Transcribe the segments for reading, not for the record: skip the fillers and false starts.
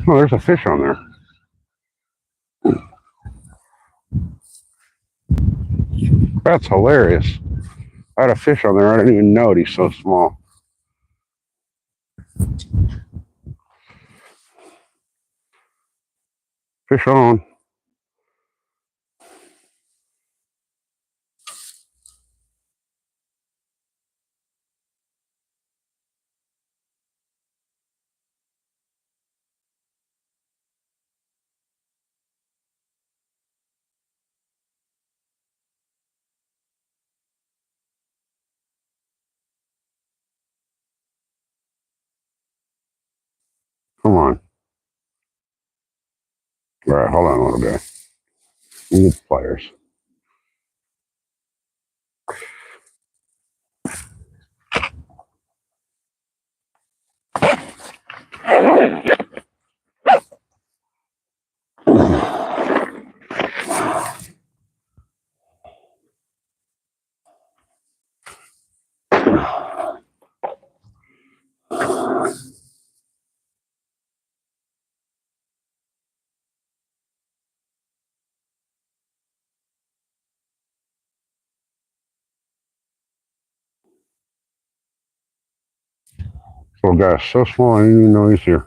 Oh, there's a fish on there. That's hilarious. I had a fish on there. I didn't even know it. He's so small. Fish on. Come on. All right, hold on a little bit. We need pliers. Little guy's so small, I didn't even know he's here.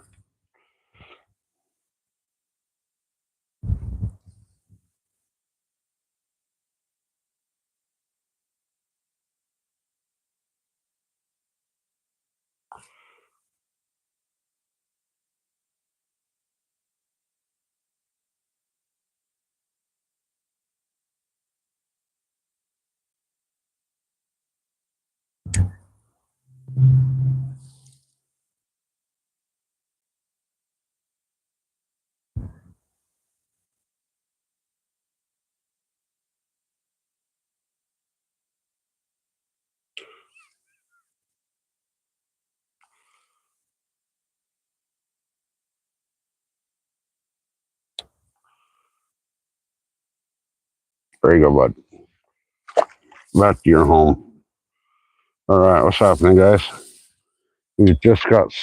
There you go, bud. Back to your home. All right, what's happening, guys? We just got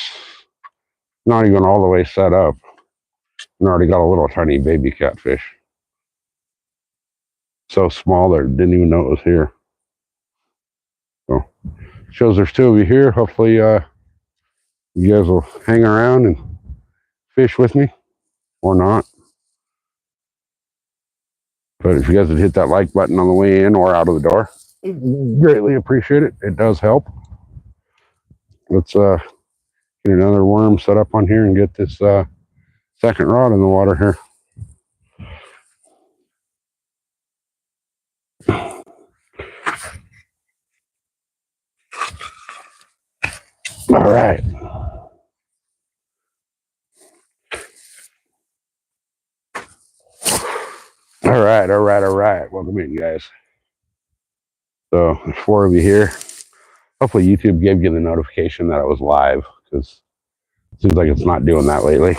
not even all the way set up and already got a little tiny baby catfish. So small that I didn't even know it was here. So shows there's two of you here. Hopefully you guys will hang around and fish with me or not. But if you guys would hit that like button on the way in or out of the door, greatly appreciate it. It does help. Let's get another worm set up on here and get this second rod in the water here. All right. All right. Welcome in, guys. So there's four of you here. Hopefully YouTube gave you the notification that I was live because it seems like it's not doing that lately.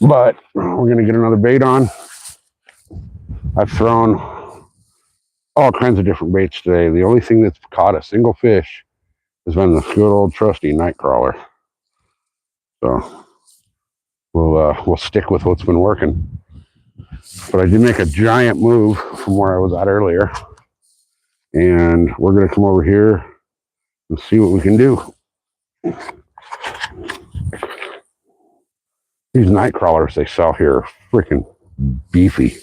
But we're gonna get another bait on. I've thrown all kinds of different baits today. The only thing that's caught a single fish has been the good old trusty night crawler. So we'll stick with what's been working. But I did make a giant move from where I was at earlier, and we're gonna come over here and see what we can do. These night crawlers they sell here are freaking beefy,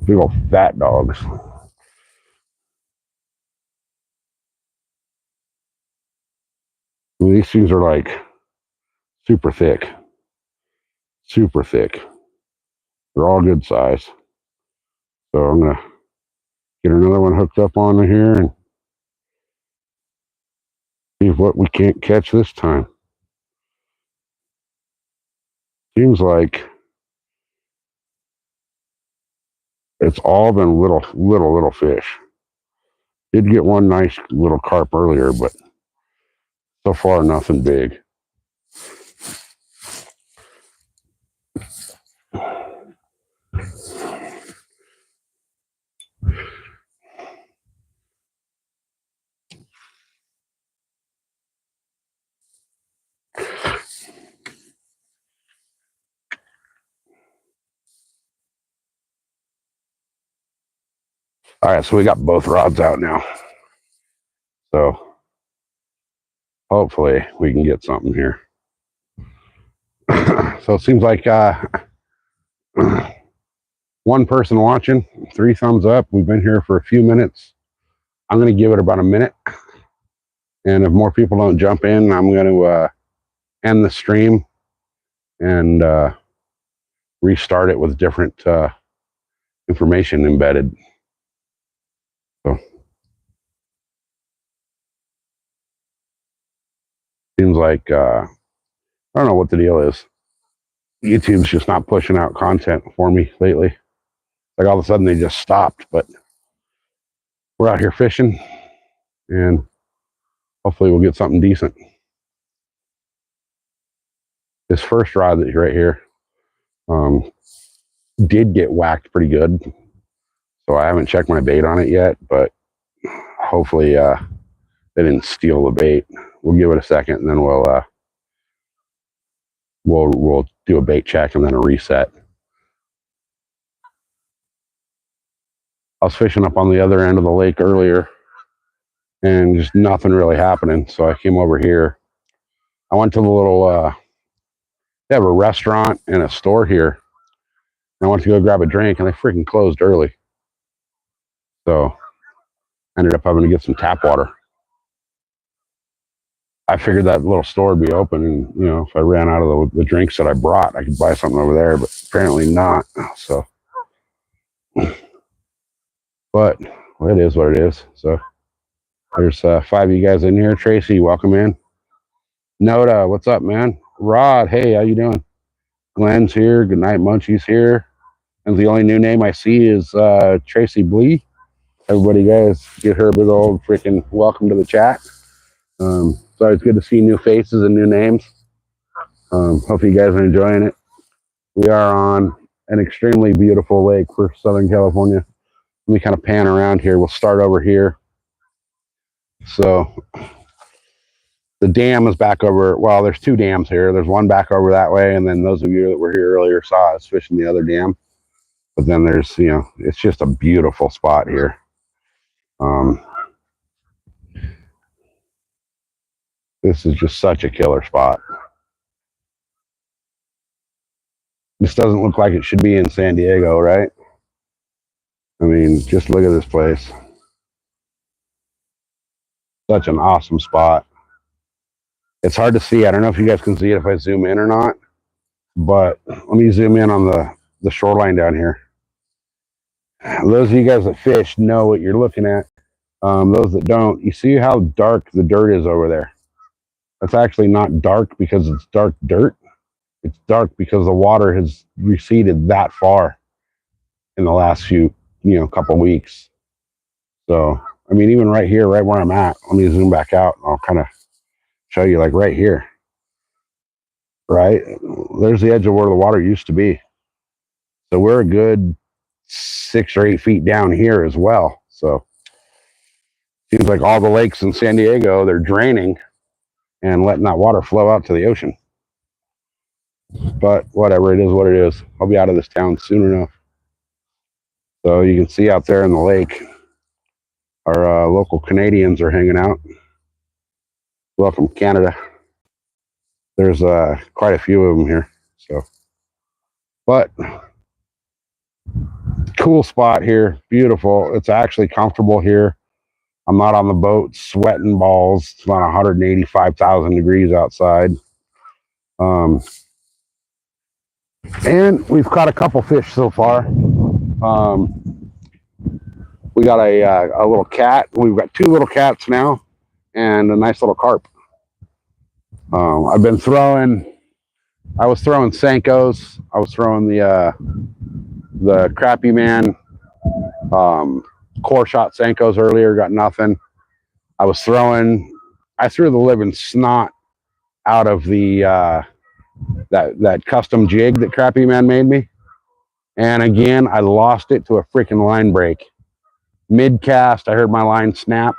big old fat dogs. I mean, these things are like super thick, super thick. They're all good size. So I'm gonna get another one hooked up on here and see what we can't catch this time. Seems like it's all been little fish. Did get one nice little carp earlier, but so far nothing big. All right, so we got both rods out now. So hopefully we can get something here. So it seems like one person watching, 3 thumbs up. We've been here for a few minutes. I'm going to give it about a minute. And if more people don't jump in, I'm going to end the stream and restart it with different information embedded. So seems like I don't know what the deal is. YouTube's just not pushing out content for me lately. Like all of a sudden they just stopped, but we're out here fishing and hopefully we'll get something decent. This first rod that's right here did get whacked pretty good. So I haven't checked my bait on it yet, but hopefully they didn't steal the bait. We'll give it a second and then we'll do a bait check and then a reset. I was fishing up on the other end of the lake earlier and just nothing really happening. So I came over here. I went to the little, they have a restaurant and a store here. I went to go grab a drink and they freaking closed early. So I ended up having to get some tap water. I figured that little store would be open and, you know, if I ran out of the drinks that I brought, I could buy something over there, but apparently not. So, but well, it is what it is. So there's 5 of you guys in here. Tracy, welcome in. Noda, what's up, man? Rod, hey, how you doing? Glenn's here. Good night, Munchie's here. And the only new name I see is Tracy Blee. Everybody, guys, give her a big old freaking welcome to the chat. So it's good to see new faces and new names. Hope you guys are enjoying it. We are on an extremely beautiful lake for Southern California. Let me kind of pan around here. We'll start over here. So the dam is back over. Well, there's 2 dams here. There's one back over that way, and then those of you that were here earlier saw us fishing the other dam. But then there's, you know, it's just a beautiful spot here. This is just such a killer spot. This doesn't look like it should be in San Diego, right? I mean, just look at this place. Such an awesome spot. It's hard to see. I don't know if you guys can see it if I zoom in or not, but let me zoom in on the shoreline down here. Those of you guys that fish know what you're looking at. Those that don't, you see how dark the dirt is over there? That's actually not dark because it's dark dirt. It's dark because the water has receded that far in the last few, you know, couple weeks. So, I mean, even right here, right where I'm at, let me zoom back out. I'll kind of show you, like right here, right? There's the edge of where the water used to be. So we're a good 6 or 8 feet down here as well. So seems like all the lakes in San Diego, they're draining and letting that water flow out to the ocean. But whatever, it is what it is. I'll be out of this town soon enough. So you can see out there in the lake, our local Canadians are hanging out. Welcome, Canada. There's quite a few of them here. So, but cool spot here, beautiful. It's actually comfortable here. I'm not on the boat sweating balls. It's about 185,000 degrees outside. And we've caught a couple fish so far. We got a little cat. We've got 2 little cats now and a nice little carp. I've been throwing, I was throwing Senkos. I was throwing the Crappy Man core shot Senkos earlier, got nothing. I threw the living snot out of the that custom jig that Crappy Man made me. And again, I lost it to a freaking line break. Mid cast, I heard my line snap.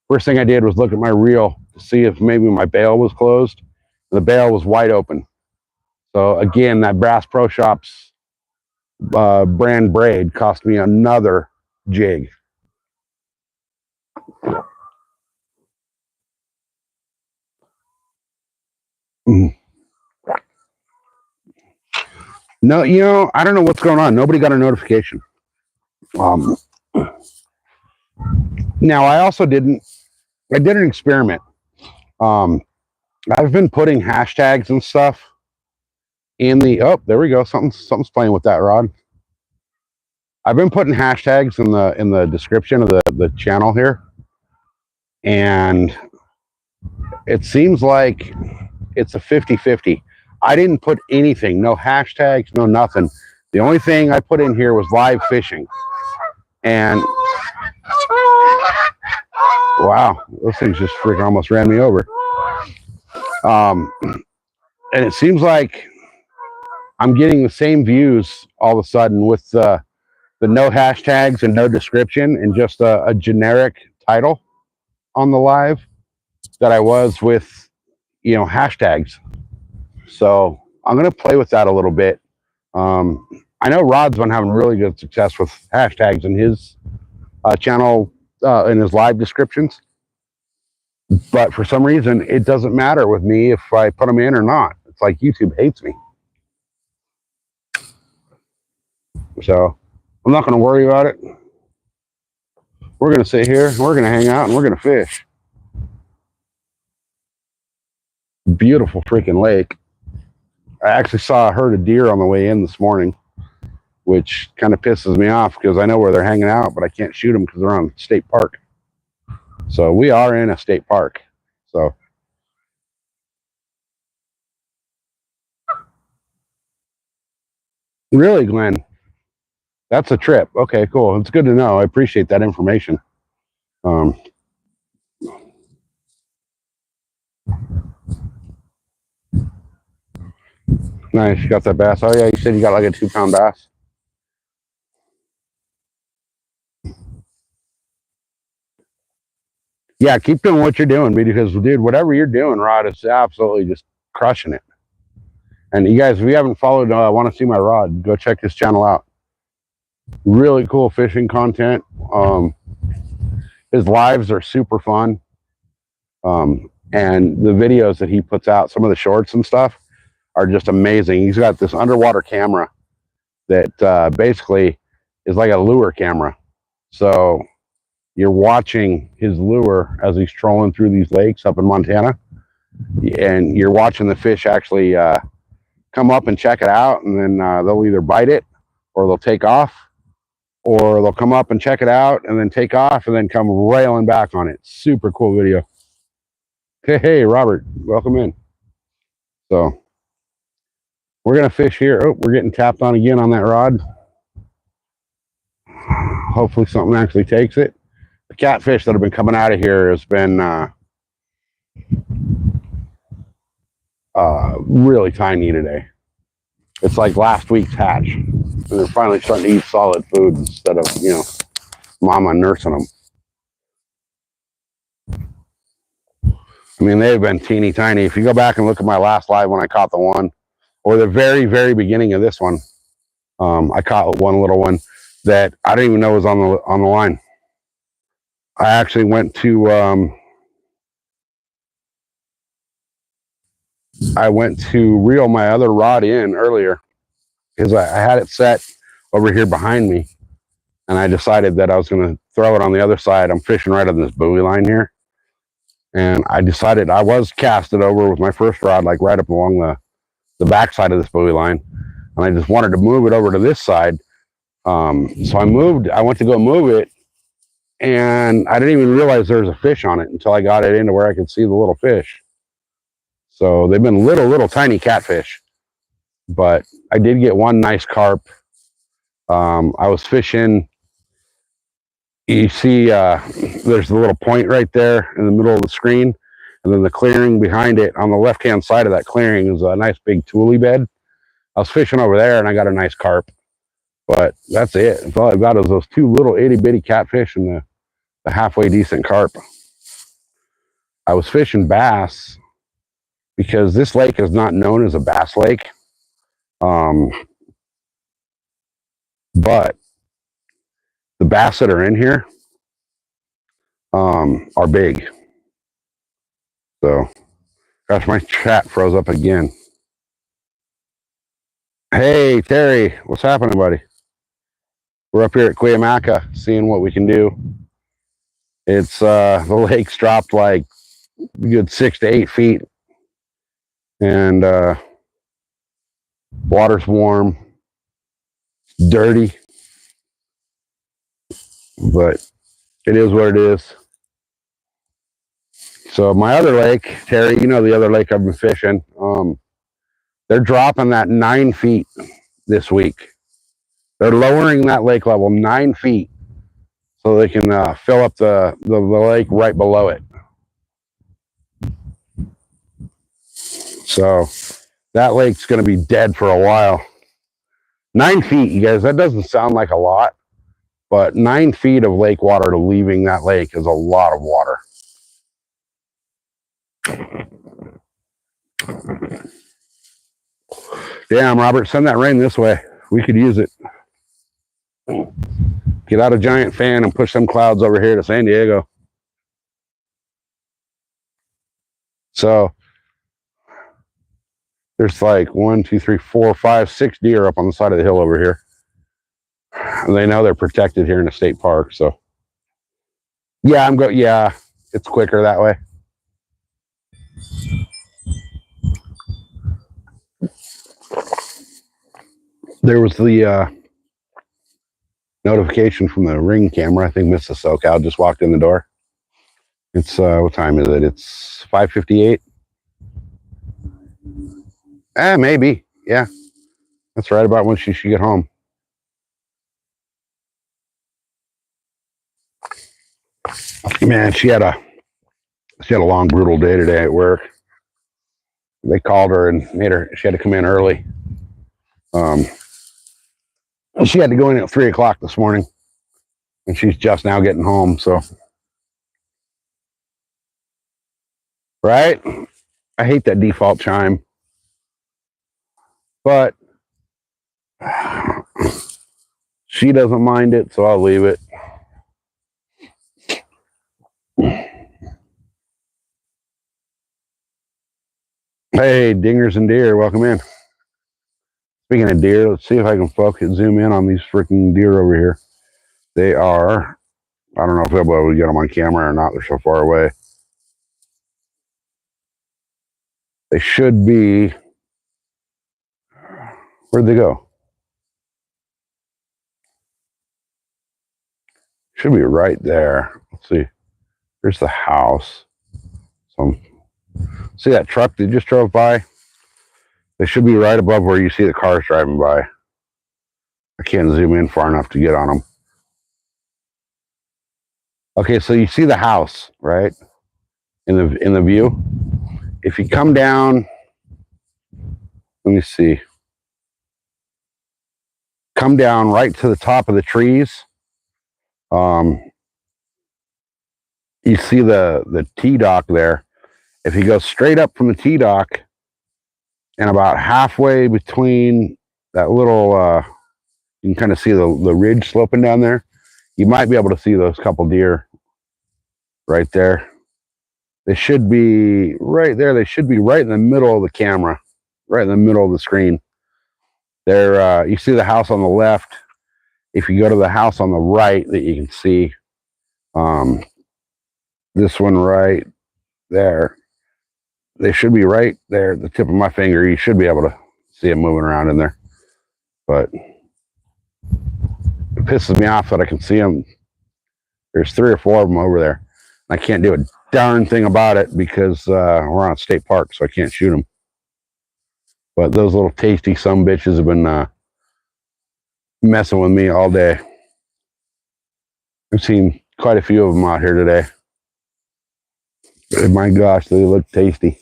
First thing I did was look at my reel to see if maybe my bail was closed. The bail was wide open. So again, that Bass Pro Shops brand braid cost me another jig. No, you know, I don't know what's going on. Nobody got a notification. Now I also didn't. I did an experiment. Um, I've been putting hashtags and stuff in the. Oh, there we go. Something's playing with that rod. I've been putting hashtags in the description of the channel here, and it seems like it's a 50-50. I didn't put anything, no hashtags, no nothing. The only thing I put in here was live fishing. And wow, those things just freaking almost ran me over. And it seems like I'm getting the same views all of a sudden with the no hashtags and no description and just a generic title on the live that I was with, you know, hashtags. So I'm going to play with that a little bit. I know Rod's been having really good success with hashtags in his channel, in his live descriptions. But for some reason, it doesn't matter with me if I put them in or not. It's like YouTube hates me. So I'm not going to worry about it. We're going to sit here, we're going to hang out, and we're going to fish. Beautiful freaking lake. I actually saw a herd of deer on the way in this morning, which kind of pisses me off because I know where they're hanging out, but I can't shoot them because they're on state park. So we are in a state park. So really, Glenn, that's a trip. Okay, cool. It's good to know. I appreciate that information. Nice. You got that bass. Oh, yeah. You said you got like a 2-pound bass. Yeah, keep doing what you're doing because, dude, whatever you're doing, Rod, is absolutely just crushing it. And you guys, if you haven't followed, want to see my Rod, go check his channel out. Really cool fishing content. His lives are super fun. And the videos that he puts out, some of the shorts and stuff, are just amazing. He's got this underwater camera that basically is like a lure camera. So you're watching his lure as he's trolling through these lakes up in Montana, and you're watching the fish actually come up and check it out, and then they'll either bite it or they'll take off, or they'll come up and check it out and then take off and then come railing back on it. Super cool video. Hey, Robert, welcome in. So we're going to fish here. Oh, we're getting tapped on again on that rod. Hopefully something actually takes it. The catfish that have been coming out of here has been really tiny today. It's like last week's hatch. And they're finally starting to eat solid food instead of, you know, mama nursing them. I mean, they've been teeny tiny. If you go back and look at my last live when I caught the one, or the very, very beginning of this one, I caught one little one that I didn't even know was on the line. I actually went to reel my other rod in earlier because I had it set over here behind me, and I decided that I was going to throw it on the other side. I'm fishing right on this buoy line here, and I decided I was casted over with my first rod, like right up along the back side of this buoy line, and I just wanted to move it over to this side. So I went to go move it, and I didn't even realize there was a fish on it until I got it into where I could see the little fish. So they've been little tiny catfish, but I did get one nice carp. I was fishing. You see, there's the little point right there in the middle of the screen, and then the clearing behind it on the left-hand side of that clearing is a nice big tule bed. I was fishing over there, and I got a nice carp, but that's it. That's all I've got is those two little itty-bitty catfish and the halfway decent carp. I was fishing bass because this lake is not known as a bass lake, but the bass that are in here are big. So Gosh, my chat froze up again. Hey, Terry, what's happening, buddy? We're up here at Cuyamacca seeing what we can do. It's the lake's dropped like a good 6 to 8 feet, and water's warm, dirty, but it is what it is. So my other lake, Terry, you know the other lake I've been fishing. They're dropping that 9 feet this week. They're lowering that lake level 9 feet so they can fill up the lake right below it. So that lake's going to be dead for a while. 9 feet, you guys, that doesn't sound like a lot, but 9 feet of lake water leaving that lake is a lot of water. Damn, Robert, send that rain this way. We could use it. Get out a giant fan and push some clouds over here to San Diego. So there's like 1, 2, 3, 4, 5, 6 deer up on the side of the hill over here. And they know they're protected here in the state park. So yeah, yeah, it's quicker that way. There was the notification from the Ring camera. I think Mrs. SoCal just walked in the door. It's what time is it? It's 5:58. Maybe. Yeah, that's right about when she should get home. Man, she had a long, brutal day today at work. They called her and made her. She had to come in early. She had to go in at 3 o'clock this morning, and she's just now getting home. So, right? I hate that default chime, but she doesn't mind it, so I'll leave it. Hey, dingers and deer, welcome in. Speaking of deer, let's see if I can zoom in on these freaking deer over here. They are, I don't know if I'll be able to get them on camera or not. They're so far away. They should be, where'd they go? Should be right there. Let's see. Here's the house. So, see that truck that just drove by? They should be right above where you see the cars driving by. I can't zoom in far enough to get on them. Okay, so you see the house, right? In the view. If you come down, let me see. Come down right to the top of the trees. You see the T-dock there. If you go straight up from the T-dock and about halfway between that little, you can kind of see the ridge sloping down there. You might be able to see those couple deer right there. They should be right there. They should be right in the middle of the camera, right in the middle of the screen. There, you see the house on the left. If you go to the house on the right that you can see, this one right there, they should be right there at the tip of my finger. You should be able to see them moving around in there. But it pisses me off that I can see them. There's 3 or 4 of them over there. I can't do a darn thing about it because we're on a state park, so I can't shoot them. But those little tasty sumbitches have been messing with me all day. I've seen quite a few of them out here today. My gosh, they look tasty.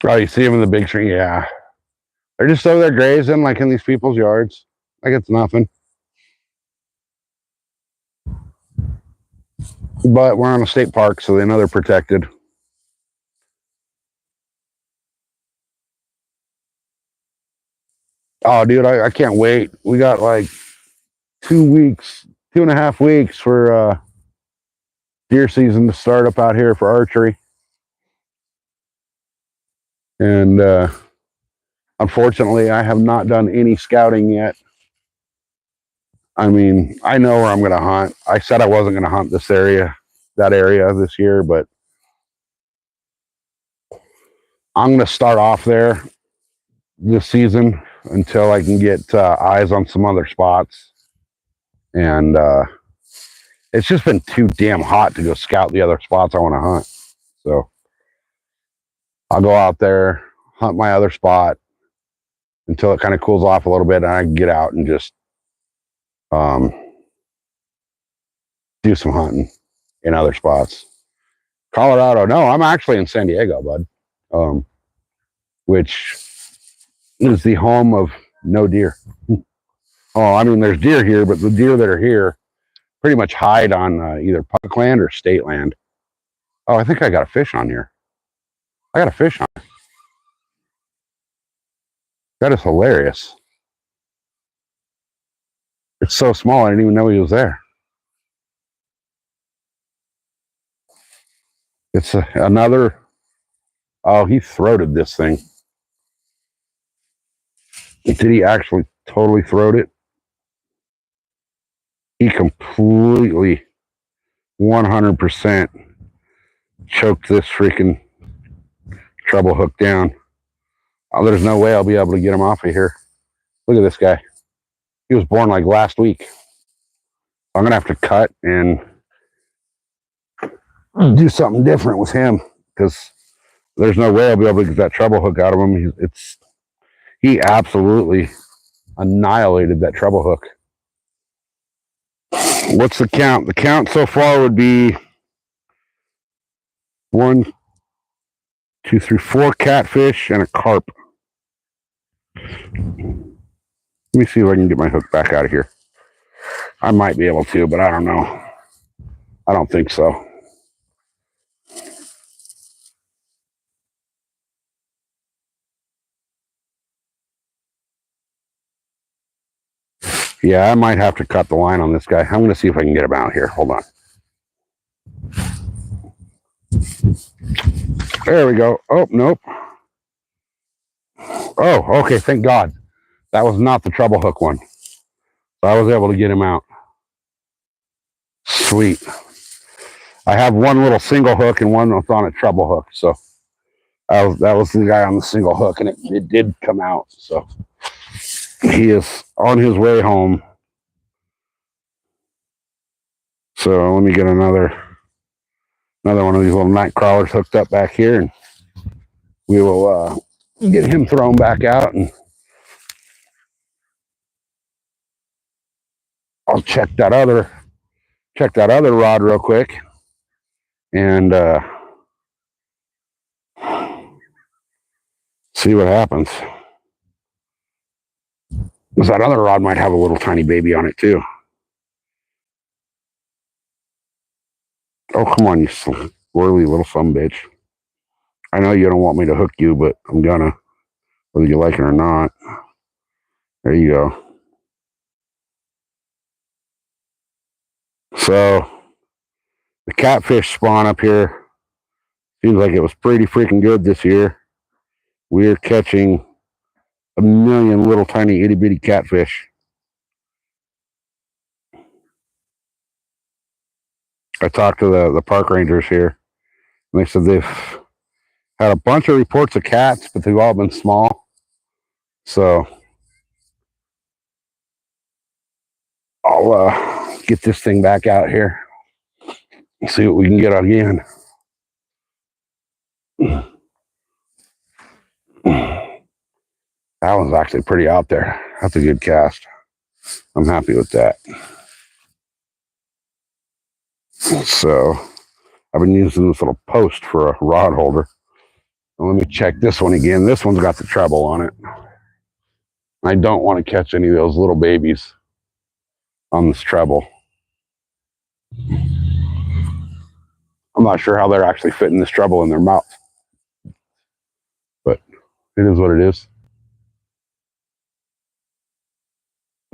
Oh, you see them in the big tree? Yeah. They're just over there grazing, like in these people's yards. Like it's nothing. But we're on a state park, so they know they're protected. Oh, dude, I can't wait. We got like 2 weeks 2.5 weeks for deer season to start up out here for archery. And unfortunately, I have not done any scouting yet. I mean, I know where I'm going to hunt. I said I wasn't going to hunt that area this year, but I'm going to start off there this season until I can get eyes on some other spots. And it's just been too damn hot to go scout the other spots I want to hunt. So I'll go out there, hunt my other spot until it kind of cools off a little bit, and I can get out and just do some hunting in other spots. Colorado, no, I'm actually in San Diego, bud, which is the home of no deer. Oh, I mean, there's deer here, but the deer that are here pretty much hide on either public land or state land. Oh, I think I got a fish on here. I got a fish on. That is hilarious. It's so small, I didn't even know he was there. It's another. Oh, he throated this thing. Did he actually totally throat it? He completely 100% choked this freaking treble hook down. Oh, there's no way I'll be able to get him off of here. Look at this guy. He was born like last week. I'm going to have to cut and do something different with him because there's no way I'll be able to get that treble hook out of him. He absolutely annihilated that treble hook. What's the count? The count so far would be 1, 2, 3, 4 catfish and a carp. Let me see if I can get my hook back out of here. I might be able to, but I don't know. I don't think so. Yeah, I might have to cut the line on this guy. I'm going to see if I can get him out here. Hold on. There we go. Oh, nope. Oh, okay. Thank God. That was not the treble hook one. So I was able to get him out. Sweet. I have one little single hook and one that's on a treble hook. So that was the guy on the single hook, and it did come out. So he is on his way home. So let me get another one of these little night crawlers hooked up back here, and we will get him thrown back out, and I'll check that other rod real quick, and see what happens. Because that other rod might have a little tiny baby on it too. Oh, come on, you squirrely little sumbitch. I know you don't want me to hook you, but I'm gonna, whether you like it or not. There you go. So the catfish spawn up here seems like it was pretty freaking good this year. We're catching a million little tiny itty bitty catfish. I talked to the park rangers here, and they said they've had a bunch of reports of cats, but they've all been small. So I'll get this thing back out here and see what we can get again. That one's actually pretty out there. That's a good cast. I'm happy with that. So I've been using this little post for a rod holder. And let me check this one again. This one's got the treble on it. I don't want to catch any of those little babies on this treble. I'm not sure how they're actually fitting this treble in their mouth, but it is what it is.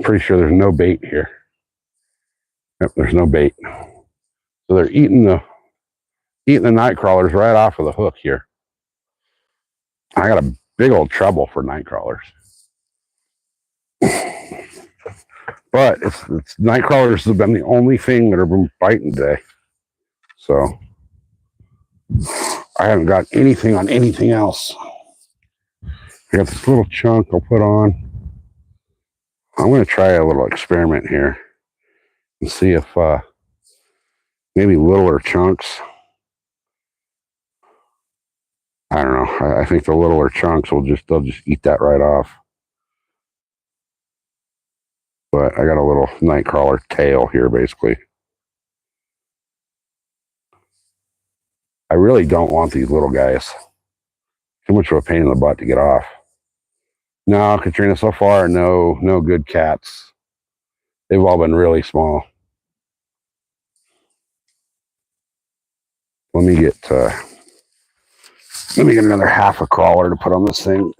Pretty sure there's no bait here. Yep, there's no bait. So they're eating the night crawlers right off of the hook here. I got a big old trouble for night crawlers. But it's night crawlers have been the only thing that have been biting today. So I haven't got anything on anything else. I got this little chunk I'll put on. I'm going to try a little experiment here and see if maybe littler chunks. I don't know. I think the littler chunks they'll just eat that right off. But I got a little night crawler tail here, basically. I really don't want these little guys. Too much of a pain in the butt to get off. No, Katrina, so far, no good cats. They've all been really small. Let me get another half a crawler to put on this thing.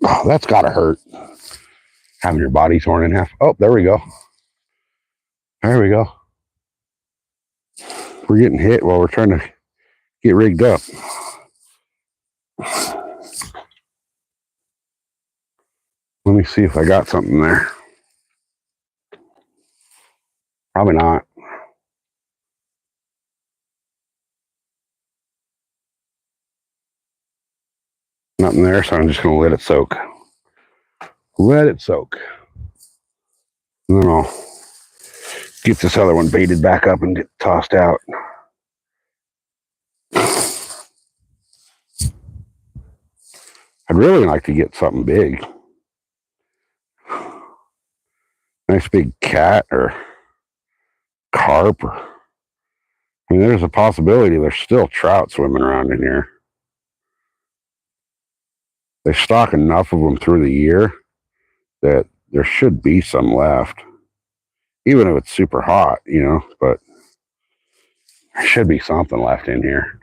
Oh, that's gotta hurt. Having your body torn in half. Oh, there we go. There we go. We're getting hit while we're trying to get rigged up. Let me see if I got something there. Probably not. Nothing there, so I'm just going to let it soak. Let it soak. And then I'll get this other one baited back up and get tossed out. I'd really like to get something big. Nice big cat or carp. I mean, there's a possibility there's still trout swimming around in here. They stock enough of them through the year that there should be some left. Even if it's super hot, you know, but there should be something left in here.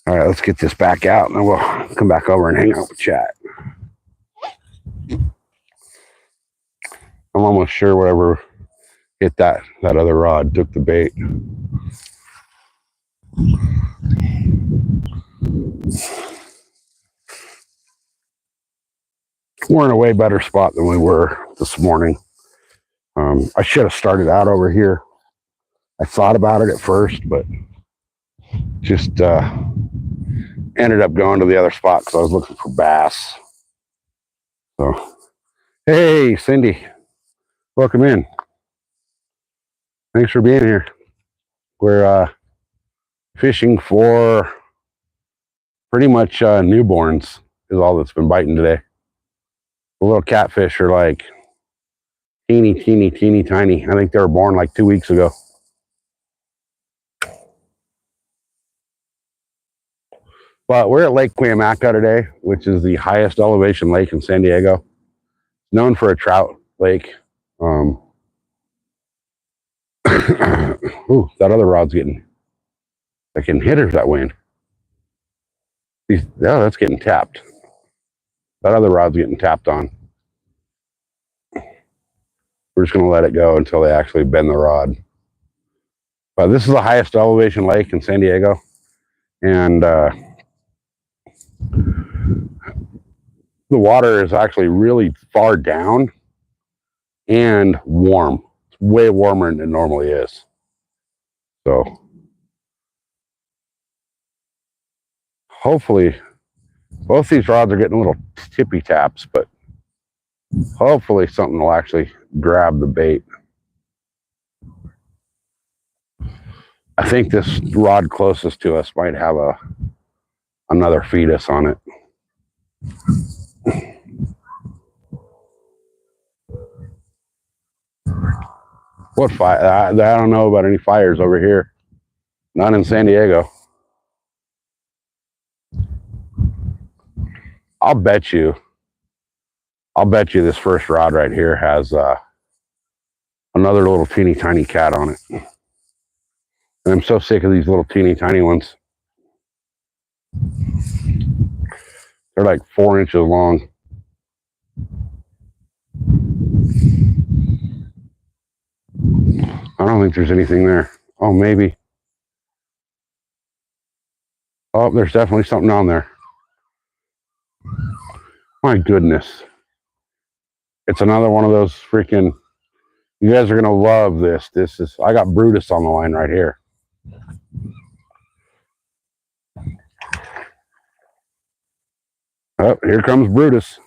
All right, let's get this back out and then we'll come back over and hang out with chat. I'm almost sure whatever hit that other rod took the bait. We're in a way better spot than we were this morning. I should have started out over here. I thought about it at first, but just ended up going to the other spot because I was looking for bass. So, hey, Cindy, welcome in. Thanks for being here. We're fishing for pretty much newborns is all that's been biting today. The little catfish are like teeny tiny. I think they were born like 2 weeks ago. But we're at Lake Cuyamacca today, which is the highest elevation lake in San Diego. Known for a trout lake. Ooh, that other rod's getting hit, or is that wind? Yeah, that's getting tapped. That other rod's getting tapped on. We're just going to let it go until they actually bend the rod. But this is the highest elevation lake in San Diego. And the water is actually really far down and warm. It's way warmer than it normally is. So hopefully both these rods are getting little tippy taps, but hopefully something will actually grab the bait. I think this rod closest to us might have another fetus on it. What fire? I don't know about any fires over here. Not in San Diego. I'll bet you this first rod right here has another little teeny tiny cat on it. And I'm so sick of these little teeny tiny ones. They're like 4 inches long. I don't think there's anything there. Oh, maybe. Oh, there's definitely something on there. My goodness. It's another one of those freaking, you guys are going to love this. I got Brutus on the line right here. Oh, here comes Brutus.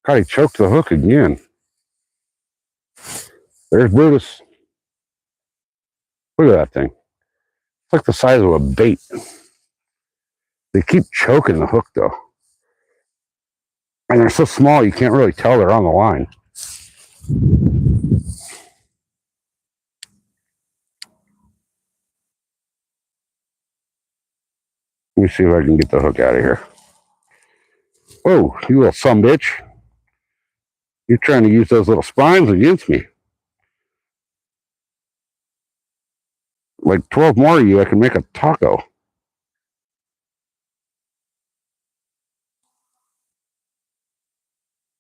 God, he choked the hook again. There's Brutus. Look at that thing. It's like the size of a bait. They keep choking the hook, though. And they're so small, you can't really tell they're on the line. Let me see if I can get the hook out of here. Oh, you little sumbitch. You're trying to use those little spines against me. Like 12 more of you, I can make a taco.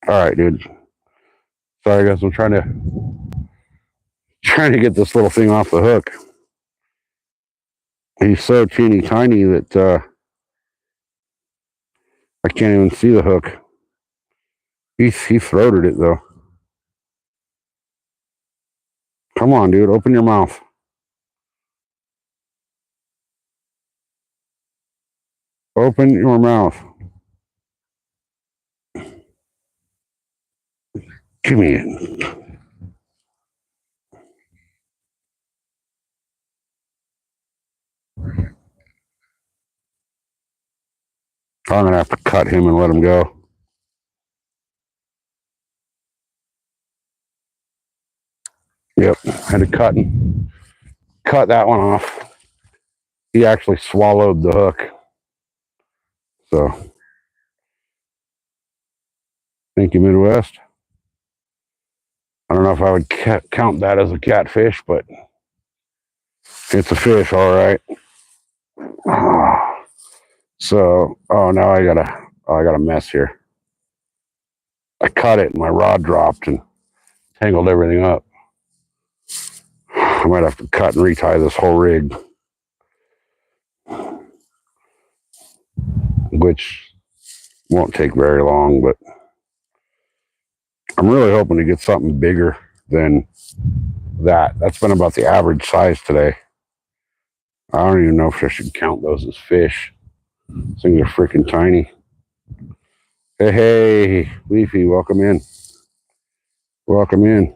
All right, dude. Sorry, guys. I'm trying to get this little thing off the hook. He's so teeny tiny that I can't even see the hook. He throated it, though. Come on, dude. Open your mouth. Open your mouth. Give me it. I'm going to have to cut him and let him go. Yep. Had to cut that one off. He actually swallowed the hook. So, thank you, Midwest. I don't know if I would count that as a catfish, but it's a fish, all right. So, now I got a mess here. I cut it and my rod dropped and tangled everything up. I might have to cut and retie this whole rig, which won't take very long, but I'm really hoping to get something bigger than that. That's been about the average size today. I don't even know if I should count those as fish. These things are freaking tiny. Hey, Leafy, welcome in. Welcome in.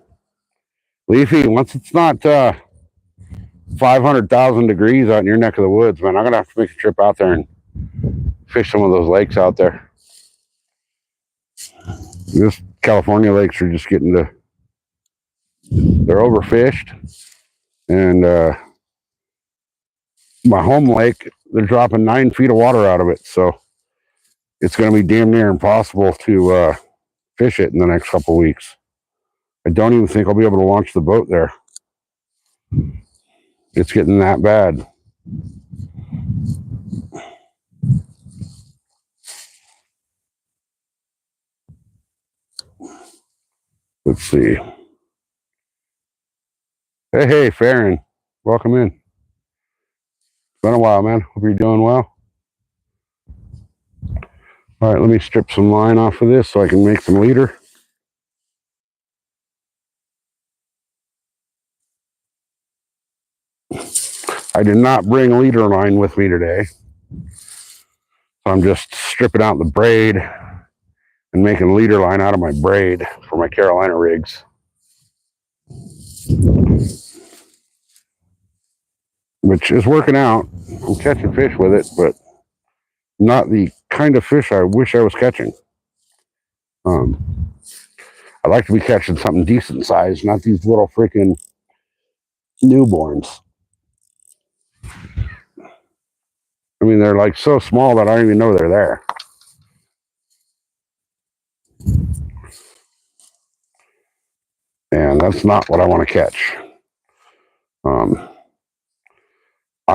Leafy, once it's not 500,000 degrees out in your neck of the woods, man, I'm going to have to make a trip out there and fish some of those lakes out there. This California lakes are just getting to, they're overfished. And my home lake, they're dropping 9 feet of water out of it. So it's going to be damn near impossible to fish it in the next couple of weeks. I don't even think I'll be able to launch the boat there. It's getting that bad. Let's see. Hey, Farron. Welcome in. It's been a while, man. Hope you're doing well. All right, let me strip some line off of this so I can make some leader. I did not bring leader line with me today. So I'm just stripping out the braid and making leader line out of my braid for my Carolina rigs. Which is working out. I'm catching fish with it, but not the kind of fish I wish I was catching. I'd like to be catching something decent size, not these little freaking newborns. I mean, they're like so small that I don't even know they're there. And that's not what I want to catch. I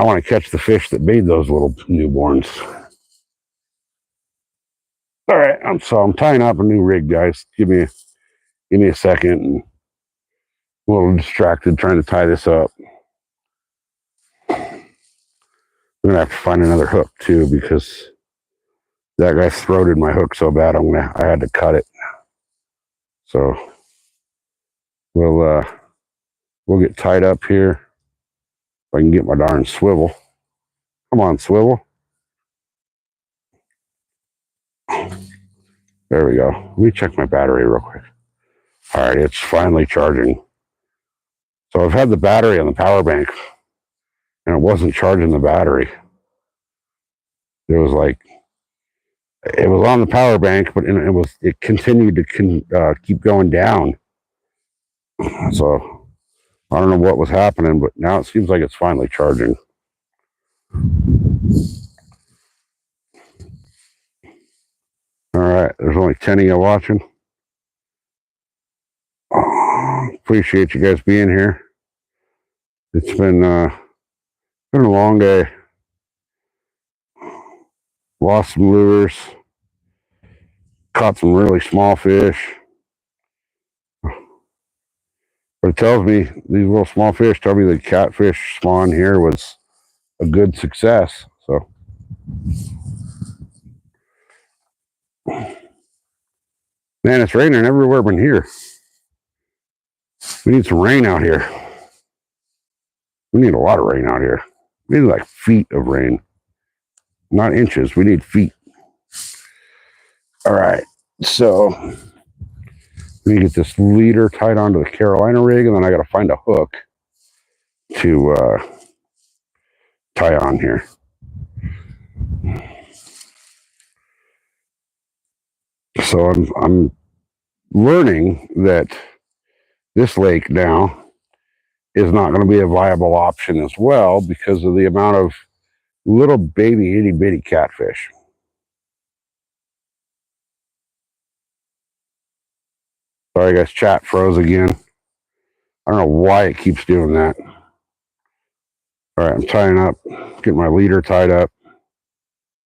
want to catch the fish that made those little newborns. All right, I'm tying up a new rig, guys. Give me a second. And a little distracted trying to tie this up. I'm gonna have to find another hook too because that guy throated my hook so bad I had to cut it. So we'll get tied up here. If I can get my darn swivel. Come on, swivel. There we go. Let me check my battery real quick. All right, it's finally charging. So I've had the battery on the power bank and it wasn't charging the battery. It was on the power bank, but it continued to keep going down. So I don't know what was happening, but now it seems like it's finally charging. All right, there's only 10 of you watching. Appreciate you guys being here. It's been a long day. Lost some lures. Caught some really small fish. But it tells me, these little small fish tell me the catfish spawn here was a good success. So, man, it's raining everywhere but here. We need some rain out here. We need a lot of rain out here. We need like feet of rain. Not inches, we need feet. All right, so let me get this leader tied onto the Carolina rig, and then I got to find a hook to tie on here. So I'm learning that this lake now is not going to be a viable option as well because of the amount of little baby itty bitty catfish. Sorry guys, chat froze again. I don't know why it keeps doing that. All right, I'm tying up, getting my leader tied up,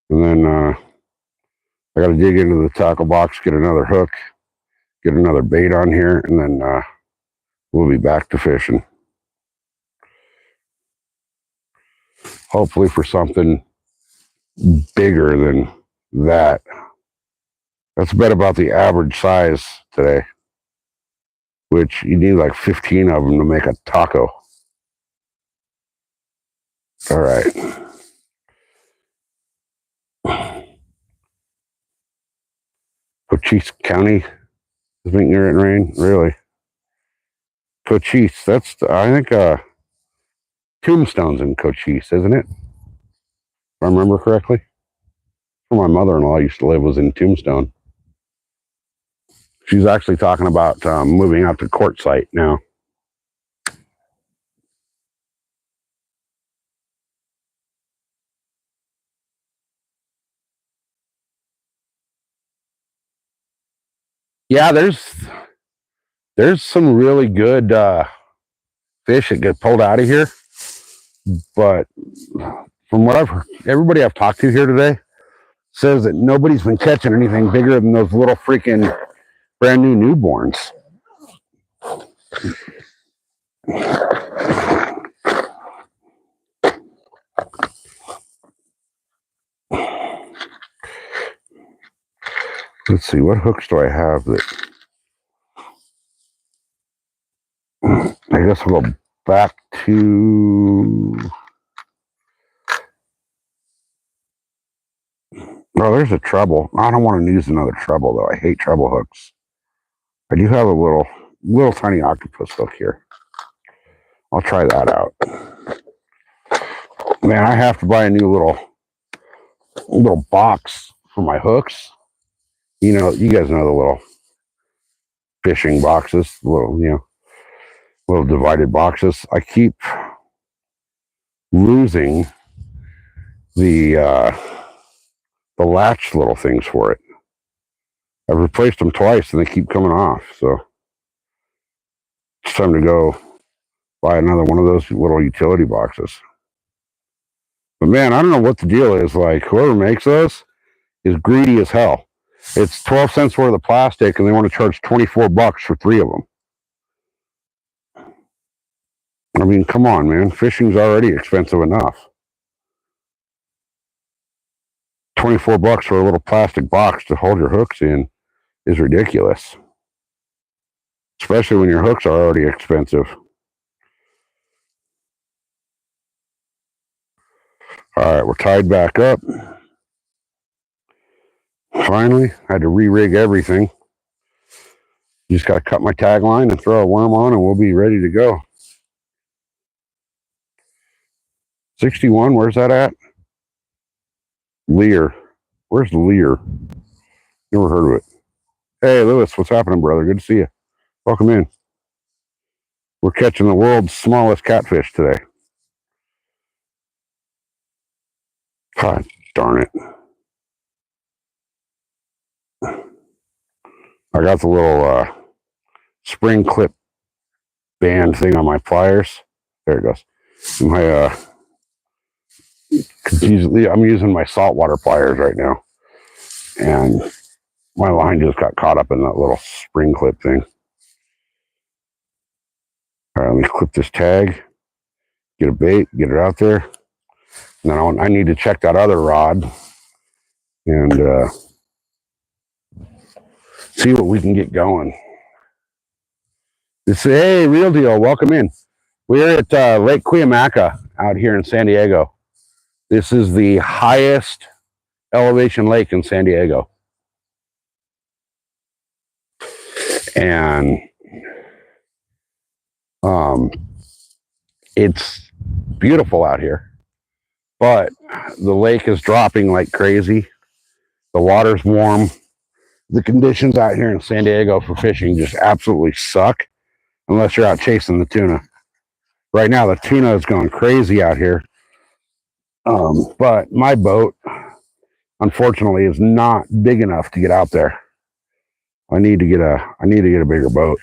and then I got to dig into the tackle box, get another hook, get another bait on here, and then we'll be back to fishing. Hopefully for something bigger than that. That's about the average size today, which you need like 15 of them to make a taco. All right. Cochise County is making it rain, really. Cochise, I think Tombstone's in Cochise, isn't it? If I remember correctly. Where my mother-in-law used to live was in Tombstone. She's actually talking about moving out to Quartzsite now. Yeah, there's some really good fish that get pulled out of here, but from what I've heard, everybody I've talked to here today says that nobody's been catching anything bigger than those little freaking brand new newborns. Let's see, what hooks do I have that... I guess I'll go back to... Oh, there's a treble. I don't want to use another treble, though. I hate treble hooks. I do have a little tiny octopus hook here. I'll try that out. Man, I have to buy a new little box for my hooks. You know, you guys know the little fishing boxes, little divided boxes. I keep losing the latch little things for it. I've replaced them twice and they keep coming off. So it's time to go buy another one of those little utility boxes. But man, I don't know what the deal is. Like, whoever makes those is greedy as hell. It's 12 cents worth of plastic, and they want to charge 24 bucks for 3 of them. I mean, come on, man. Fishing's already expensive enough. 24 bucks for a little plastic box to hold your hooks in is ridiculous. Especially when your hooks are already expensive. All right, we're tied back up. Finally, I had to re-rig everything. Just got to cut my tag line and throw a worm on, and we'll be ready to go. 61, where's that at? Lear. Where's Lear? Never heard of it. Hey, Lewis, what's happening, brother? Good to see you. Welcome in. We're catching the world's smallest catfish today. God darn it. I got the little spring clip band thing on my pliers. There it goes. I'm using my saltwater pliers right now. And my line just got caught up in that little spring clip thing. All right, let me clip this tag, get a bait, get it out there. And then I need to check that other rod and see what we can get going. Hey, Real Deal, welcome in. We're at Lake Cuyamacca out here in San Diego. This is the highest elevation lake in San Diego. And it's beautiful out here, but the lake is dropping like crazy. The water's warm. The conditions out here in San Diego for fishing just absolutely suck unless you're out chasing the tuna. Right now, the tuna is going crazy out here. But my boat, unfortunately, is not big enough to get out there. I need to get a bigger boat.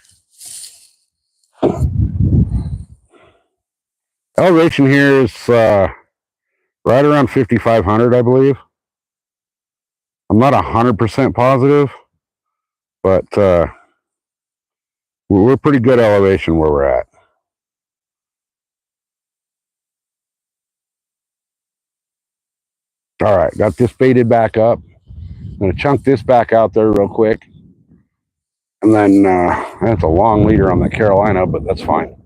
Elevation here is right around 5,500, I believe. I'm not 100% positive, but we're pretty good elevation where we're at. All right, got this baited back up. I'm going to chunk this back out there real quick. And then that's a long leader on the Carolina, but that's fine.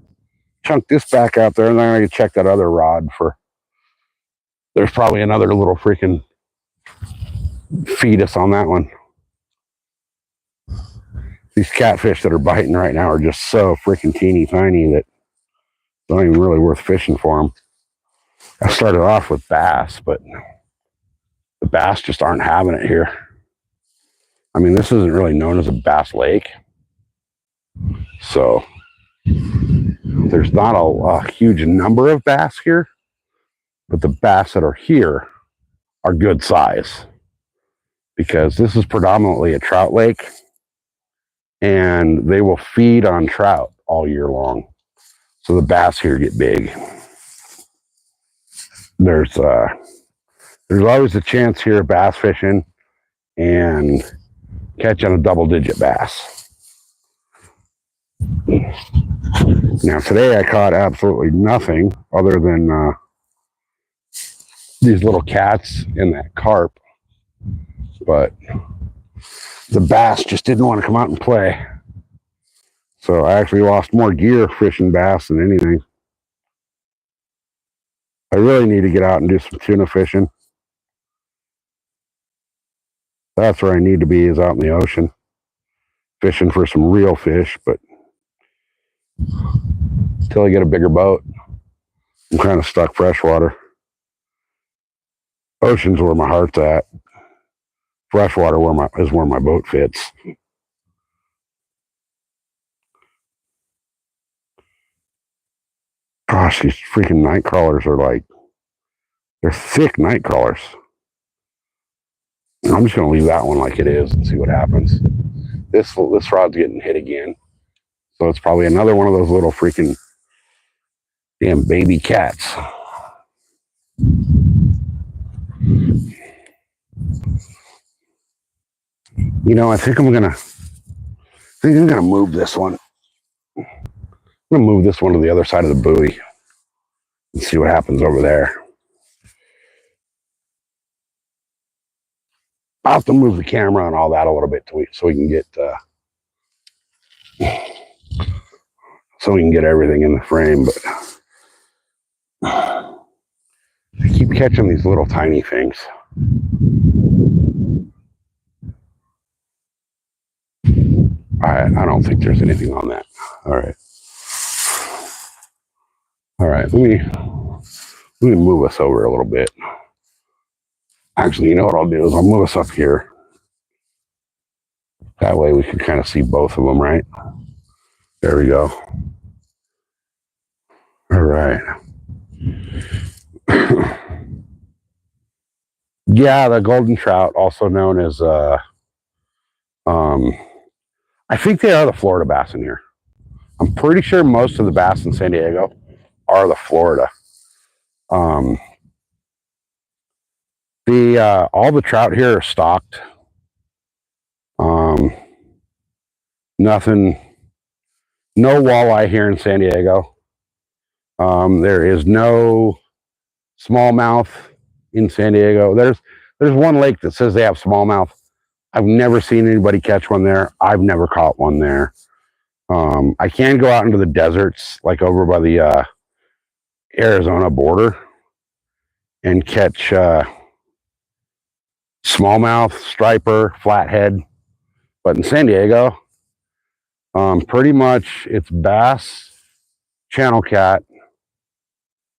Chunk this back out there, and then I'm going to check that other rod for... There's probably another little freaking fetus on that one. These catfish that are biting right now are just so freaking teeny tiny that it's not even really worth fishing for them. I started off with bass, but the bass just aren't having it here. I mean, this isn't really known as a bass lake. So there's not a huge number of bass here, but the bass that are here are good size because this is predominantly a trout lake and they will feed on trout all year long. So the bass here get big. There's always a chance here of bass fishing and catching a double-digit bass. Now today I caught absolutely nothing other than these little cats and that carp, but the bass just didn't want to come out and play. So I actually lost more gear fishing bass than anything. I really need to get out and do some tuna fishing. That's where I need to be, is out in the ocean, fishing for some real fish, but until I get a bigger boat, I'm kind of stuck freshwater. Ocean's where my heart's at. Freshwater is where my boat fits. Gosh, these freaking night crawlers are like, they're thick night crawlers. I'm just going to leave that one like it is and see what happens. This rod's getting hit again. So it's probably another one of those little freaking damn baby cats. You know, I think I'm gonna move this one. I'm gonna move this one to the other side of the buoy and see what happens over there. I'll have to move the camera and all that a little bit so we can get everything in the frame. But I keep catching these little tiny things. I don't think there's anything on that. All right. Let me move us over a little bit. Actually, you know what I'll do is I'll move us up here. That way we can kind of see both of them, right? There we go. All right. Yeah, the golden trout, also known as I think they are the Florida bass in here. I'm pretty sure most of the bass in San Diego are the Florida. All the trout here are stocked. Nothing, no walleye here in San Diego. There is no smallmouth in San Diego. There's one lake that says they have smallmouth. I've never seen anybody catch one there. I've never caught one there. I can go out into the deserts, like over by the Arizona border, and catch smallmouth, striper, flathead. But in San Diego, pretty much it's bass, channel cat,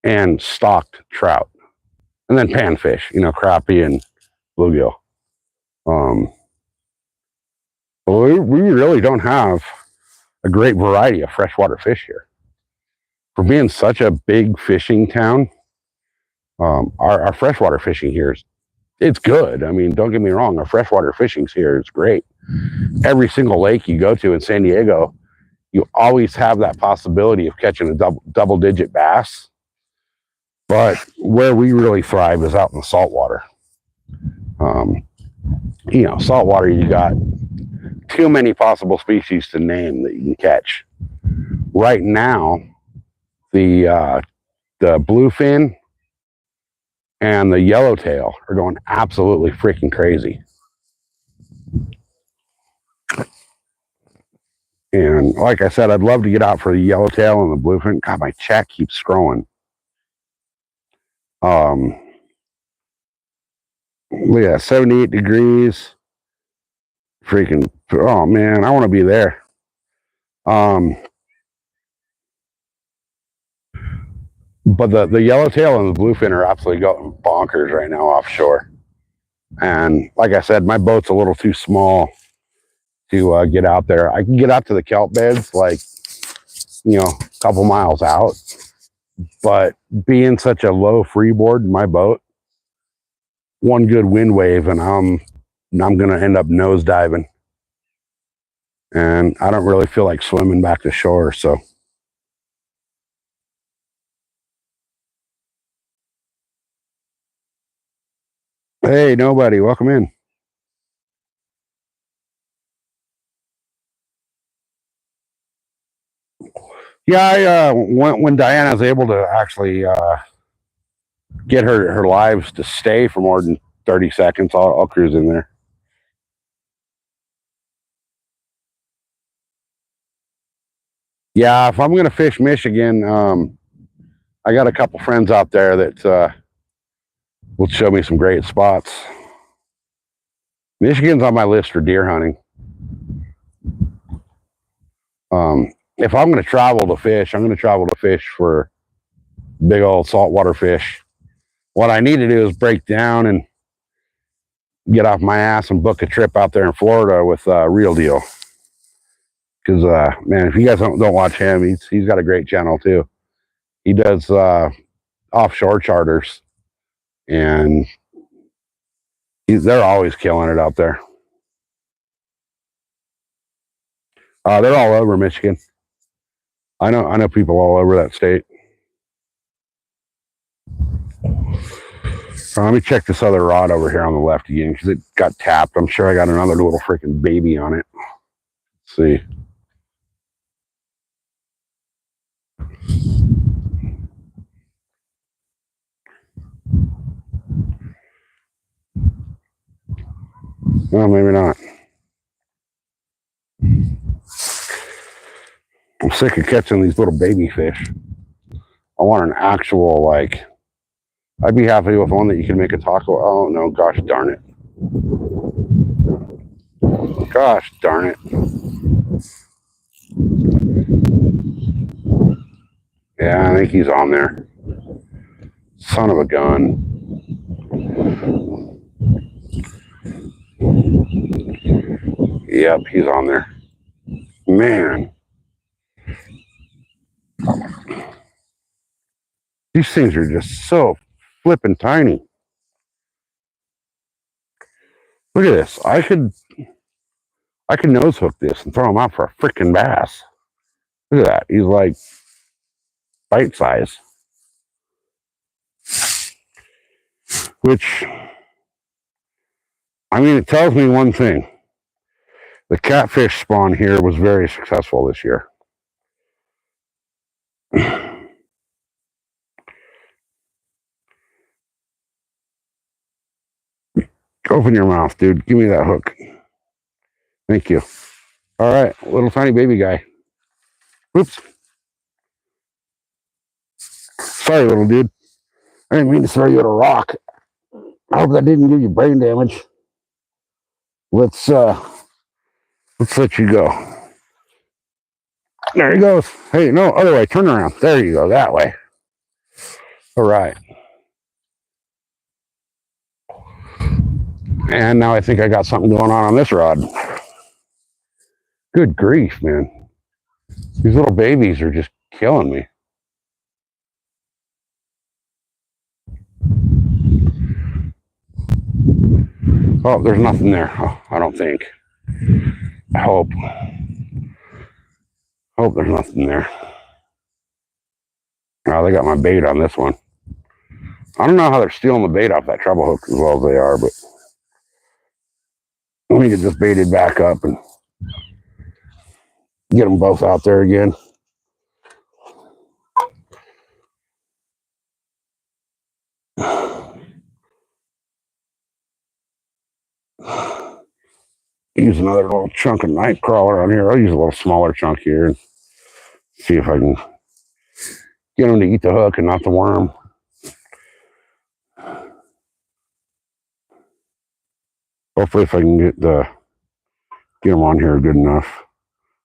and stocked trout. And then panfish, you know, crappie and bluegill. We really don't have a great variety of freshwater fish here. For being such a big fishing town, our freshwater fishing here it's good. I mean, don't get me wrong, our freshwater fishing here is great. Every single lake you go to in San Diego, you always have that possibility of catching a double-digit bass. But where we really thrive is out in the saltwater. You know, saltwater, you got too many possible species to name that you can catch. Right now, the bluefin and the yellowtail are going absolutely freaking crazy. And like I said, I'd love to get out for the yellowtail and the bluefin. God, my chat keeps scrolling. Look at that, 78 degrees. Freaking, oh man, I want to be there. But the yellowtail and the bluefin are absolutely going bonkers right now offshore. And like I said, my boat's a little too small to get out there. I can get out to the kelp beds, like, you know, a couple miles out. But being such a low freeboard in my boat, one good wind wave and I'm going to end up nose diving. And I don't really feel like swimming back to shore, so. Hey, nobody, welcome in. Yeah, when Diana's able to actually get her lives to stay for more than 30 seconds, I'll cruise in there. Yeah, if I'm going to fish Michigan, I got a couple friends out there that will show me some great spots. Michigan's on my list for deer hunting. If I'm going to travel to fish, I'm going to travel to fish for big old saltwater fish. What I need to do is break down and get off my ass and book a trip out there in Florida with Real Deal. Because, man, if you guys don't watch him, he's got a great channel too. He does offshore charters, and they're always killing it out there. They're all over Michigan. I know people all over that state. Let me check this other rod over here on the left again because it got tapped. I'm sure I got another little freaking baby on it. Let's see. Well, maybe not. I'm sick of catching these little baby fish. I want an actual, like, I'd be happy with one that you can make a taco. Oh, no, gosh darn it. Gosh darn it. Yeah, I think he's on there. Son of a gun. Yep, he's on there. Man. These things are just so flippin' tiny. Look at this. I could nose hook this and throw him out for a freaking bass. Look at that. He's like bite size. Which, I mean, it tells me one thing. The catfish spawn here was very successful this year. Open your mouth, dude. Give me that hook. Thank you. All right, little tiny baby guy. Oops. Sorry, little dude. I didn't mean to throw you at a rock. I hope that didn't give you brain damage. Let's let you go. There he goes. Hey, no, other way. Turn around. There you go. That way. All right. And now I think I got something going on this rod. Good grief, man. These little babies are just killing me. Oh, there's nothing there. Oh, I don't think. I hope. There's nothing there. Oh, they got my bait on this one. I don't know how they're stealing the bait off that treble hook as well as they are, but let me get this baited back up and get them both out there again. Use another little chunk of night crawler on here. I'll use a little smaller chunk here and see if I can get them to eat the hook and not the worm. Hopefully, if I can get them on here good enough,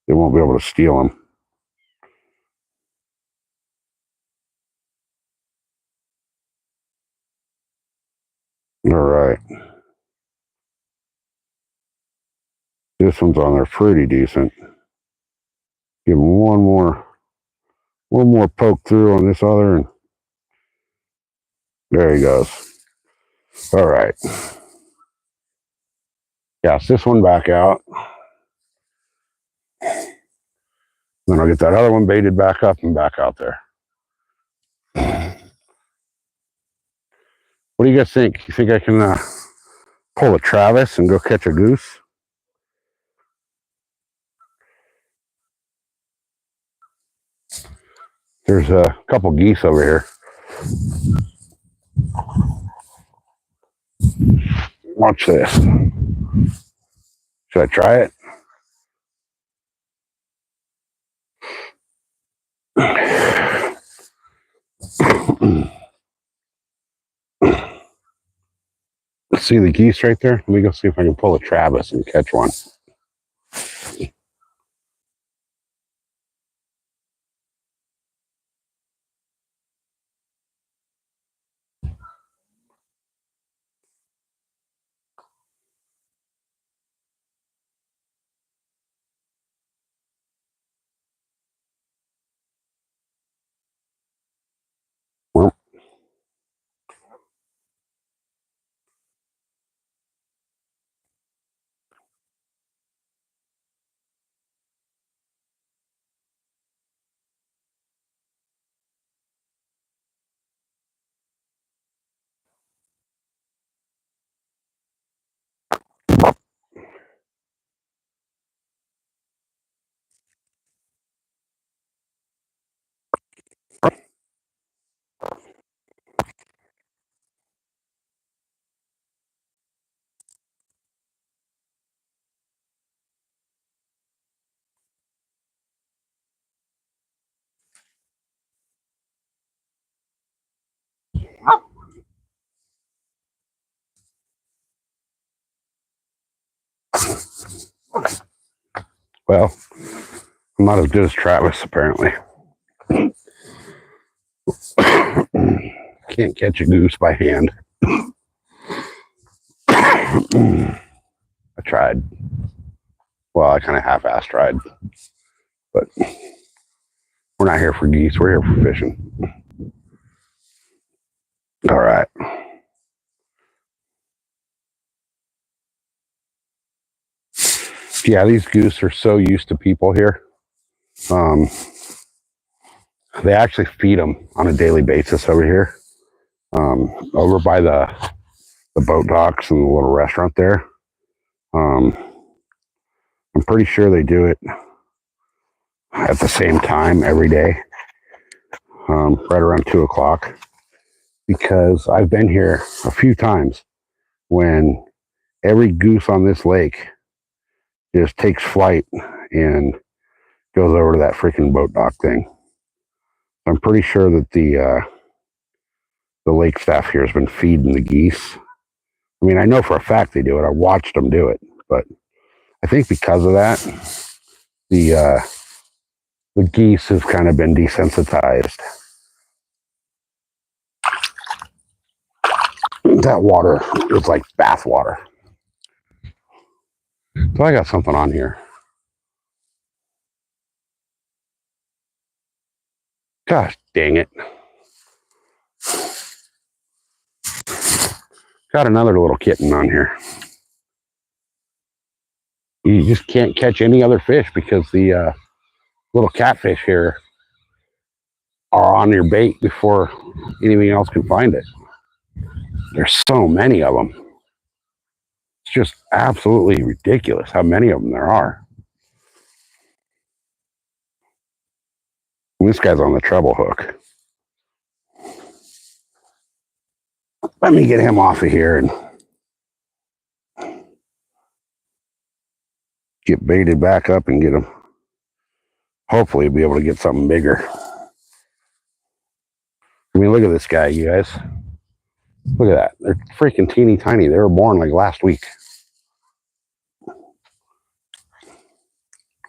they won't be able to steal them. All right. This one's on there pretty decent. Give him one more poke through on this other, and there he goes. All right. Cast this one back out. Then I'll get that other one baited back up and back out there. What do you guys think? You think I can pull a Travis and go catch a goose? There's a couple geese over here. Watch this. Should I try it? See the geese right there? Let me go see if I can pull a Travis and catch one. Well, Well, I'm not as good as Travis, apparently. Can't catch a goose by hand. I tried. Well, I kind of half-assed tried. But we're not here for geese. We're here for fishing. All right. Yeah, these goose are so used to people here. They actually feed them on a daily basis over here. Over by the boat docks and the little restaurant there. I'm pretty sure they do it at the same time every day, right around 2 o'clock. Because I've been here a few times when every goose on this lake just takes flight and goes over to that freaking boat dock thing. I'm pretty sure that the lake staff here has been feeding the geese. I mean, I know for a fact they do it. I watched them do it, but I think because of that, the geese have kind of been desensitized. That water is like bath water. So I got something on here. Gosh dang it. Got another little kitten on here. You just can't catch any other fish because the little catfish here are on your bait before anything else can find it. There's so many of them. It's just absolutely ridiculous how many of them there are. And this guy's on the treble hook. Let me get him off of here and get baited back up and get him. Hopefully be able to get something bigger. I mean, look at this guy, you guys. Look at that. They're freaking teeny tiny. They were born like last week.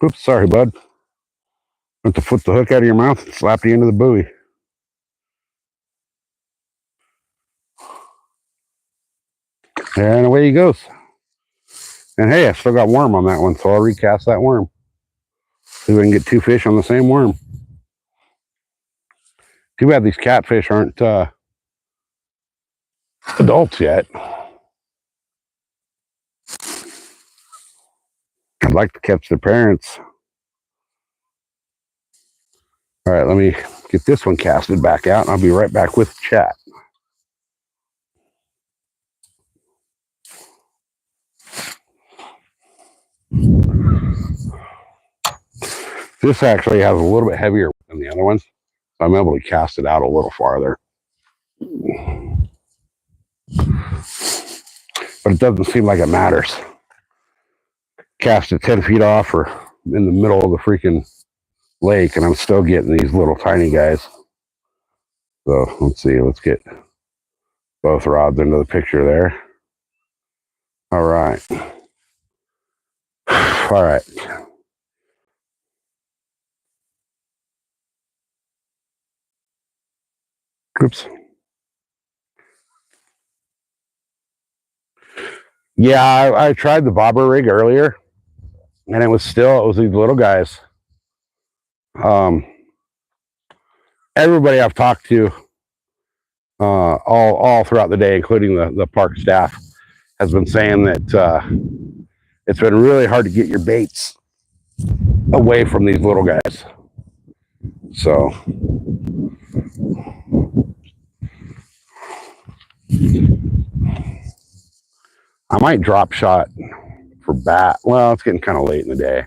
Oops, sorry, bud. Went to flip the hook out of your mouth and slap the end of the buoy. And away he goes. And hey, I still got worm on that one, so I'll recast that worm. See if we can get 2 fish on the same worm. Too bad these catfish aren't adults yet. I'd like to catch their parents. All right, let me get this one casted back out, and I'll be right back with chat. This actually has a little bit heavier than the other ones, so I'm able to cast it out a little farther. But it doesn't seem like it matters. Cast it 10 feet off or in the middle of the freaking lake, and I'm still getting these little tiny guys. So let's see, let's get both rods into the picture there. All right. All right. Oops. Yeah, I tried the bobber rig earlier, and it was these little guys. Everybody I've talked to all throughout the day, including the park staff, has been saying that it's been really hard to get your baits away from these little guys. So I might drop shot for bat. Well, it's getting kind of late in the day.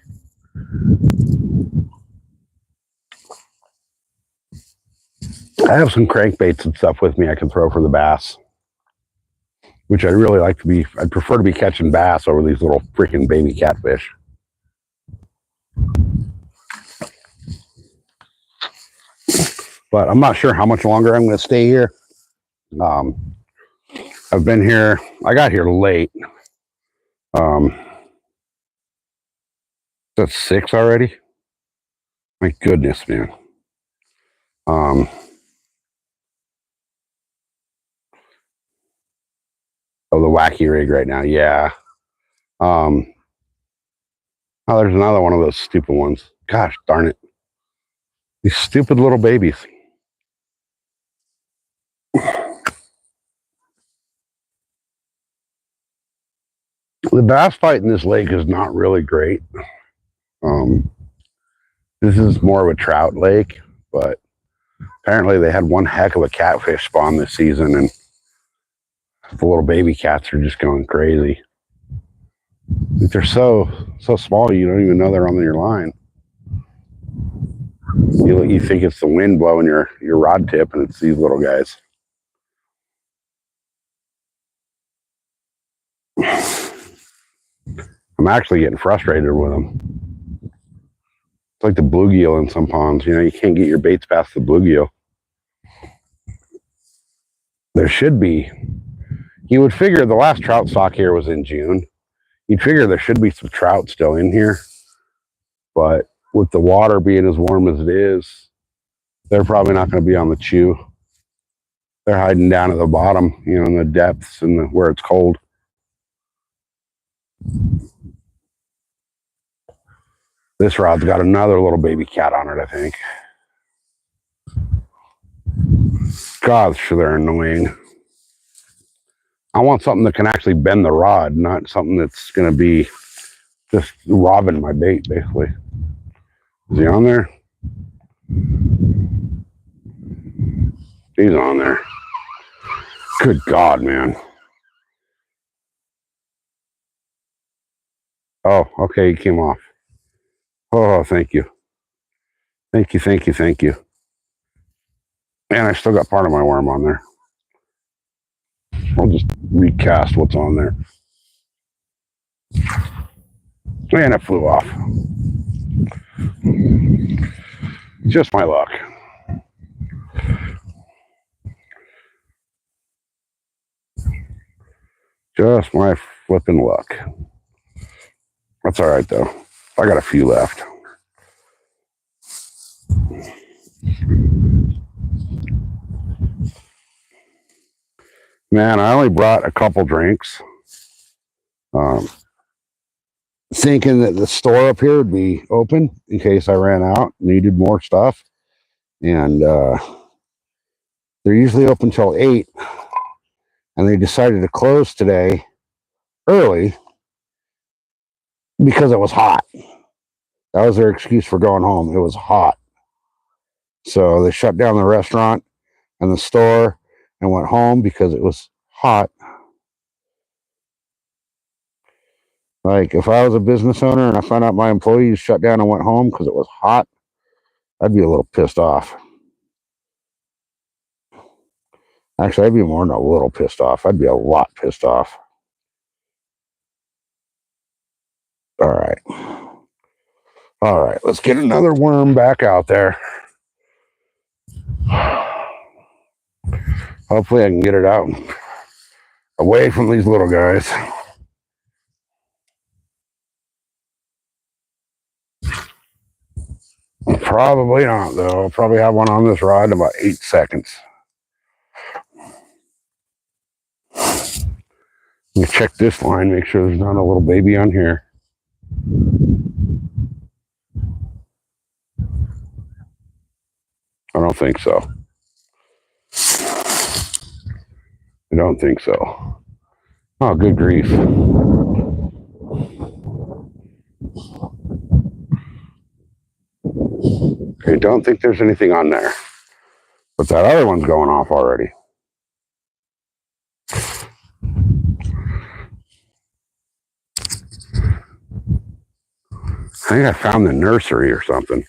I have some crankbaits and stuff with me I can throw for the bass, which I'd really like to be. I'd prefer to be catching bass over these little freaking baby catfish. But I'm not sure how much longer I'm going to stay here. I've been here. I got here late. That's 6 already? My goodness, man. Oh, the wacky rig right now. Yeah. Oh, there's another one of those stupid ones. Gosh darn it. These stupid little babies. The bass fight in this lake is not really great. This is more of a trout lake, but apparently they had one heck of a catfish spawn this season, and the little baby cats are just going crazy. They're so small you don't even know they're on your line. You think it's the wind blowing your rod tip, and it's these little guys. I'm actually getting frustrated with them. It's like the bluegill in some ponds. You can't get your baits past the bluegill. There should be. You would figure the last trout stock here was in June. You'd figure there should be some trout still in here. But with the water being as warm as it is, they're probably not going to be on the chew. They're hiding down at the bottom, in the depths and where it's cold. This rod's got another little baby cat on it, I think. Gosh, they're annoying. I want something that can actually bend the rod, not something that's going to be just robbing my bait, basically. Is he on there? He's on there. Good God, man. Oh, okay, he came off. Oh, thank you. Thank you, thank you, thank you. Man, I still got part of my worm on there. I'll just recast what's on there. And it flew off. Just my luck. Just my flipping luck. That's all right, though. I got a few left. Man, I only brought a couple drinks. Thinking that the store up here would be open in case I ran out, needed more stuff. And they're usually open till 8. And they decided to close today early because it was hot. That was their excuse for going home. It was hot. So they shut down the restaurant and the store and went home because it was hot. Like, if I was a business owner and I found out my employees shut down and went home because it was hot, I'd be a little pissed off. Actually, I'd be more than a little pissed off. I'd be a lot pissed off. All right. All right, let's get another worm back out there. Hopefully I can get it out away from these little guys. Probably not, though. I'll probably have one on this rod in about 8 seconds. Let me check this line, make sure there's not a little baby on here. I don't think so. I don't think so. Oh, good grief. I don't think there's anything on there. But that other one's going off already. I think I found the nursery or something.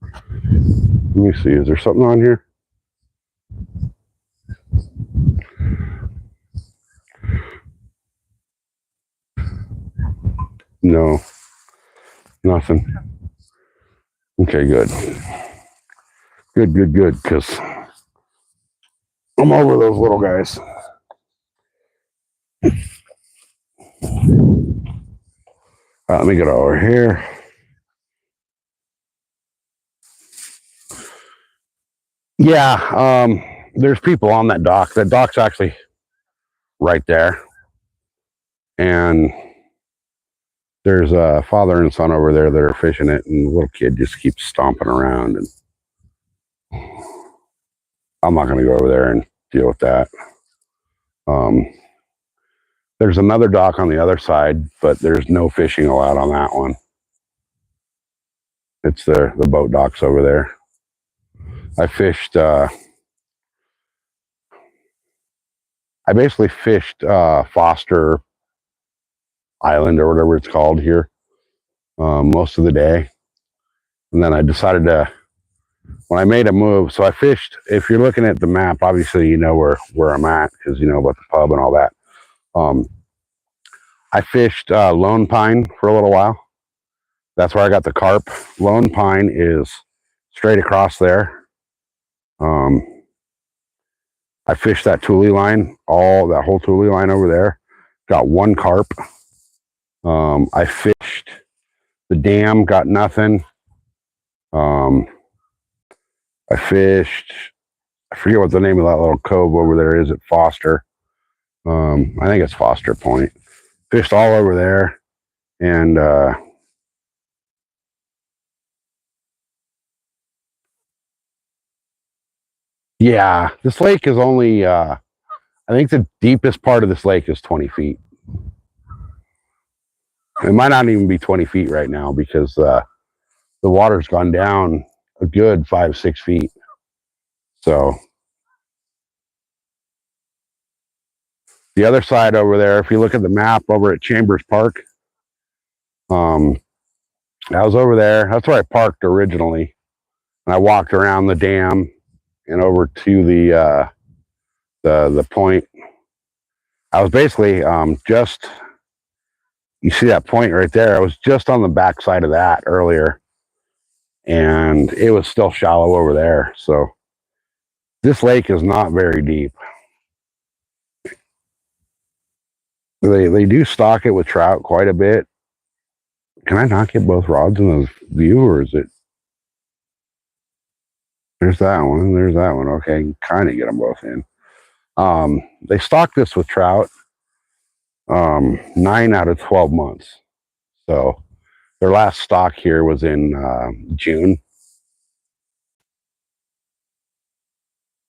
Let me see. Is there something on here? No. Nothing. Okay, good. Good, because I'm over those little guys. Let me get over here. Yeah, there's people on that dock. That dock's actually right there. And there's a father and son over there that are fishing it, and the little kid just keeps stomping around. And I'm not going to go over there and deal with that. There's another dock on the other side, but there's no fishing allowed on that one. It's the boat docks over there. I fished. I basically fished Foster Island or whatever it's called here most of the day, and then I decided to. When I made a move, so I fished. If you're looking at the map, obviously you know where I'm at because you know about the pub and all that. I fished Lone Pine for a little while. That's where I got the carp. Lone Pine is straight across there. I fished that Thule line, that whole Thule line over there. Got one carp. I fished the dam, got nothing. I fished, I forget what the name of that little cove over there is at Foster. I think it's Foster Point. Fished all over there. And yeah, this lake is only, I think the deepest part of this lake is 20 feet. It might not even be 20 feet right now because the water's gone down a good 5-6 feet. So the other side over there, if you look at the map over at Chambers Park, I was over there. That's where I parked originally. And I walked around the dam and over to the point. I was basically just, you see that point right there? I was just on the back side of that earlier. And it was still shallow over there. So this lake is not very deep. They do stock it with trout quite a bit. Can I not get both rods in the view, or is it? There's that one, and there's that one. Okay, kind of get them both in. They stock this with trout 9 out of 12 months. So their last stock here was in June.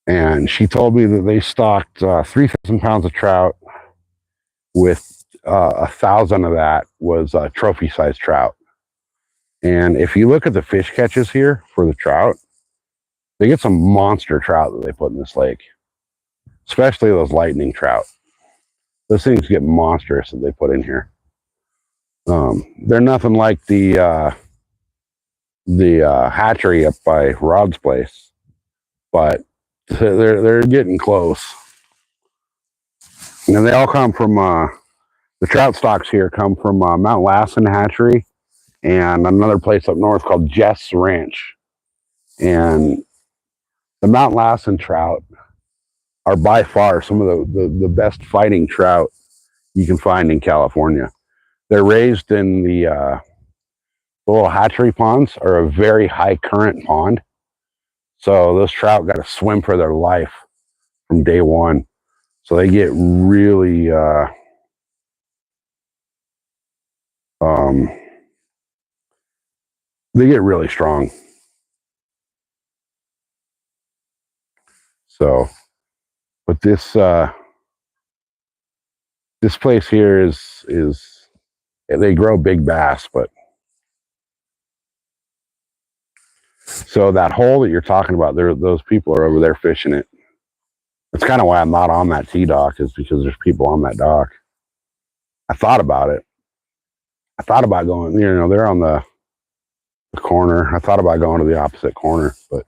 And she told me that they stocked 3,000 pounds of trout with 1,000 of that was trophy-sized trout. And if you look at the fish catches here for the trout, they get some monster trout that they put in this lake, especially those lightning trout. Those things get monstrous that they put in here. They're nothing like the hatchery up by Rod's place, but they're getting close. And they all come from the trout stocks here come from Mount Lassen Hatchery and another place up north called Jess Ranch. And the Mount Lassen trout are by far some of the best fighting trout you can find in California. They're raised in the little hatchery ponds, are a very high current pond. So those trout got to swim for their life from day one. So they get really strong. So, but this place here is they grow big bass, but so that hole that you're talking about, those people are over there fishing it. That's kind of why I'm not on that T-dock, is because there's people on that dock. I thought about it. I thought about going, they're on the corner. I thought about going to the opposite corner, but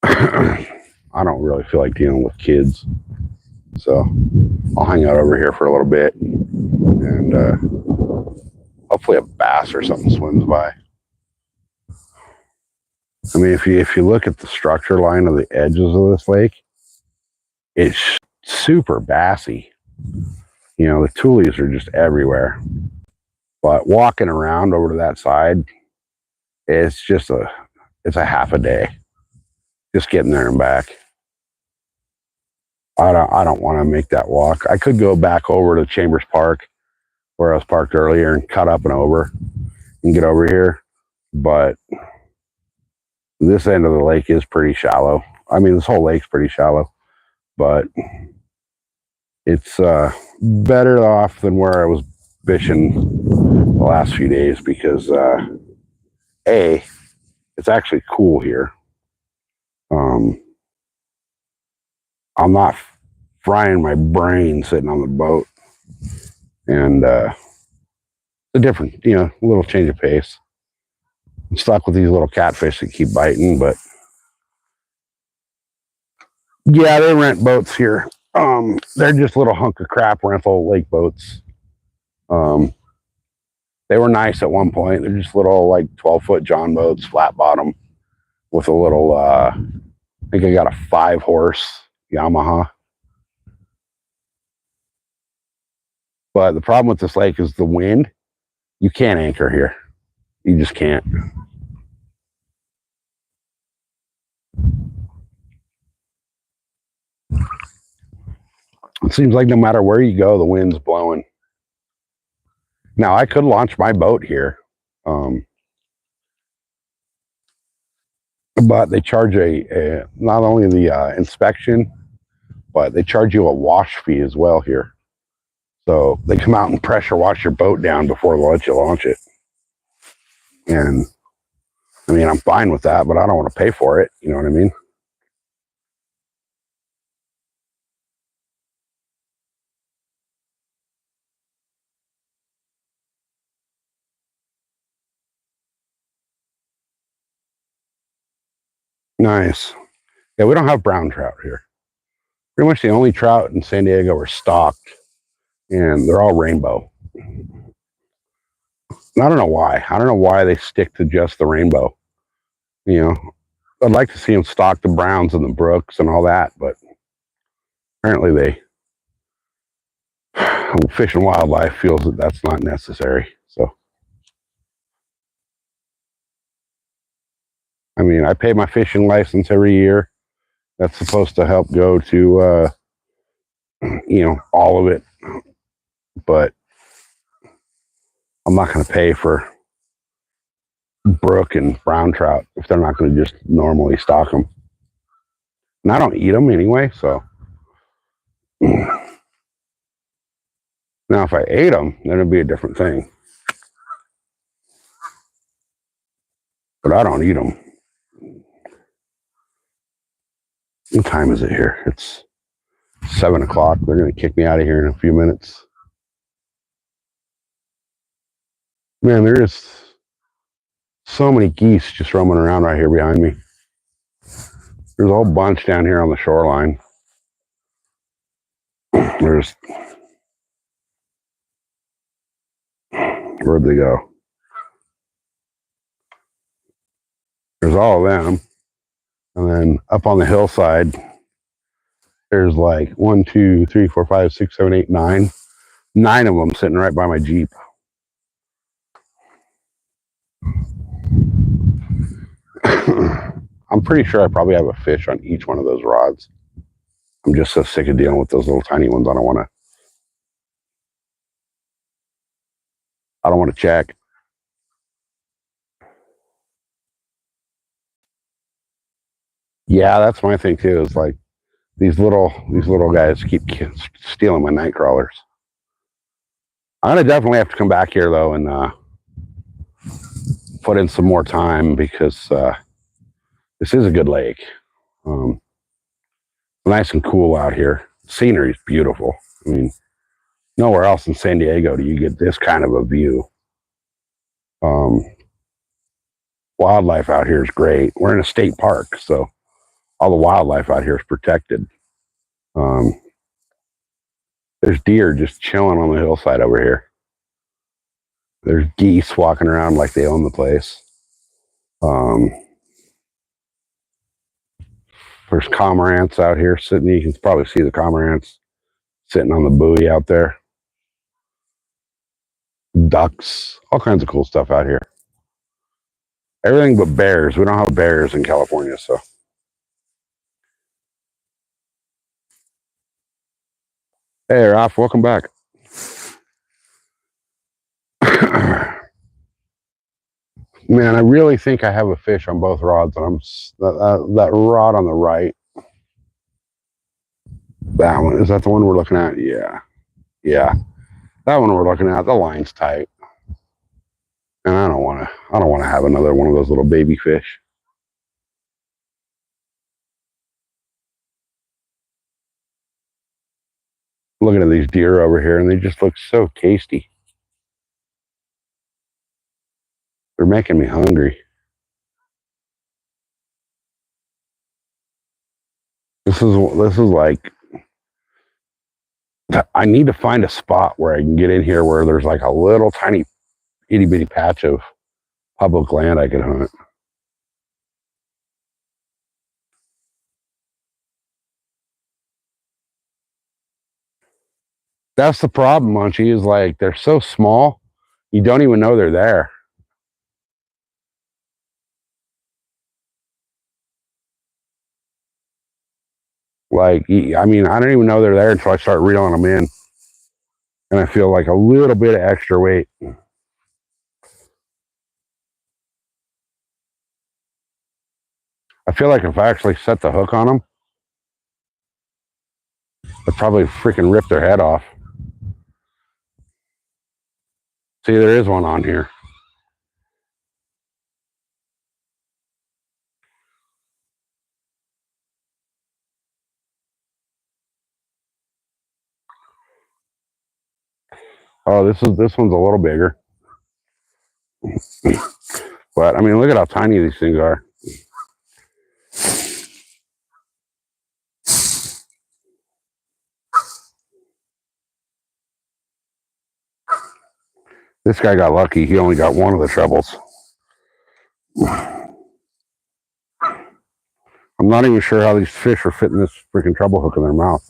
I don't really feel like dealing with kids. So I'll hang out over here for a little bit and hopefully a bass or something swims by. I mean, if you look at the structure line of the edges of this lake, it's super bassy. The tules are just everywhere. But walking around over to that side, it's a half a day. just getting there and back. I don't want to make that walk. I could go back over to Chambers Park where I was parked earlier and cut up and over and get over here. But this end of the lake is pretty shallow. I mean, this whole lake's pretty shallow, but it's better off than where I was fishing the last few days because A, it's actually cool here. I'm not frying my brain sitting on the boat, and a different, a little change of pace. I'm stuck with these little catfish that keep biting, but yeah, they rent boats here. They're just little hunk of crap rental lake boats. They were nice at one point. They're just little 12-foot John boats, flat bottom, with a little. I think I got a 5-horse Yamaha. But the problem with this lake is the wind. You can't anchor here. You just can't. It seems like no matter where you go, the wind's blowing. Now, I could launch my boat here, but they charge not only the inspection, but they charge you a wash fee as well here. So they come out and pressure wash your boat down before they'll let you launch it. And I mean, I'm fine with that, but I don't want to pay for it. You know what I mean? Nice. Yeah, we don't have brown trout here. Pretty much the only trout in San Diego are stocked, and they're all rainbow. I don't know why. I don't know why they stick to just the rainbow. I'd like to see them stock the browns and the brooks and all that, but apparently Fish and Wildlife feels that that's not necessary. So, I mean, I pay my fishing license every year. That's supposed to help go to, all of it. But I'm not going to pay for brook and brown trout if they're not going to just normally stock them. And I don't eat them anyway, so. Now, if I ate them, then it'd be a different thing. But I don't eat them. What time is it here? It's 7 o'clock. They're going to kick me out of here in a few minutes. Man, there's so many geese just roaming around right here behind me. There's a whole bunch down here on the shoreline. Where'd they go? There's all of them. And then up on the hillside, there's 1, 2, 3, 4, 5, 6, 7, 8, 9. 9 of them sitting right by my Jeep. I'm pretty sure I probably have a fish on each one of those rods. I'm just so sick of dealing with those little tiny ones. I don't want to check. Yeah, that's my thing too. Is these little guys keep stealing my night crawlers. I'm gonna definitely have to come back here though and put in some more time because this is a good lake. Nice and cool out here. Scenery is beautiful. I mean, nowhere else in San Diego do you get this kind of a view. Wildlife out here is great. We're in a state park, so all the wildlife out here is protected. There's deer just chilling on the hillside over here. There's geese walking around like they own the place. There's cormorants out here sitting. You can probably see the cormorants sitting on the buoy out there. Ducks, all kinds of cool stuff out here. Everything but bears. We don't have bears in California, so. Hey, Ralph, welcome back. Man, I really think I have a fish on both rods. And that rod on the right. That one, is that the one we're looking at? Yeah, yeah. That one we're looking at. The line's tight, and I don't want to. I don't want to have another one of those little baby fish. Looking at these deer over here, and they just look so tasty. They're making me hungry. This is like, I need to find a spot where I can get in here where there's like a little tiny itty bitty patch of public land I could hunt. That's the problem, Munchie, is like they're so small, you don't even know they're there. Like, I mean, I don't even know they're there until I start reeling them in. And I feel like a little bit of extra weight. I feel like if I actually set the hook on them, I'd probably freaking rip their head off. See, there is one on here. Oh, this one's a little bigger. But I mean, look at how tiny these things are. This guy got lucky. He only got one of the trebles. I'm not even sure how these fish are fitting this freaking treble hook in their mouth.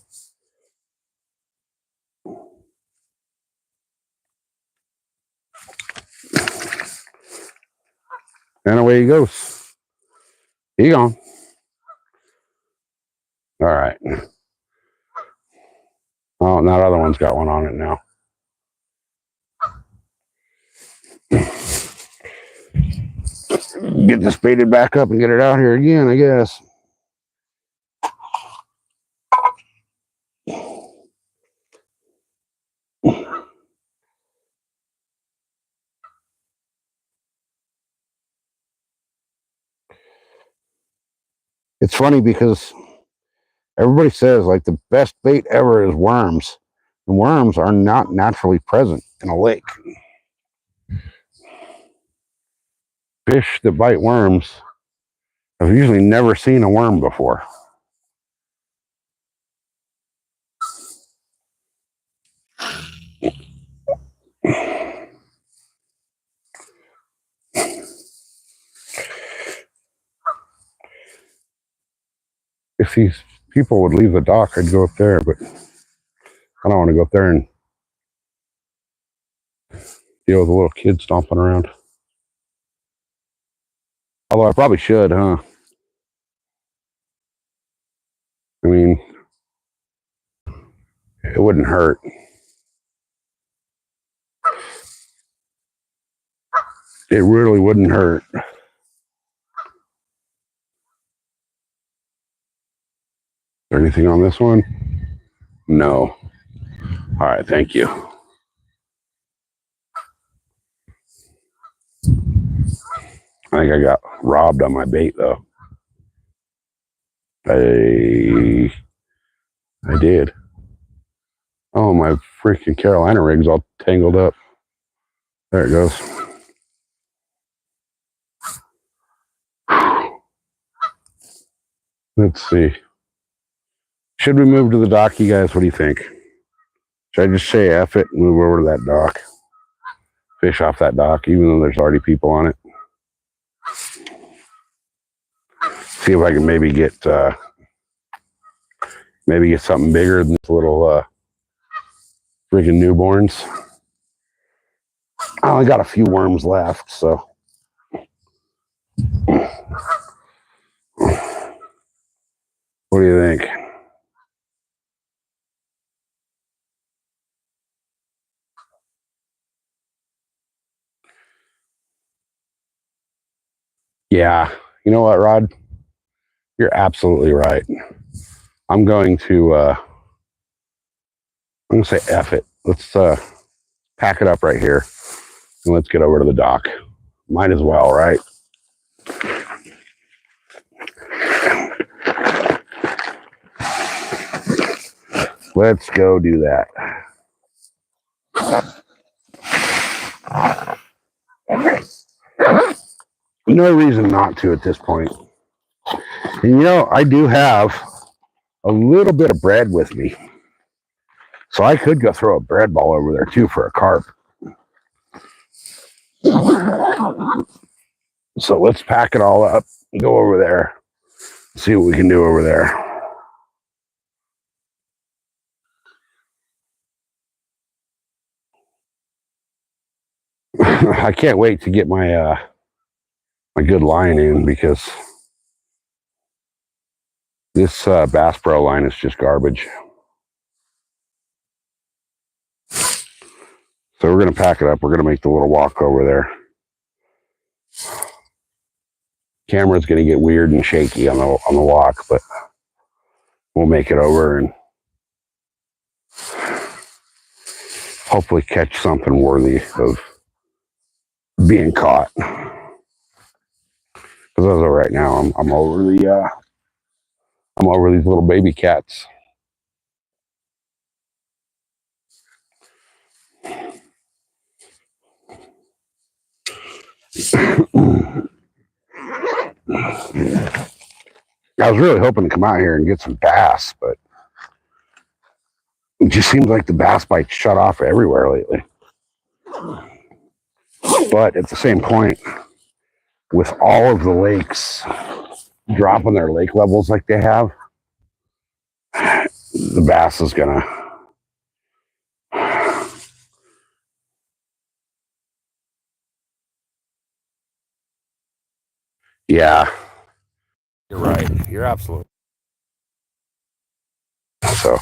And away he goes. He gone. All right. Oh, and that other one's got one on it now. Get this baited back up and get it out here again, I guess. It's funny because everybody says like the best bait ever is worms. And worms are not naturally present in a lake. Fish that bite worms have usually never seen a worm before. If these people would leave the dock, I'd go up there, but I don't want to go up there and deal with a little kid stomping around. Although I probably should, huh? I mean, it wouldn't hurt. It really wouldn't hurt. Is there anything on this one? No. All right, thank you. I think I got robbed on my bait, though. I did. Oh, my freaking Carolina rig's all tangled up. There it goes. Let's see. Should we move to the dock, you guys? What do you think? Should I just say F it and move over to that dock? Fish off that dock, even though there's already people on it. See if I can maybe get something bigger than this little freaking newborns. I only got a few worms left, so. What do you think? Yeah, you know what, Rod? You're absolutely right. I'm going to say F it. Let's pack it up right here and let's get over to the dock. Might as well, right? Let's go do that. No reason not to at this point. And you know, I do have a little bit of bread with me. So I could go throw a bread ball over there too for a carp. So let's pack it all up and go over there. See what we can do over there. I can't wait to get my my good line in because this Bass Pro line is just garbage. So we're going to pack it up. We're going to make the little walk over there. Camera's going to get weird and shaky on the walk, but we'll make it over and hopefully catch something worthy of being caught. Because as of right now, I'm over the I'm over these little baby cats. I was really hoping to come out here and get some bass, but it just seems like the bass bites shut off everywhere lately. But at the same point, with all of the lakes dropping their lake levels like they have, the bass is gonna. Yeah, you're right. You're absolutely. So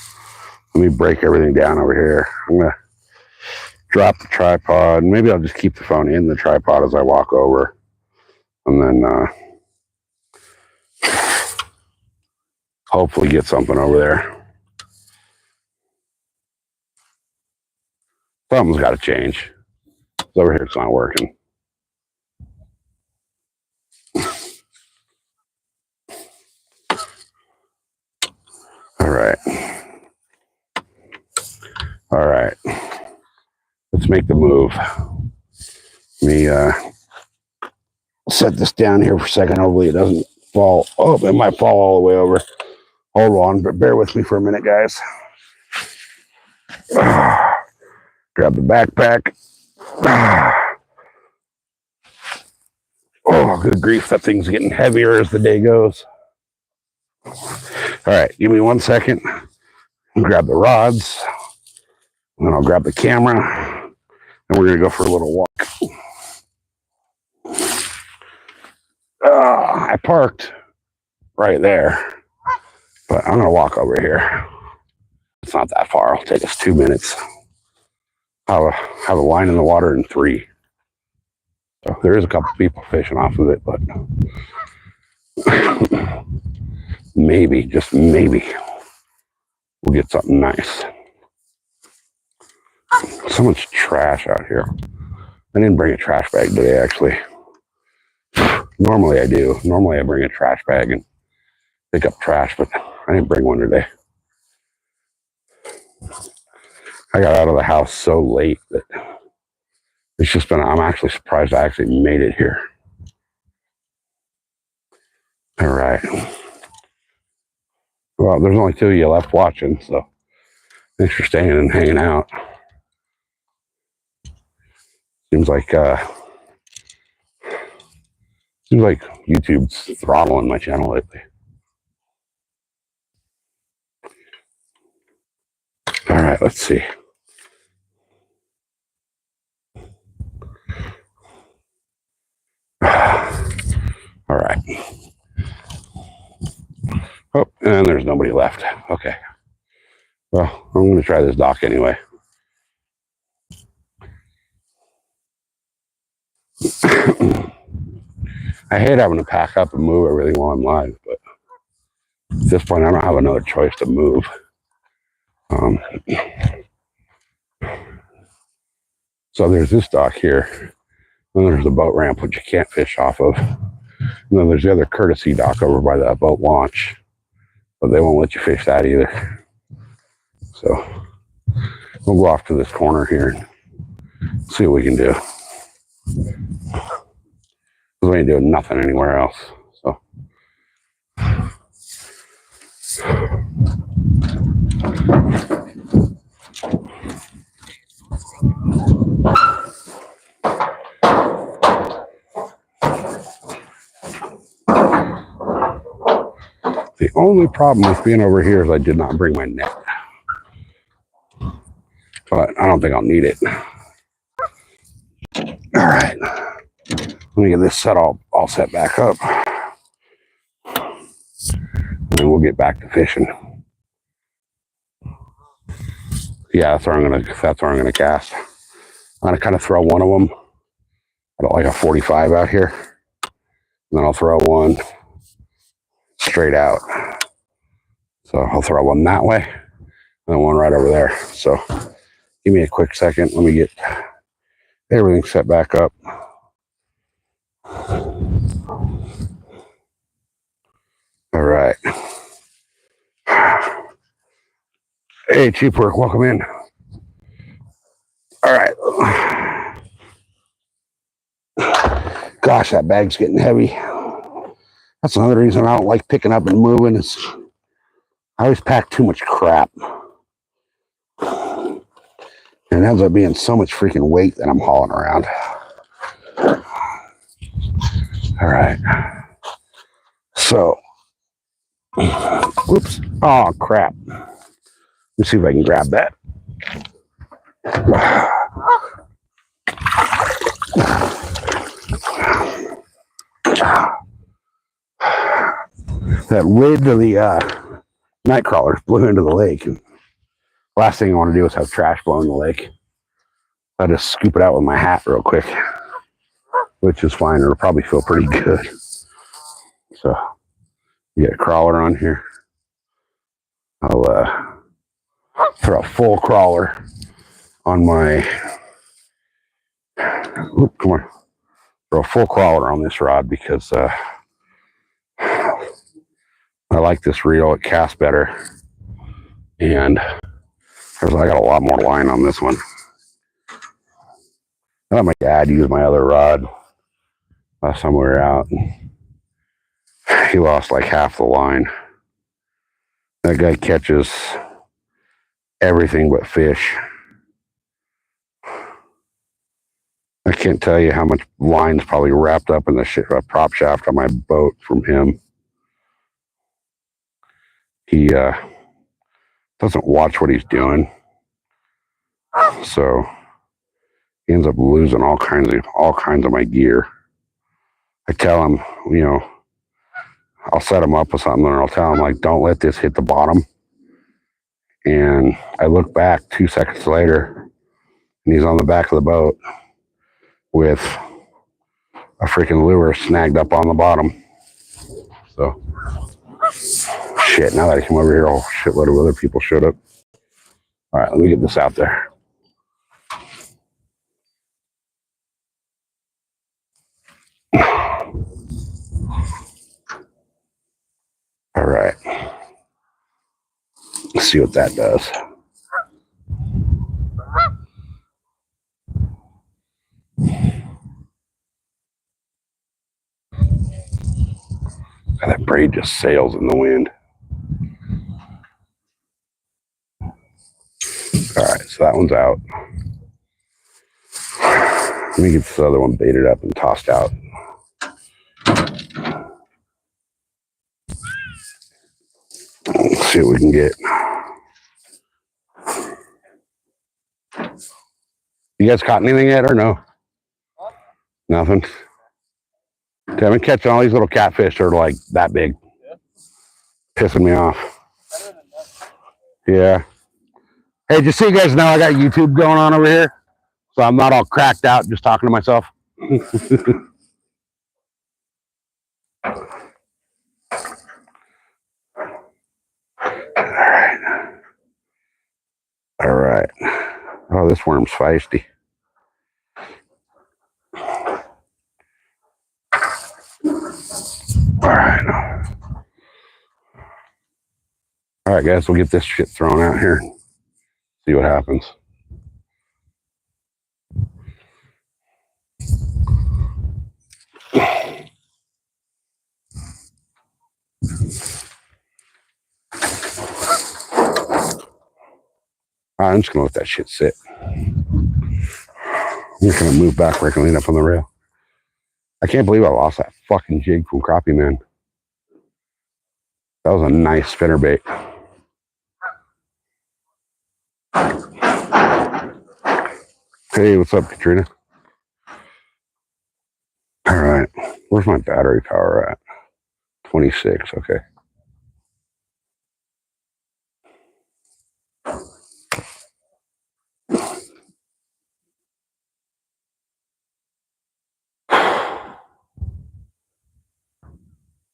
let me break everything down over here. I'm gonna drop the tripod. Maybe I'll just keep the phone in the tripod as I walk over, and then hopefully get something over there. Something's got to change. It's over here. It's not working. All right. All right. Let's make the move. Let me set this down here for a second. Hopefully it doesn't fall. Oh, it might fall all the way over. Hold on, but bear with me for a minute, guys. Grab the backpack. Oh, good grief. That thing's getting heavier as the day goes. All right, give me 1 second. Grab the rods. And then I'll grab the camera. And we're going to go for a little walk. I parked right there. But I'm going to walk over here. It's not that far. It'll take us 2 minutes. I'll have a line in the water in 3. So there is a couple people fishing off of it, but maybe, just maybe, we'll get something nice. So much trash out here. I didn't bring a trash bag today, actually. Normally I do. Normally I bring a trash bag and pick up trash, but I didn't bring one today. I got out of the house so late that it's just been, I'm actually surprised I actually made it here. All right. Well, there's only 2 of you left watching, so thanks for staying and hanging out. Seems like YouTube's throttling my channel lately. All right, let's see. All right. Oh, and there's nobody left. Okay. Well, I'm going to try this dock anyway. I I hate having to pack up and move everything while I'm live, but at this point, I don't have another choice to move. So there's this dock here. Then there's the boat ramp, which you can't fish off of. And then there's the other courtesy dock over by that boat launch, but they won't let you fish that either. So we'll go off to this corner here and see what we can do. We ain't doing nothing anywhere else. So the only problem with being over here is I did not bring my net. But I don't think I'll need it. All right. Let me get this set all set back up. And then we'll get back to fishing. Yeah, that's where I'm gonna cast. I'm gonna kind of throw one of them. I got like a 45 out here. And then I'll throw one straight out. So I'll throw one that way and then one right over there. So give me a quick second. Let me get everything set back up. All right. Hey, Cheap Work, welcome in. All right. Gosh, that bag's getting heavy. That's another reason I don't like picking up and moving. Is I always pack too much crap. And it ends up being so much freaking weight that I'm hauling around. All right. So, oops. Oh, crap. Let's see if I can grab that. That lid of the night crawler blew into the lake. And last thing I want to do is have trash blow in the lake. I just scoop it out with my hat real quick, which is fine. It'll probably feel pretty good. So, get a crawler on here. I'll throw a full crawler on my. Oop, come on. Throw a full crawler on this rod because I like this reel. It casts better. And I got a lot more line on this one. I let my dad use my other rod last time we were out. He lost like half the line. That guy catches everything but fish. I can't tell you how much line's probably wrapped up in the prop shaft on my boat from him. He doesn't watch what he's doing, so he ends up losing all kinds of my gear. I tell him, I'll set him up with something, and I'll tell him like, don't let this hit the bottom. And I look back 2 seconds later, and he's on the back of the boat with a freaking lure snagged up on the bottom. So, shit, now that I come over here, a whole shitload of other people showed up. All right, let me get this out there. All right. Let's see what that does. That braid just sails in the wind. All right, so that one's out. Let me get this other one baited up and tossed out. Let's see what we can get. You guys caught anything yet or no? Nothing. I've been catching all these little catfish that are like that big. Yeah. Pissing me off. Yeah. Hey, just so you guys know, I got YouTube going on over here. So I'm not all cracked out just talking to myself. Alright. Alright. Oh, this worm's feisty. Alright. Alright, guys, we'll get this shit thrown out here. See what happens. I'm just gonna let that shit sit. I'm just gonna move back where I can lean up on the rail. I can't believe I lost that fucking jig from Crappie Man. That was a nice spinnerbait. Hey, what's up, Katrina? All right, where's my battery power at? 26, okay.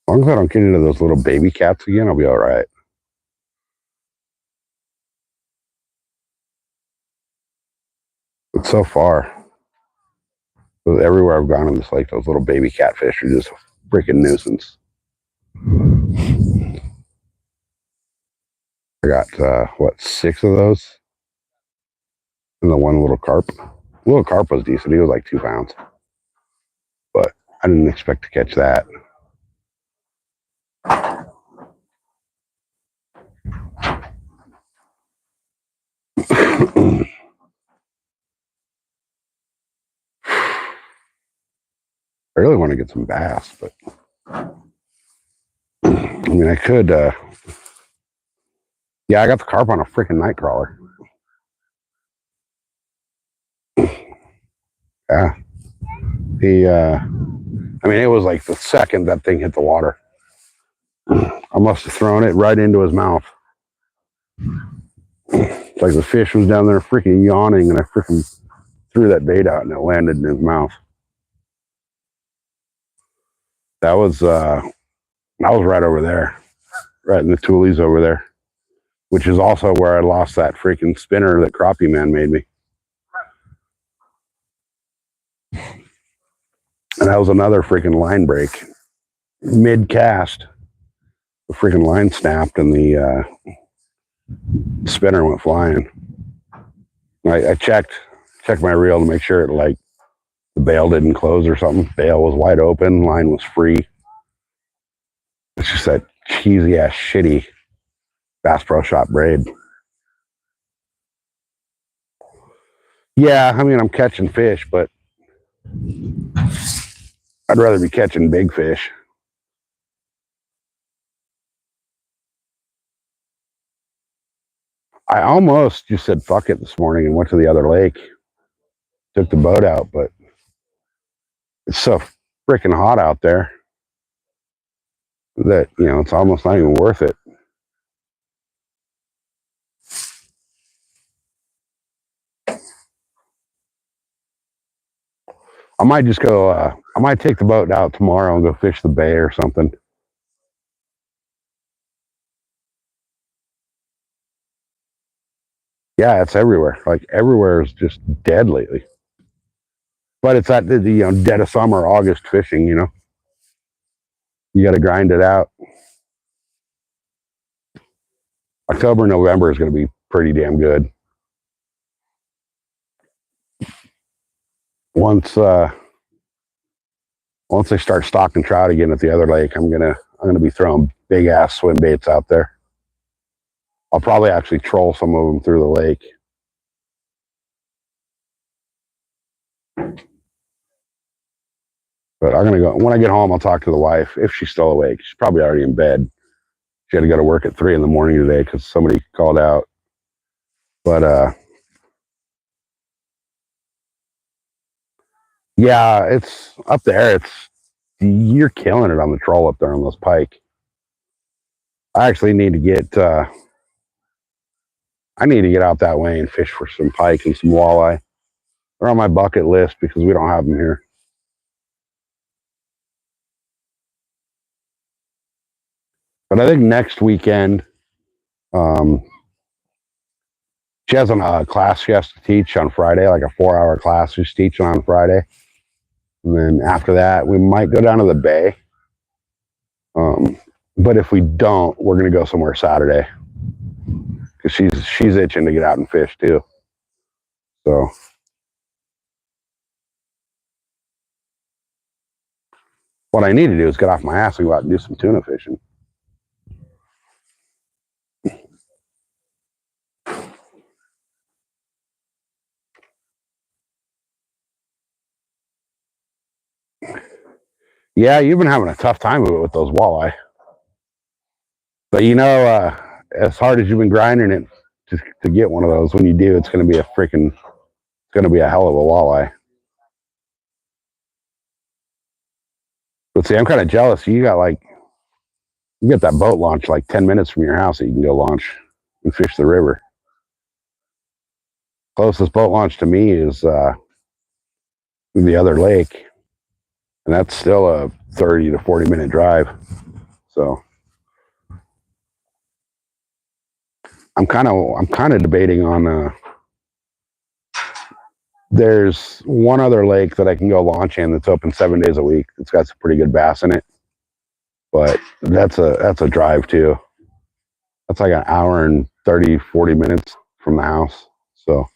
As long as I don't get into those little baby cats again, I'll be all right. But so far, everywhere I've gone in this lake, those little baby catfish are just a freaking nuisance. I got, what, 6 of those? And the one little carp. The little carp was decent. He was like 2 pounds. But I didn't expect to catch that. I really want to get some bass, but I mean, I could. Yeah, I got the carp on a freaking night crawler. Yeah, I mean, it was like the second that thing hit the water. I must have thrown it right into his mouth. It's like the fish was down there freaking yawning, and I freaking threw that bait out, and it landed in his mouth. That was right over there, right in the Tulies over there, which is also where I lost that freaking spinner that Crappie Man made me. And that was another freaking line break. Mid cast, the freaking line snapped and the spinner went flying. I checked my reel to make sure it, like, the bail didn't close or something. Bail was wide open, line was free. It's just that cheesy ass shitty Bass Pro Shop braid. Yeah, I mean, I'm catching fish, but I'd rather be catching big fish. I almost just said fuck it this morning and went to the other lake, took the boat out, but it's so freaking hot out there that, you know, it's almost not even worth it. I might just go, I might take the boat out tomorrow and go fish the bay or something. Yeah, it's everywhere. Like, everywhere is just dead lately. But it's at the dead of summer, August fishing, you know. You got to grind it out. October, November is going to be pretty damn good. Once they start stocking trout again at the other lake, I'm gonna be throwing big ass swim baits out there. I'll probably actually troll some of them through the lake. But I'm gonna go when I get home. I'll talk to the wife if she's still awake. She's probably already in bed. She had to go to work at 3 in the morning today because somebody called out. But yeah, it's up there. You're killing it on the troll up there on those pike. I actually need to get out that way and fish for some pike and some walleye. They're on my bucket list because we don't have them here. But I think next weekend, um, she has a class she has to teach on Friday, like a 4-hour class she's teaching on Friday. And then after that, we might go down to the bay. But if we don't, we're going to go somewhere Saturday because she's itching to get out and fish too. So what I need to do is get off my ass and go out and do some tuna fishing. Yeah, you've been having a tough time with those walleye. But as hard as you've been grinding it to get one of those, when you do, it's going to be a hell of a walleye. But see, I'm kind of jealous. You get that boat launch like 10 minutes from your house that you can go launch and fish the river. Closest boat launch to me is the other lake, and that's still a 30 to 40-minute drive. So I'm kind of debating on. There's one other lake that I can go launch in that's open 7 days a week. It's got some pretty good bass in it, but that's a drive too. That's like an hour and 30, 40 minutes from the house. So,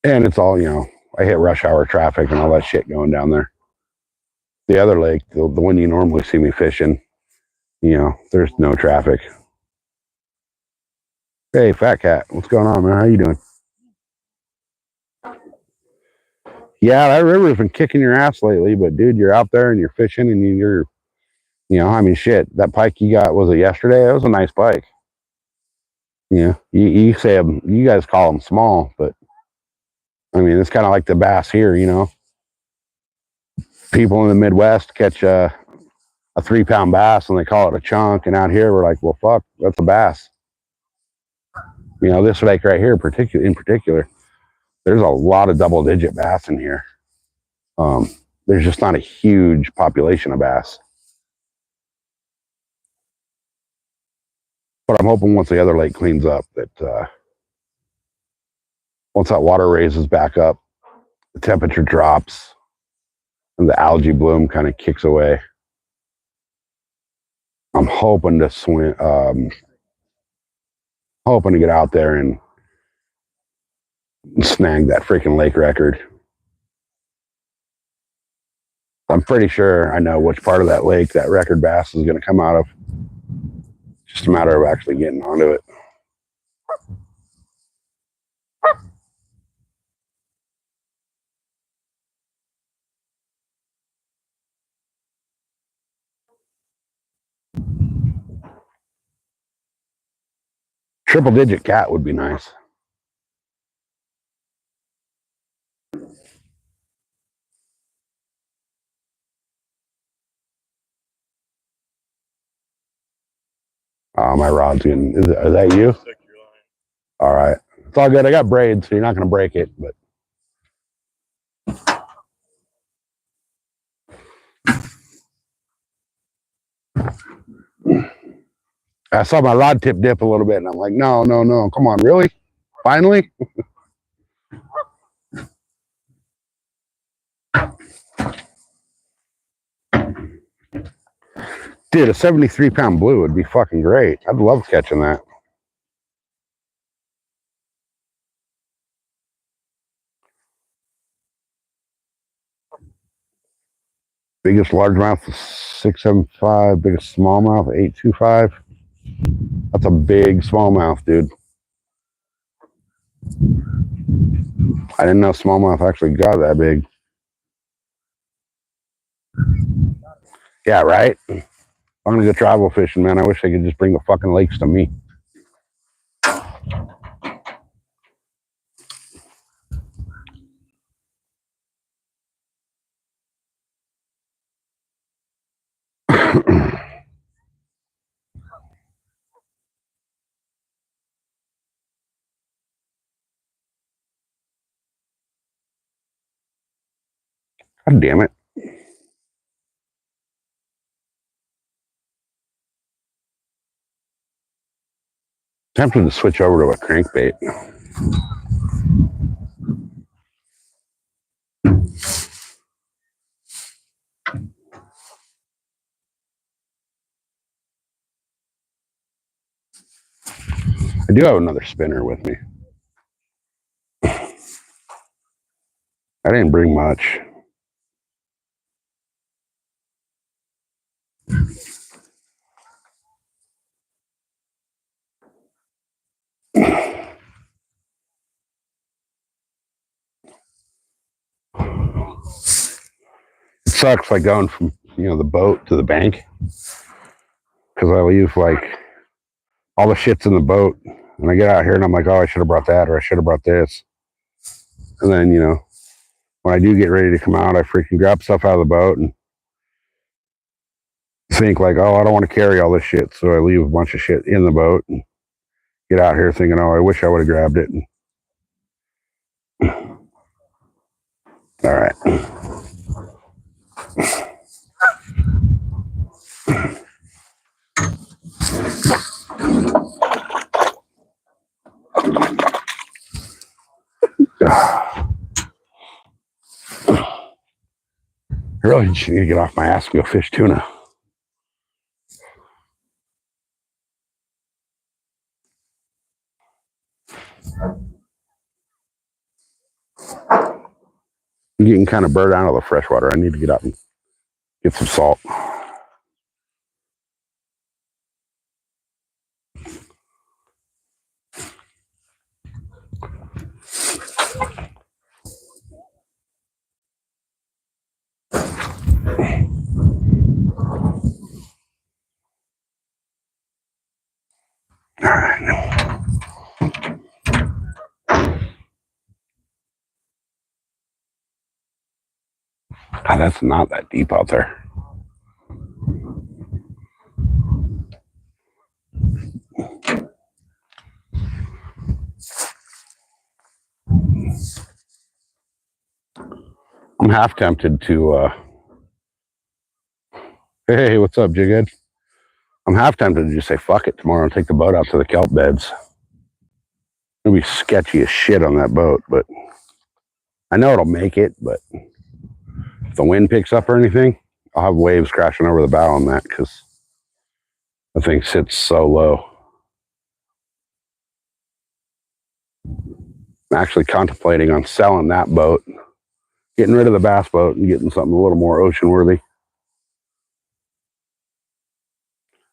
and it's all, I hit rush hour traffic and all that shit going down there. The other lake, the one you normally see me fishing, there's no traffic. Hey, Fat Cat, what's going on, man? How you doing? Yeah, that river's been kicking your ass lately, but dude, you're out there and you're fishing and I mean, shit, that pike you got, was it yesterday? It was a nice pike. You say you guys call them small, but I mean, it's kind of like the bass here, People in the Midwest catch a 3-pound bass and they call it a chunk, and out here we're like, well, fuck, that's a bass. This lake right here, in particular, there's a lot of double-digit bass in here. There's just not a huge population of bass. But I'm hoping once the other lake cleans up that once that water raises back up, the temperature drops, and the algae bloom kind of kicks away. I'm hoping to swim, hoping to get out there and snag that freaking lake record. I'm pretty sure I know which part of that lake that record bass is going to come out of. Just a matter of actually getting onto it. Triple-digit cat would be nice. My rod's getting. Is that you? All right. It's all good. I got braids, so you're not going to break it. But I saw my rod tip dip a little bit, and I'm like, no. Come on, really? Finally? Dude, a 73-pound blue would be fucking great. I'd love catching that. Biggest largemouth is 675. Biggest smallmouth 825. That's a big smallmouth, dude. I didn't know smallmouth actually got that big. Yeah, right? I'm gonna go travel fishing, man. I wish they could just bring the fucking lakes to me. God damn it. Tempted to switch over to a crankbait. I do have another spinner with me. I didn't bring much. It sucks like going from, the boat to the bank, because I leave like all the shit's in the boat, and I get out here and I'm like, oh, I should have brought that, or I should have brought this. And then, when I do get ready to come out, I freaking grab stuff out of the boat and think like, oh, I don't want to carry all this shit, so I leave a bunch of shit in the boat and get out here thinking, oh, I wish I would have grabbed it. All right. I really just need to get off my ass and go fish tuna. I'm getting kind of burnt out of the freshwater. I need to get up and get some salt. All right. God, that's not that deep out there. I'm half tempted to, hey, what's up, Jighead? I'm half tempted to just say, fuck it, tomorrow and take the boat out to the kelp beds. It'll be sketchy as shit on that boat, but I know it'll make it, but if the wind picks up or anything, I'll have waves crashing over the bow on that, because the thing sits so low. I'm actually contemplating on selling that boat, getting rid of the bass boat and getting something a little more ocean worthy.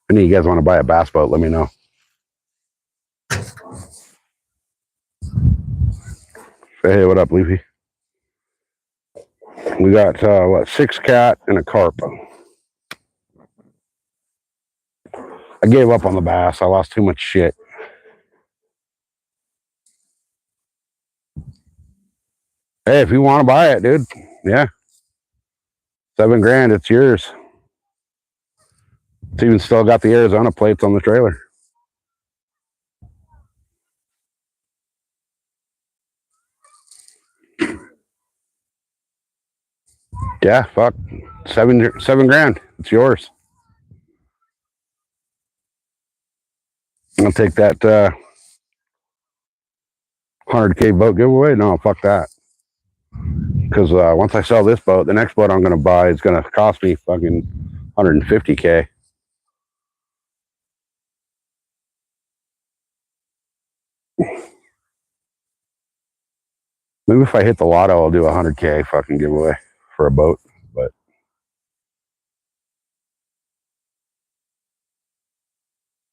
If any of you guys want to buy a bass boat, let me know. Hey, what up, Leafy? We got, 6 cat and a carp. I gave up on the bass. I lost too much shit. Hey, if you want to buy it, dude, yeah. $7,000, it's yours. It's even still got the Arizona plates on the trailer. Yeah, fuck. $7,000. It's yours. I'll take that 100K boat giveaway. No, fuck that. Because once I sell this boat, the next boat I'm going to buy is going to cost me fucking 150K. Maybe if I hit the lotto, I'll do 100K fucking giveaway for a boat. But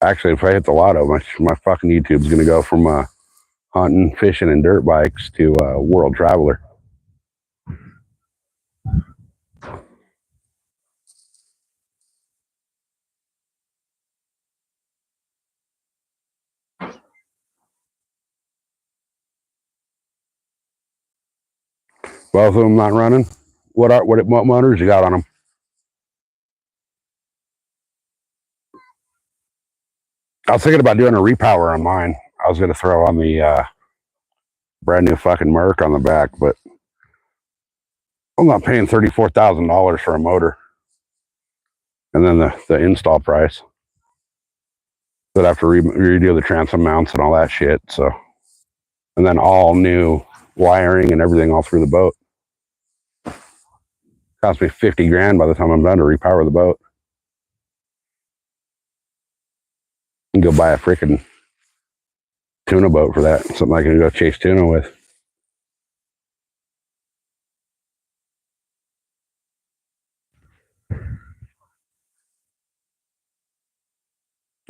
actually, if I hit the lotto, my fucking YouTube's going to go from hunting, fishing, and dirt bikes to world traveler. Both of them not running. What motors you got on them? I was thinking about doing a repower on mine. I was going to throw on the brand new fucking Merc on the back, but I'm not paying $34,000 for a motor. And then the install price. But I have to redo the transom mounts and all that shit. So, and then all new wiring and everything all through the boat. Cost me 50 grand by the time I'm done to repower the boat. And go buy a freaking tuna boat for that. Something I can go chase tuna with.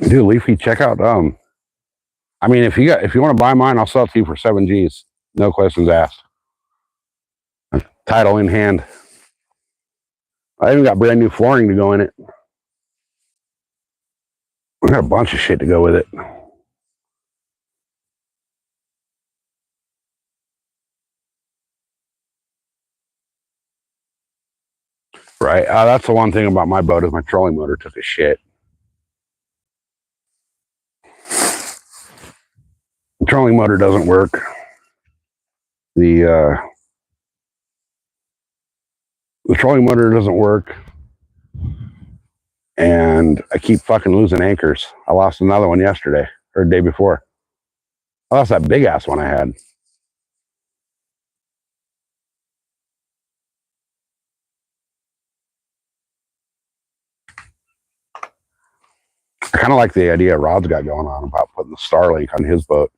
Dude, Leafy, check out. I mean, if you want to buy mine, I'll sell it to you for 7 G's. No questions asked. Title in hand. I even got brand new flooring to go in it. I got a bunch of shit to go with it. Right. That's the one thing about my boat is my trolling motor took a shit. The trolling motor doesn't work. The trolling motor doesn't work. And I keep fucking losing anchors. I lost another one yesterday or the day before. I lost that big ass one I had. I kind of like the idea Rod's got going on about putting the Starlink on his boat.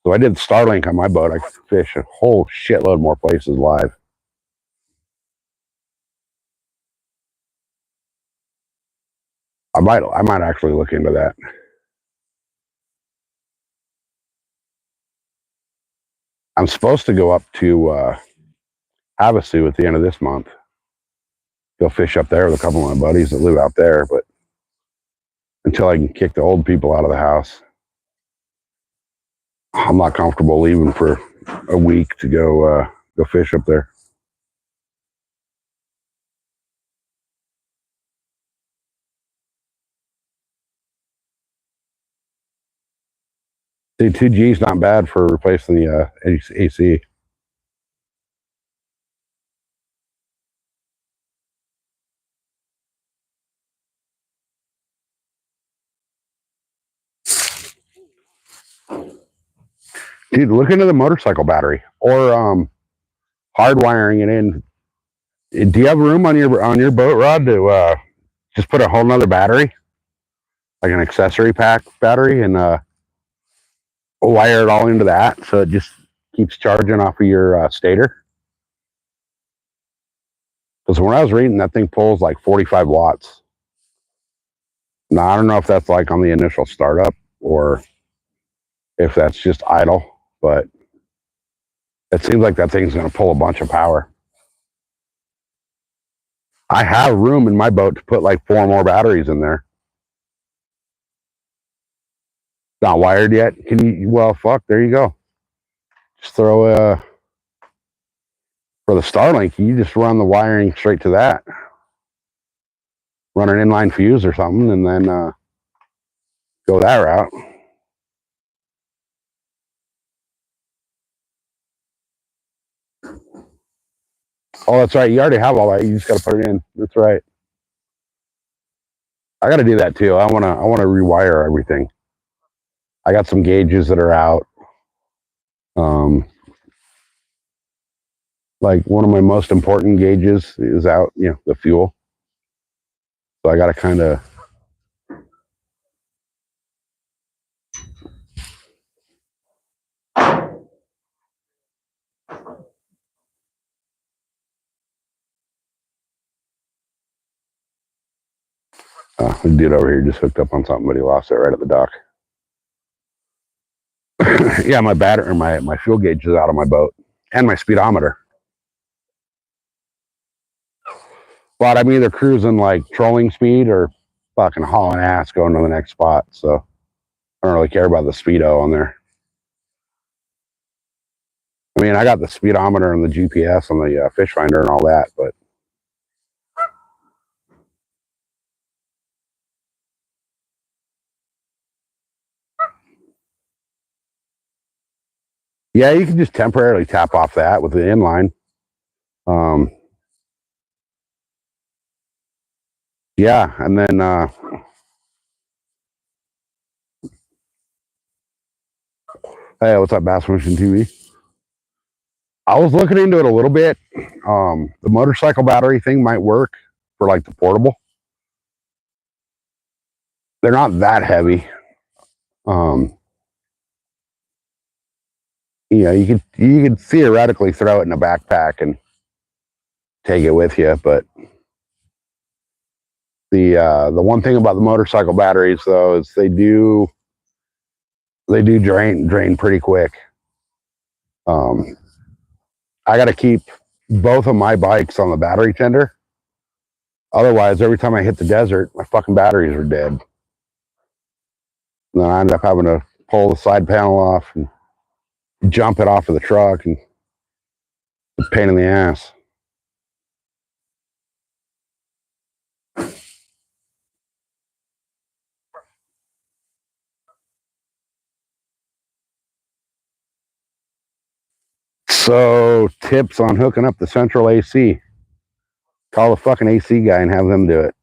So I did Starlink on my boat. I could fish a whole shitload more places live. I might actually look into that. I'm supposed to go up to Havasu at the end of this month. Go fish up there with a couple of my buddies that live out there, but until I can kick the old people out of the house, I'm not comfortable leaving for a week to go fish up there. See, 2G's not bad for replacing the AC. Dude, look into the motorcycle battery or hardwiring it in. Do you have room on your boat, Rod, to just put a whole nother battery, like an accessory pack battery, and wire it all into that so it just keeps charging off of your stator? Because when I was reading, that thing pulls like 45 watts. Now, I don't know if that's like on the initial startup or if that's just idle, but it seems like that thing's going to pull a bunch of power. I have room in my boat to put like 4 more batteries in there. Not wired yet. Can you? Well, fuck. There you go. Just throw for the Starlink. You just run the wiring straight to that. Run an inline fuse or something, and then go that route. Oh, that's right. You already have all that. You just got to put it in. That's right. I got to do that too. I want to rewire everything. I got some gauges that are out. Like one of my most important gauges is out. You know, the fuel. So I got to kind of. The dude over here just hooked up on something, but he lost it right at the dock. Yeah, my battery, my fuel gauge is out on my boat, and my speedometer. But I'm either cruising like trolling speed or fucking hauling ass going to the next spot. So I don't really care about the speedo on there. I mean, I got the speedometer and the GPS on the fish finder and all that, but yeah, you can just temporarily tap off that with the inline. Yeah, and then Hey, what's up, Bass Fishing TV? I was looking into it a little bit. The motorcycle battery thing might work for like the portable. They're not that heavy. Um, you could theoretically throw it in a backpack and take it with you, but the one thing about the motorcycle batteries though is they do drain pretty quick. I got to keep both of my bikes on the battery tender. Otherwise, every time I hit the desert, my fucking batteries are dead. And then I end up having to pull the side panel off and jump it off of the truck, and it's a pain in the ass. So, tips on hooking up the central AC. Call the fucking AC guy and have them do it.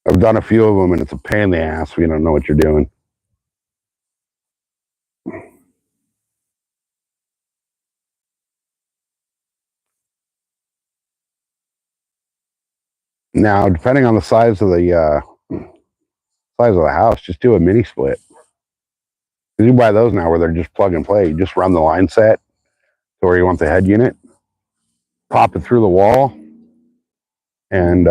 I've done a few of them, and it's a pain in the ass if you don't know what you're doing. Now, depending on the size of the house, just do a mini split. You buy those now where they're just plug and play. You just run the line set to where you want the head unit, pop it through the wall, and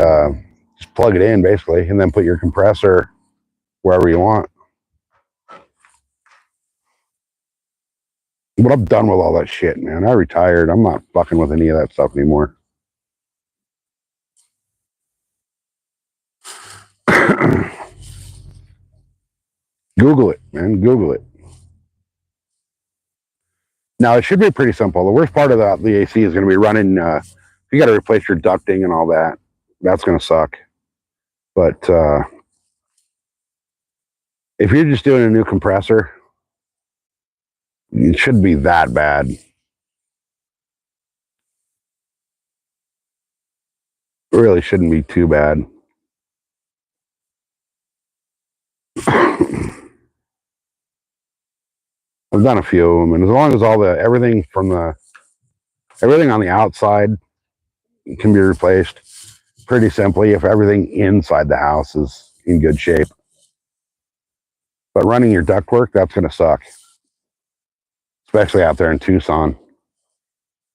just plug it in basically, and then put your compressor wherever you want. But I'm done with all that shit, man. I retired. I'm not fucking with any of that stuff anymore. Google it, man. Google it. Now, it should be pretty simple. The worst part of the AC is going to be running. You got to replace your ducting and all that. That's going to suck. But if you're just doing a new compressor, it shouldn't be that bad. It really shouldn't be too bad. I've done a few of them, and as long as everything on the outside can be replaced pretty simply, if everything inside the house is in good shape. But running your ductwork, that's going to suck, especially out there in Tucson.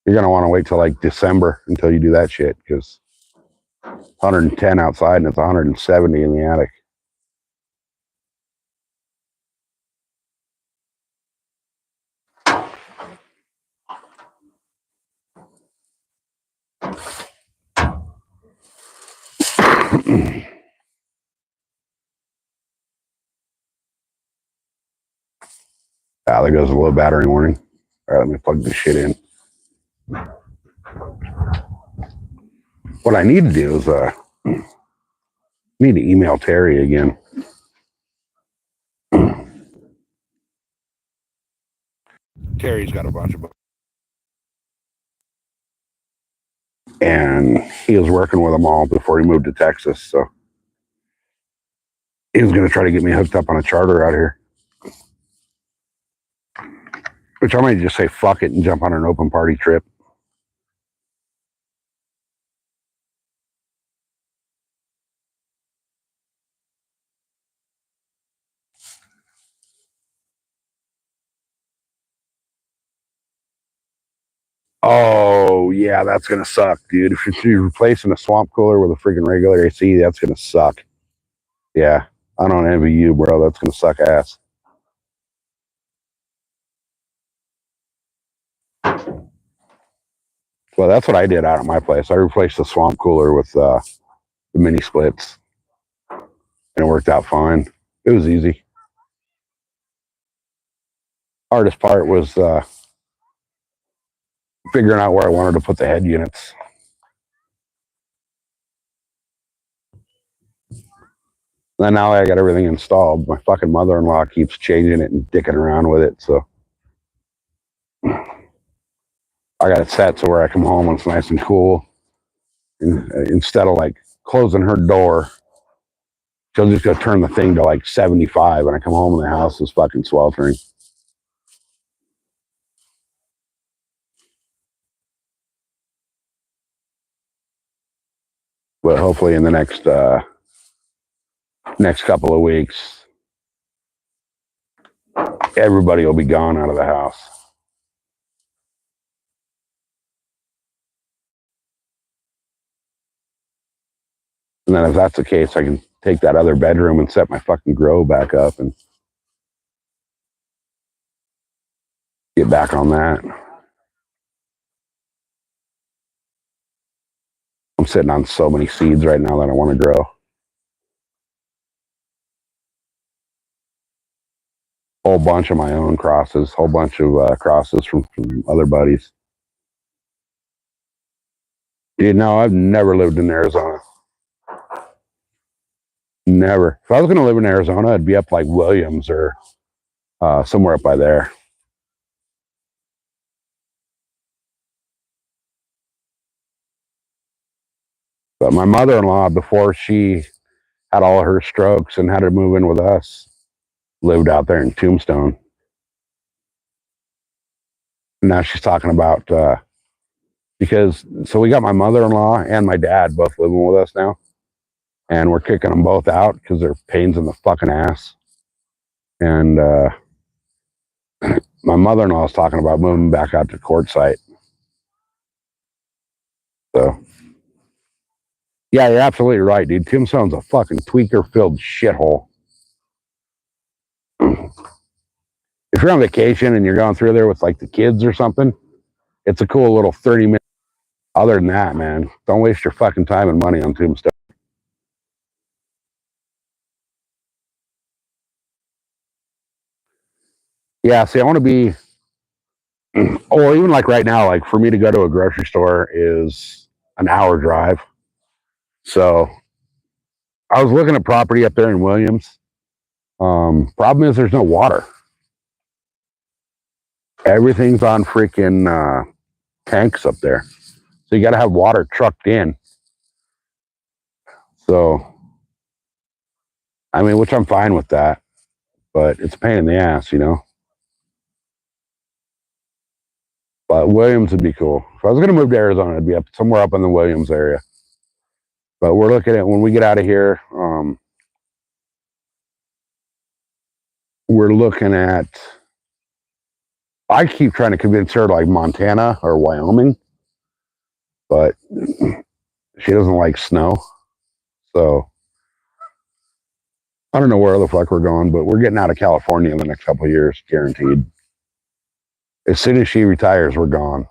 You're going to want to wait till like December until you do that shit, because it's 110 outside and it's 170 in the attic. There goes a low battery warning. All right, let me plug this shit in. What I need to do is need to email Terry again. Terry's got a bunch of books, and he was working with them all before he moved to Texas. So he was going to try to get me hooked up on a charter out here, which I might just say fuck it and jump on an open party trip. Oh, yeah, that's going to suck, dude. If you're replacing a swamp cooler with a freaking regular AC, that's going to suck. Yeah, I don't envy you, bro. That's going to suck ass. Well, that's what I did out at my place. I replaced the swamp cooler with the mini splits, and it worked out fine. It was easy. Hardest part was figuring out where I wanted to put the head units. And now I got everything installed. My fucking mother-in-law keeps changing it and dicking around with it, so I got it set so where I come home when it's nice and cool. And instead of like closing her door she'll just go turn the thing to like 75, and I come home and the house is fucking sweltering. But hopefully in the next couple of weeks, everybody will be gone out of the house. And then if that's the case, I can take that other bedroom and set my fucking grow back up and get back on that. I'm sitting on so many seeds right now that I want to grow. Whole bunch of my own crosses, whole bunch of crosses from other buddies. You know, I've never lived in Arizona. Never. If I was going to live in Arizona, I'd be up like Williams or somewhere up by there. But my mother-in-law, before she had all of her strokes and had to move in with us, lived out there in Tombstone. Now she's talking about because so we got my mother-in-law and my dad both living with us now, and we're kicking them both out because they're pains in the fucking ass. And my mother-in-law is talking about moving back out to Quartzsite. So yeah, you're absolutely right, dude. Tombstone's a fucking tweaker-filled shithole. If you're on vacation and you're going through there with like the kids or something, it's a cool little 30-minute. Other than that, man, don't waste your fucking time and money on Tombstone. Yeah, see, I want to be, or even like right now, like for me to go to a grocery store is an hour drive. So I was looking at property up there in Williams. Problem is there's no water. Everything's on freaking tanks up there. So you got to have water trucked in. So, I mean, which I'm fine with that, but it's a pain in the ass, you know? But Williams would be cool. If I was going to move to Arizona, it'd be up somewhere up in the Williams area. But we're looking at when we get out of here, we're looking at, I keep trying to convince her to like Montana or Wyoming, but she doesn't like snow. So I don't know where the fuck we're going, but we're getting out of California in the next couple of years, guaranteed. As soon as she retires, we're gone.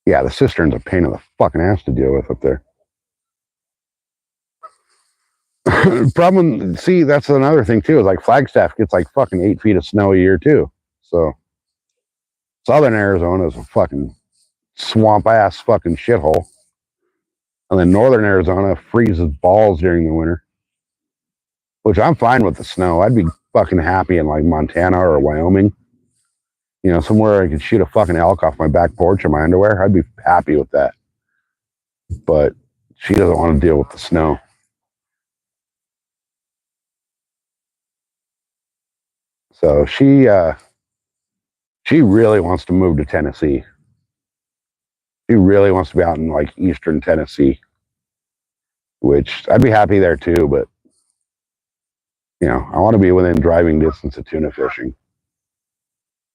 Yeah, the cistern's a pain in the fucking ass to deal with up there. Problem, see, that's another thing too, is like Flagstaff gets like fucking 8 feet of snow a year too. So southern Arizona is a fucking swamp ass fucking shithole. And then northern Arizona freezes balls during the winter. Which I'm fine with the snow. I'd be fucking happy in like Montana or Wyoming. You know, somewhere I could shoot a fucking elk off my back porch in my underwear. I'd be happy with that. But she doesn't want to deal with the snow. So she really wants to move to Tennessee. She really wants to be out in like eastern Tennessee, which I'd be happy there too. But you know, I want to be within driving distance of tuna fishing,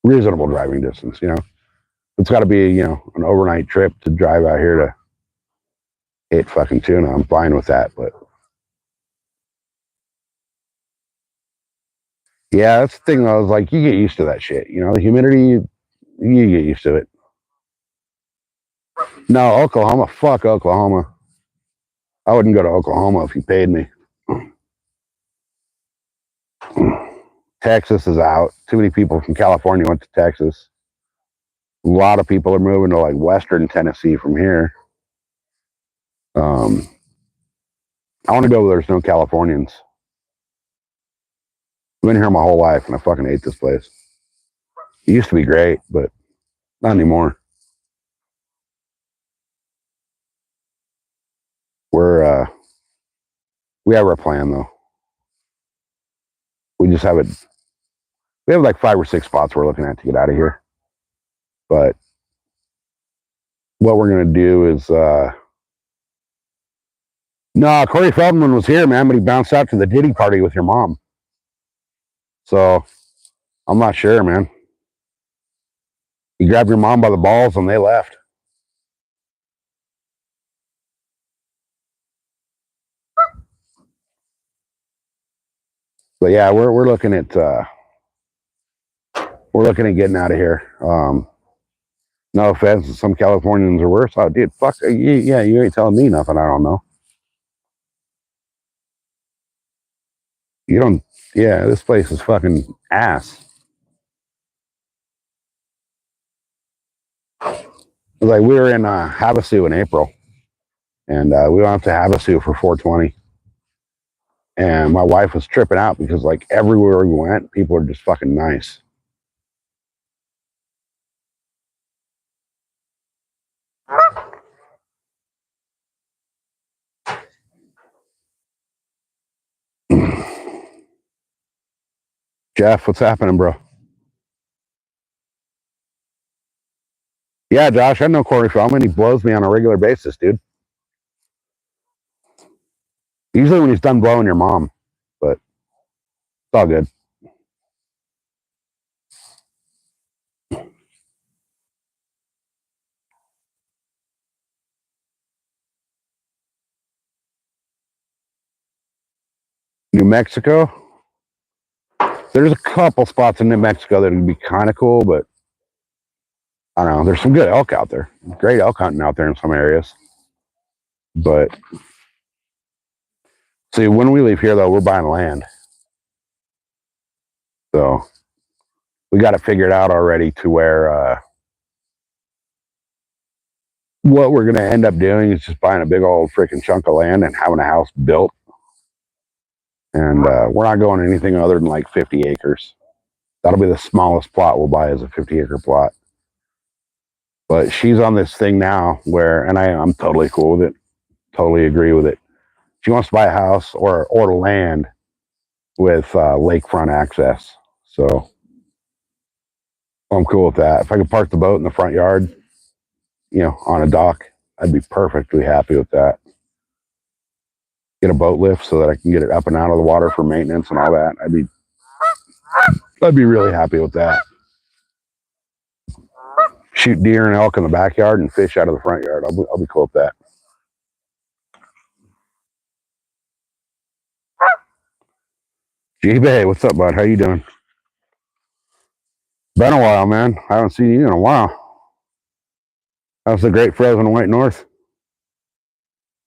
reasonable driving distance. You know, it's got to be an overnight trip to drive out here to hit fucking tuna. I'm fine with that, but yeah, that's the thing. I was like, you get used to that shit. You know, the humidity, you get used to it. No, Oklahoma, fuck Oklahoma. I wouldn't go to Oklahoma if you paid me. Texas is out. Too many people from California went to Texas. A lot of people are moving to like Western Tennessee from here. I want to go where there's no Californians. I've been here my whole life and I fucking hate this place. It used to be great, but not anymore. We have our plan though. We just have it. We have like 5 or 6 spots we're looking at to get out of here. But what we're gonna do is no, Corey Feldman was here, man, but he bounced out to the Diddy party with your mom. So I'm not sure, man. He grabbed your mom by the balls and they left. But yeah, we're looking at getting out of here. No offense, some Californians are worse. Oh, dude, fuck, yeah, you ain't telling me nothing I don't know. You don't, yeah, this place is fucking ass. Like, we were in Havasu in April, and we went up to Havasu for 420. And my wife was tripping out because, like, everywhere we went, people are just fucking nice. Jeff, what's happening, bro? Yeah, Josh, I know Corey Feldman. He blows me on a regular basis, dude. Usually when he's done blowing your mom, but it's all good. New Mexico? There's a couple spots in New Mexico that would be kind of cool, but I don't know. There's some good elk out there. Great elk hunting out there in some areas. But see, when we leave here, though, we're buying land. So we got it figured out already to where what we're going to end up doing is just buying a big old freaking chunk of land and having a house built. And we're not going anything other than like 50 acres. That'll be the smallest plot we'll buy is a 50-acre plot. But she's on this thing now where, and I'm totally cool with it. Totally agree with it. She wants to buy a house or land with lakefront access. So I'm cool with that. If I could park the boat in the front yard, on a dock, I'd be perfectly happy with that. Get a boat lift so that I can get it up and out of the water for maintenance and all that. I'd be really happy with that. Shoot deer and elk in the backyard and fish out of the front yard. I'll be cool with that. G-Bay, what's up, bud? How you doing? Been a while, man. I haven't seen you in a while. How's the great frozen white north?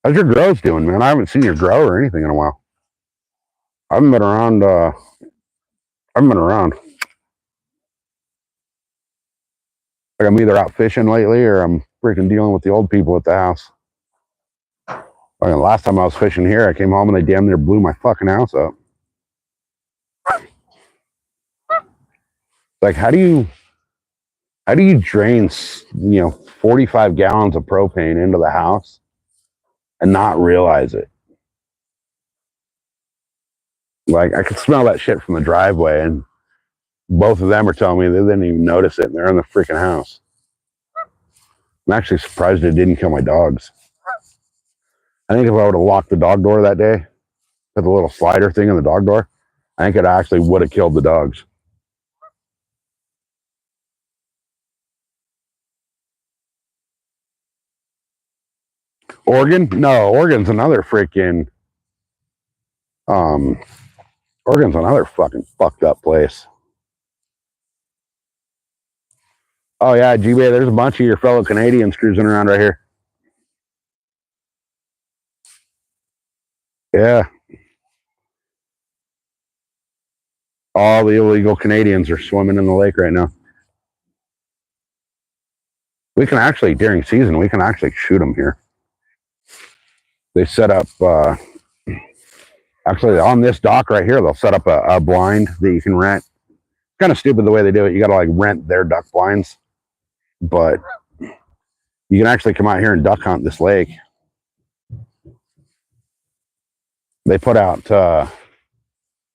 How's your grows doing, man? I haven't seen your grow or anything in a while. I haven't been around. Like, I'm either out fishing lately or I'm freaking dealing with the old people at the house. Like, last time I was fishing here, I came home and they damn near blew my fucking house up. Like, how do you drain 45 gallons of propane into the house and not realize it? Like, I could smell that shit from the driveway, and both of them are telling me they didn't even notice it, and they're in the freaking house. I'm actually surprised it didn't kill my dogs. I think if I would have locked the dog door that day, put the little slider thing in the dog door, I think it actually would have killed the dogs. Oregon? No, Oregon's another freaking Oregon's another fucking fucked up place. Oh yeah, G-Bay, there's a bunch of your fellow Canadians cruising around right here. Yeah. All the illegal Canadians are swimming in the lake right now. We can actually, during season, we can actually shoot them here. They set up, actually on this dock right here, they'll set up a blind that you can rent. Kind of stupid the way they do it. You got to like rent their duck blinds, but you can actually come out here and duck hunt this lake. They put out, I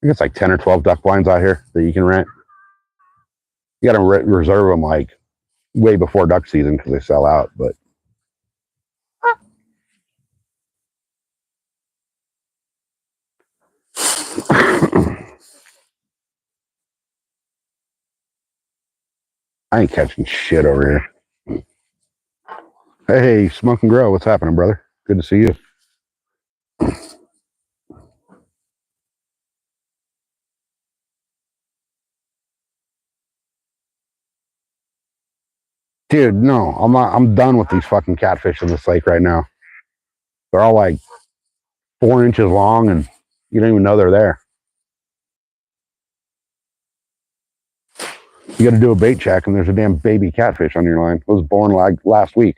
think it's like 10 or 12 duck blinds out here that you can rent. You got to reserve them like way before duck season because they sell out. But I ain't catching shit over here. Hey, Smoke and Grow, what's happening, brother? Good to see you. Dude, no, I'm not. I'm done with these fucking catfish in this lake right now. They're all like 4 inches long, and you don't even know they're there. You got to do a bait check, and there's a damn baby catfish on your line. It was born like last week.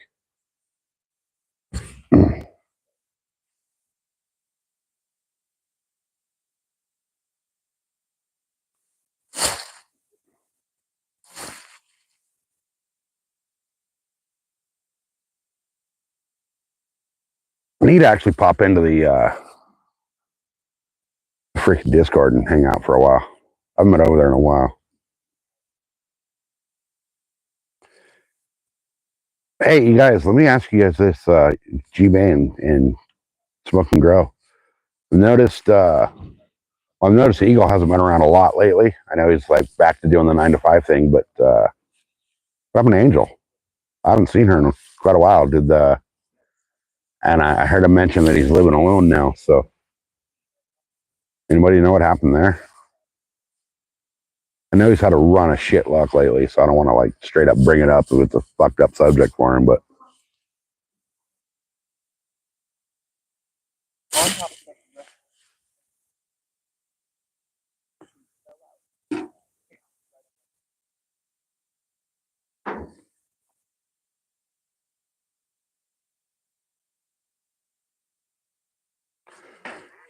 I need to actually pop into the freaking Discord and hang out for a while. I haven't been over there in a while. Hey, you guys, let me ask you guys this: G-Bay and Smoke and Grow. I've noticed the Eagle hasn't been around a lot lately. I know he's like back to doing the 9 to 5 thing, but I'm an Angel. I haven't seen her in quite a while. And I heard him mention that he's living alone now. So, anybody know what happened there? I know he's had a run of shit luck lately, so I don't want to like straight up bring it up if it's a fucked up subject for him. But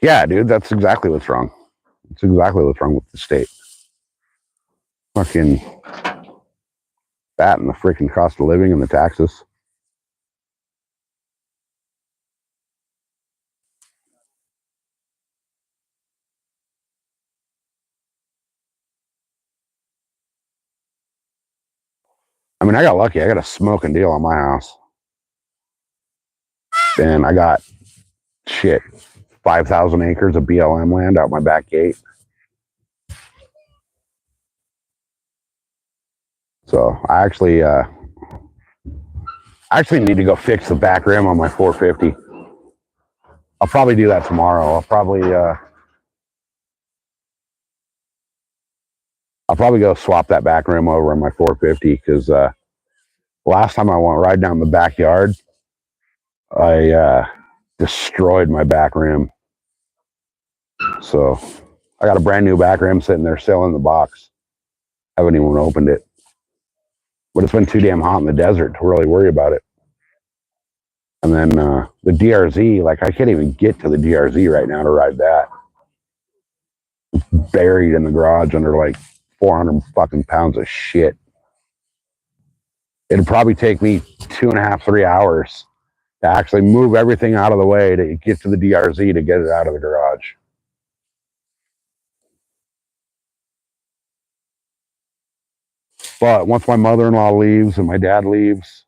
yeah, dude, that's exactly what's wrong. It's exactly what's wrong with the state. Fucking that and the freaking cost of living and the taxes. I mean, I got lucky. I got a smoking deal on my house. And I got shit 5,000 acres of BLM land out my back gate. So I actually need to go fix the back rim on my 450. I'll probably do that tomorrow. I'll probably go swap that back rim over on my 450 because last time I went right down the backyard, I destroyed my back rim. So I got a brand new back rim sitting there still in the box. Haven't even opened it. But it's been too damn hot in the desert to really worry about it. And then the DRZ, like I can't even get to the DRZ right now to ride that. It's buried in the garage under like 400 fucking pounds of shit. It'd probably take me 2.5, 3 hours to actually move everything out of the way to get to the DRZ to get it out of the garage. But once my mother-in-law leaves and my dad leaves,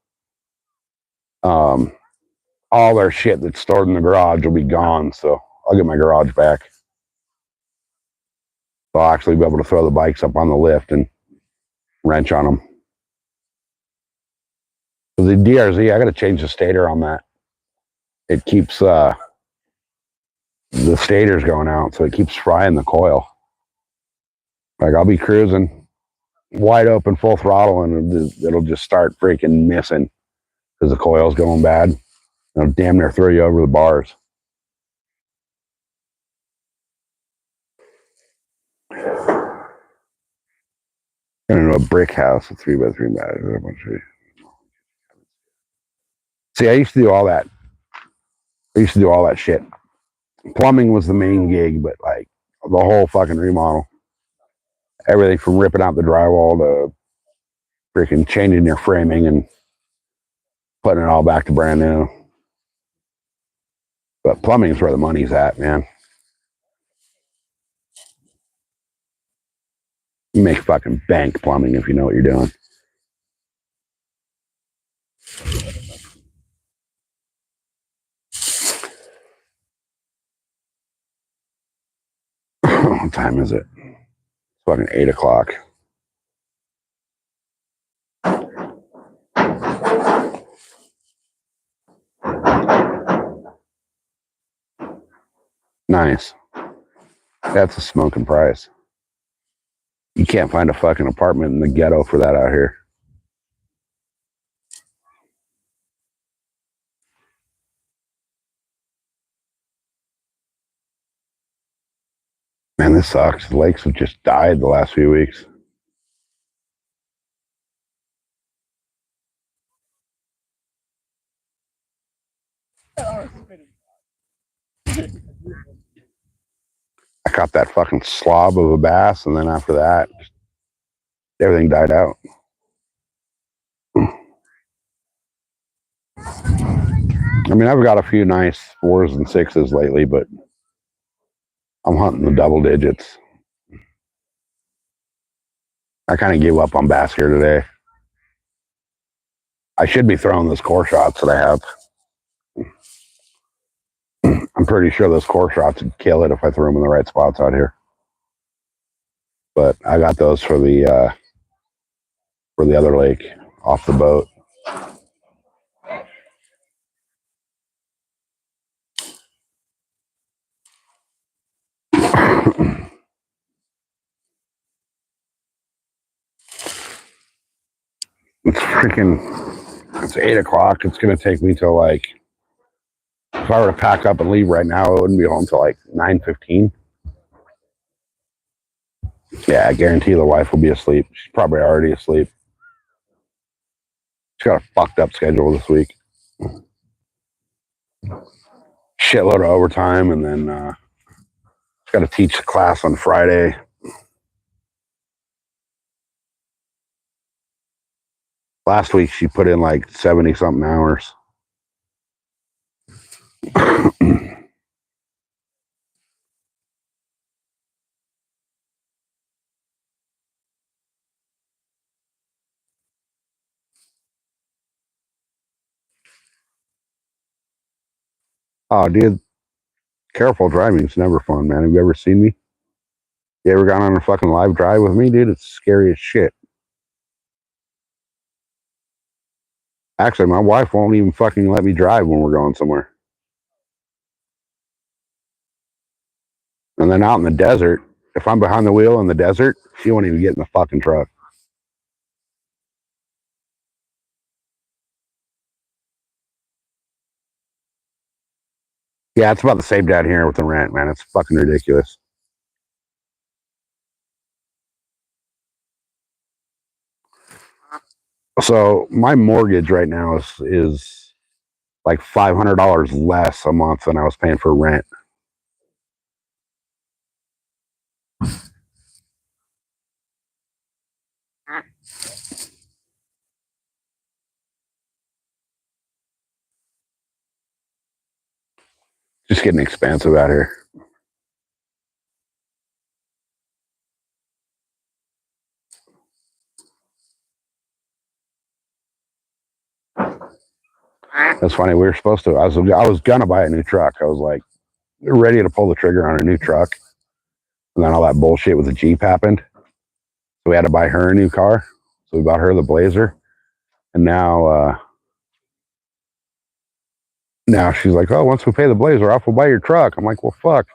all their shit that's stored in the garage will be gone. So I'll get my garage back. So I'll actually be able to throw the bikes up on the lift and wrench on them. So the DRZ, I got to change the stator on that. It keeps the stator's going out, so it keeps frying the coil. Like I'll be cruising wide open, full throttle, and it'll just start freaking missing because the coil's going bad. It'll damn near throw you over the bars. Into a brick house, a 3x3 bed. See, I used to do all that. I used to do all that shit. Plumbing was the main gig, but like the whole fucking remodel, everything from ripping out the drywall to freaking changing your framing and putting it all back to brand new. But plumbing is where the money's at, man. You make fucking bank plumbing if you know what you're doing. What time is it? It's fucking 8 o'clock. Nice. That's a smoking price. You can't find a fucking apartment in the ghetto for that out here. Man, this sucks. The lakes have just died the last few weeks. I caught that fucking slob of a bass, and then after that, everything died out. I mean, I've got a few nice 4s and 6s lately, but I'm hunting the double digits. I kind of gave up on bass here today. I should be throwing those core shots that I have. I'm pretty sure those core shots would kill it if I threw them in the right spots out here. But I got those for the other lake off the boat. It's 8 o'clock. It's going to take me till like, if I were to pack up and leave right now, I wouldn't be home till like 9:15. Yeah, I guarantee the wife will be asleep. She's probably already asleep. She's got a fucked up schedule this week. Shitload of overtime, and then she's got to teach the class on Friday. Last week, she put in like 70-something hours. Oh, dude, careful driving. It's never fun, man. Have you ever seen me? You ever gone on a fucking live drive with me, dude? It's scary as shit. Actually, my wife won't even fucking let me drive when we're going somewhere. And then out in the desert, if I'm behind the wheel in the desert, she won't even get in the fucking truck. Yeah, it's about the same down here with the rent, man. It's fucking ridiculous. So my mortgage right now is like $500 less a month than I was paying for rent. Just getting expensive out here. That's funny. We were supposed to. I was gonna buy a new truck. I was like ready to pull the trigger on a new truck, and then all that bullshit with the Jeep happened. So we had to buy her a new car. So we bought her the Blazer, and now she's like, "Oh, once we pay the Blazer off, we'll buy your truck." I'm like, "Well, fuck.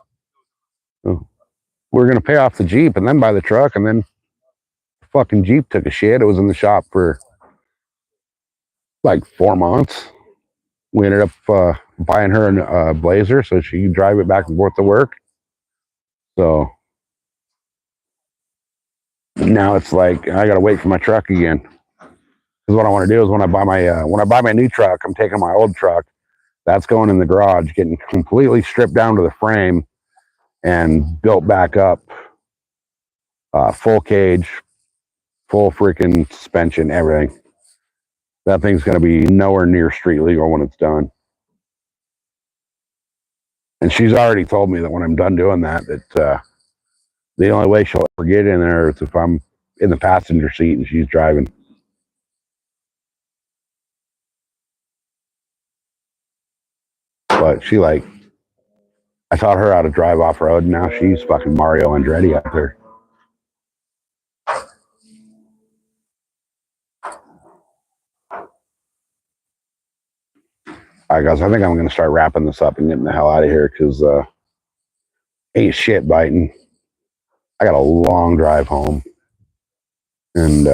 We're gonna pay off the Jeep and then buy the truck, and then the fucking Jeep took a shit. It was in the shop for like 4 months. We ended up buying her a Blazer so she could drive it back and forth to work. So now it's like I gotta wait for my truck again. Because what I want to do is when I buy my new truck, I'm taking my old truck. That's going in the garage, getting completely stripped down to the frame and built back up, full cage, full freaking suspension, everything. That thing's going to be nowhere near street legal when it's done. And she's already told me that when I'm done doing that the only way she'll ever get in there is if I'm in the passenger seat and she's driving. But she like, I taught her how to drive off road, and now she's fucking Mario Andretti out there. All right, guys, I think I'm going to start wrapping this up and getting the hell out of here because ain't shit biting. I got a long drive home, and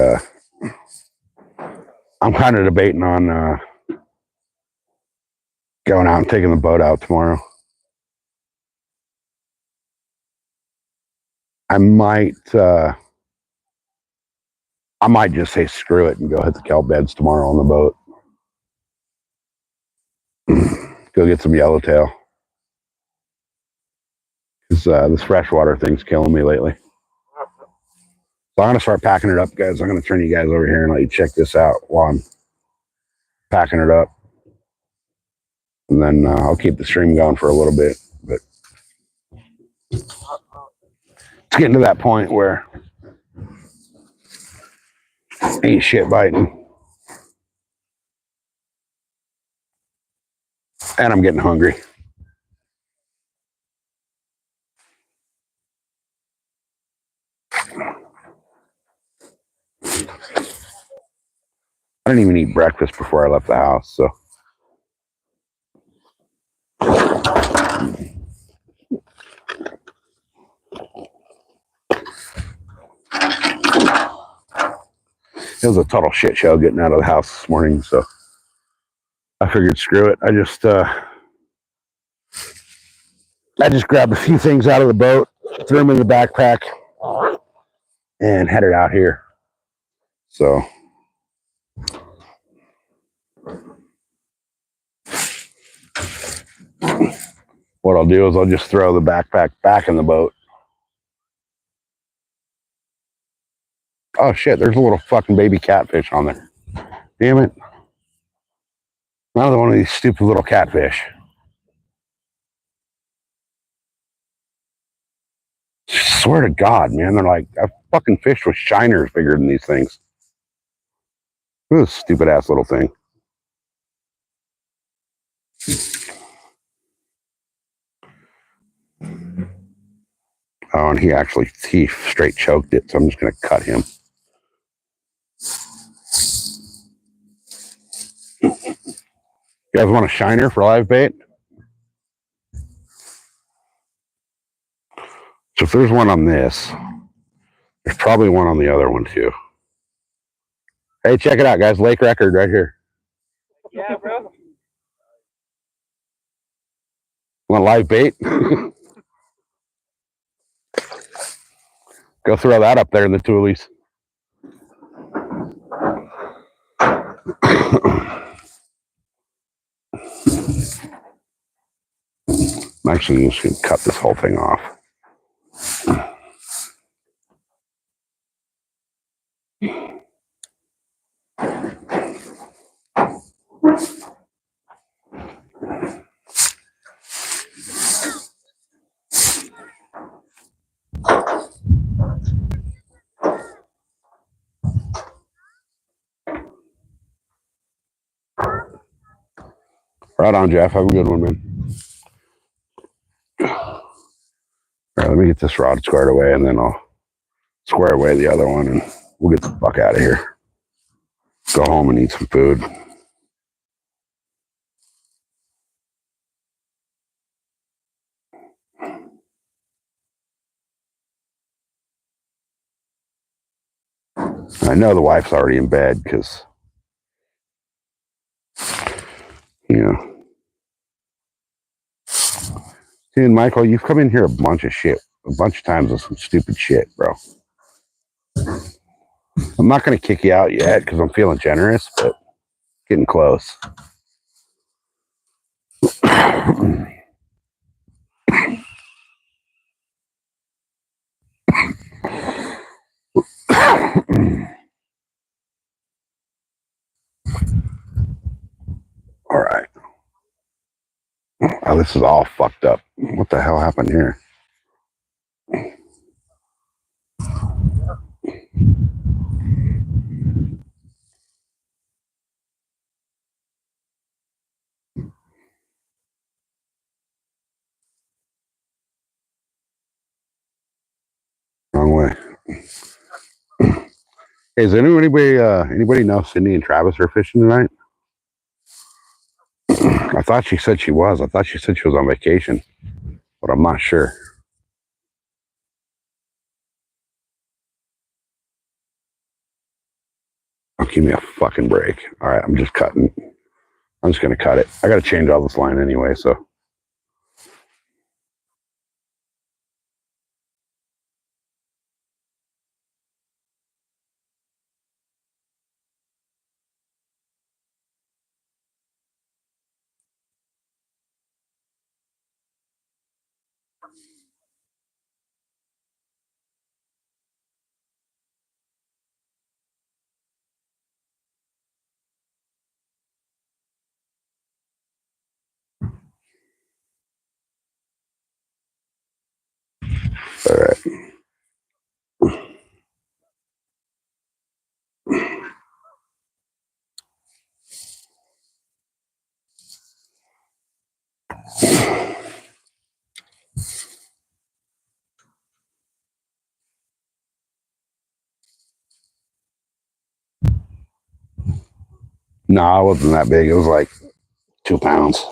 I'm kind of debating on going out and taking the boat out tomorrow. I might just say screw it and go hit the kelp beds tomorrow on the boat. Go get some yellowtail. Because this freshwater thing's killing me lately. So I'm going to start packing it up, guys. I'm going to turn you guys over here and let you check this out while I'm packing it up. And then I'll keep the stream going for a little bit. But it's getting to that point where ain't shit biting. And I'm getting hungry. I didn't even eat breakfast before I left the house, so. It was a total shit show getting out of the house this morning, so I figured screw it. I just grabbed a few things out of the boat, threw them in the backpack, and headed out here. So what I'll do is I'll just throw the backpack back in the boat. Oh shit, there's a little fucking baby catfish on there. Damn it. Another one of these stupid little catfish. Swear to God, man, they're like, I fucking fished with shiners bigger than these things. Look at this stupid ass little thing. Oh, and he straight choked it, so I'm just gonna cut him. You guys want a shiner for live bait? So if there's one on this, there's probably one on the other one too. Hey, check it out, guys. Lake record right here. Yeah, bro. Want live bait? Go throw that up there in the toolies. I'm actually just going to cut this whole thing off. Right on, Jeff. Have a good one, man. All right, let me get this rod squared away, and then I'll square away the other one, and we'll get the fuck out of here. Go home and eat some food. I know the wife's already in bed because, you know. Dude, Michael, you've come in here a bunch of times with some stupid shit, bro. I'm not going to kick you out yet because I'm feeling generous, but getting close. All right. Oh, this is all fucked up. What the hell happened here? Hey, is anybody know Cindy and Travis are fishing tonight? I thought she said she was. I thought she said she was on vacation, but I'm not sure. Oh, give me a fucking break. All right, I'm just cutting. I'm just gonna cut it. I gotta change all this line anyway, so. All right. No, it wasn't that big. It was like 2 pounds.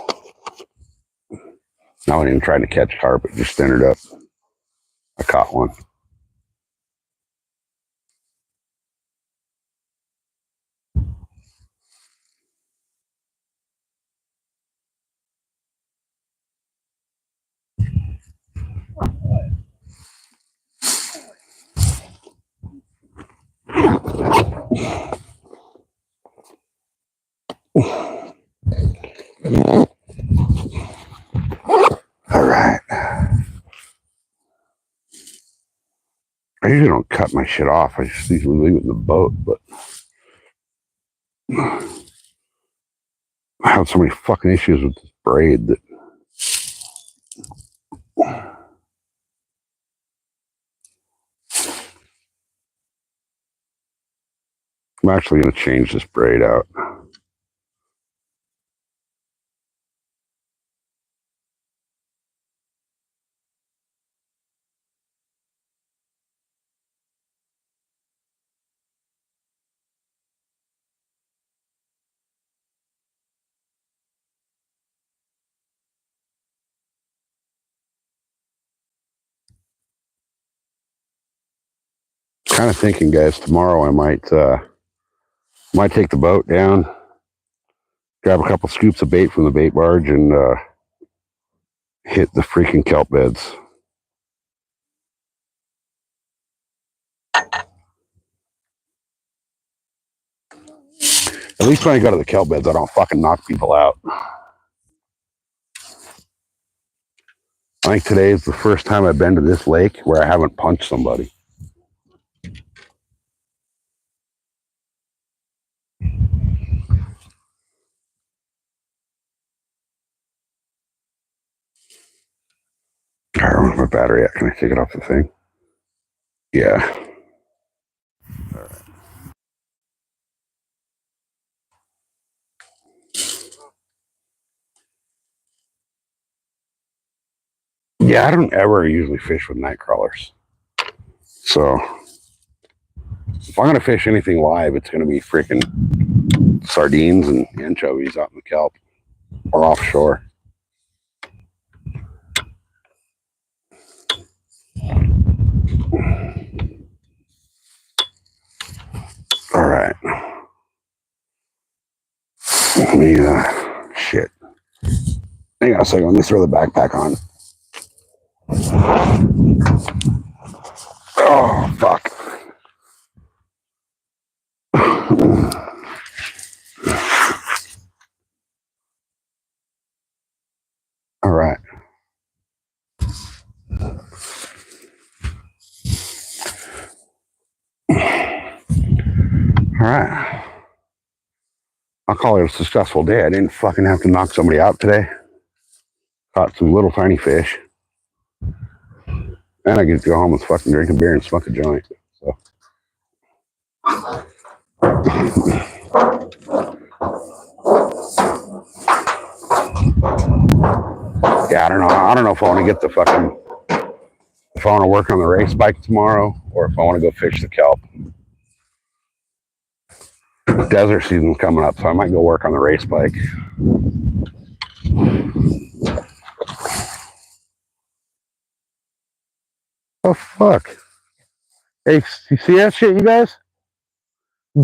I wasn't even trying to catch carp. It just ended up. I caught one. All right. I usually don't cut my shit off. I just usually leave it in the boat, but I have so many fucking issues with this braid that I'm actually going to change this braid out. Kind of thinking, guys, tomorrow I might take the boat down, grab a couple scoops of bait from the bait barge, and hit the freaking kelp beds. At least when I go to the kelp beds, I don't fucking knock people out. I think today is the first time I've been to this lake where I haven't punched somebody. I don't know my battery at. Can I take it off the thing? Yeah. Yeah, I don't ever usually fish with night crawlers. So if I'm going to fish anything live, it's going to be freaking sardines and anchovies out in the kelp or offshore. All right. Let me, shit. Hang on a second. Let me throw the backpack on. Oh, fuck. All right. All right. I'll call it a successful day. I didn't fucking have to knock somebody out today. Caught some little tiny fish. And I get to go home and fucking drink a beer and smoke a joint. So. Yeah, I don't know. I don't know if I want to get the if I want to work on the race bike tomorrow or if I want to go fish the kelp. Desert season's coming up, so I might go work on the race bike. Oh, fuck. Hey, you see that shit, you guys?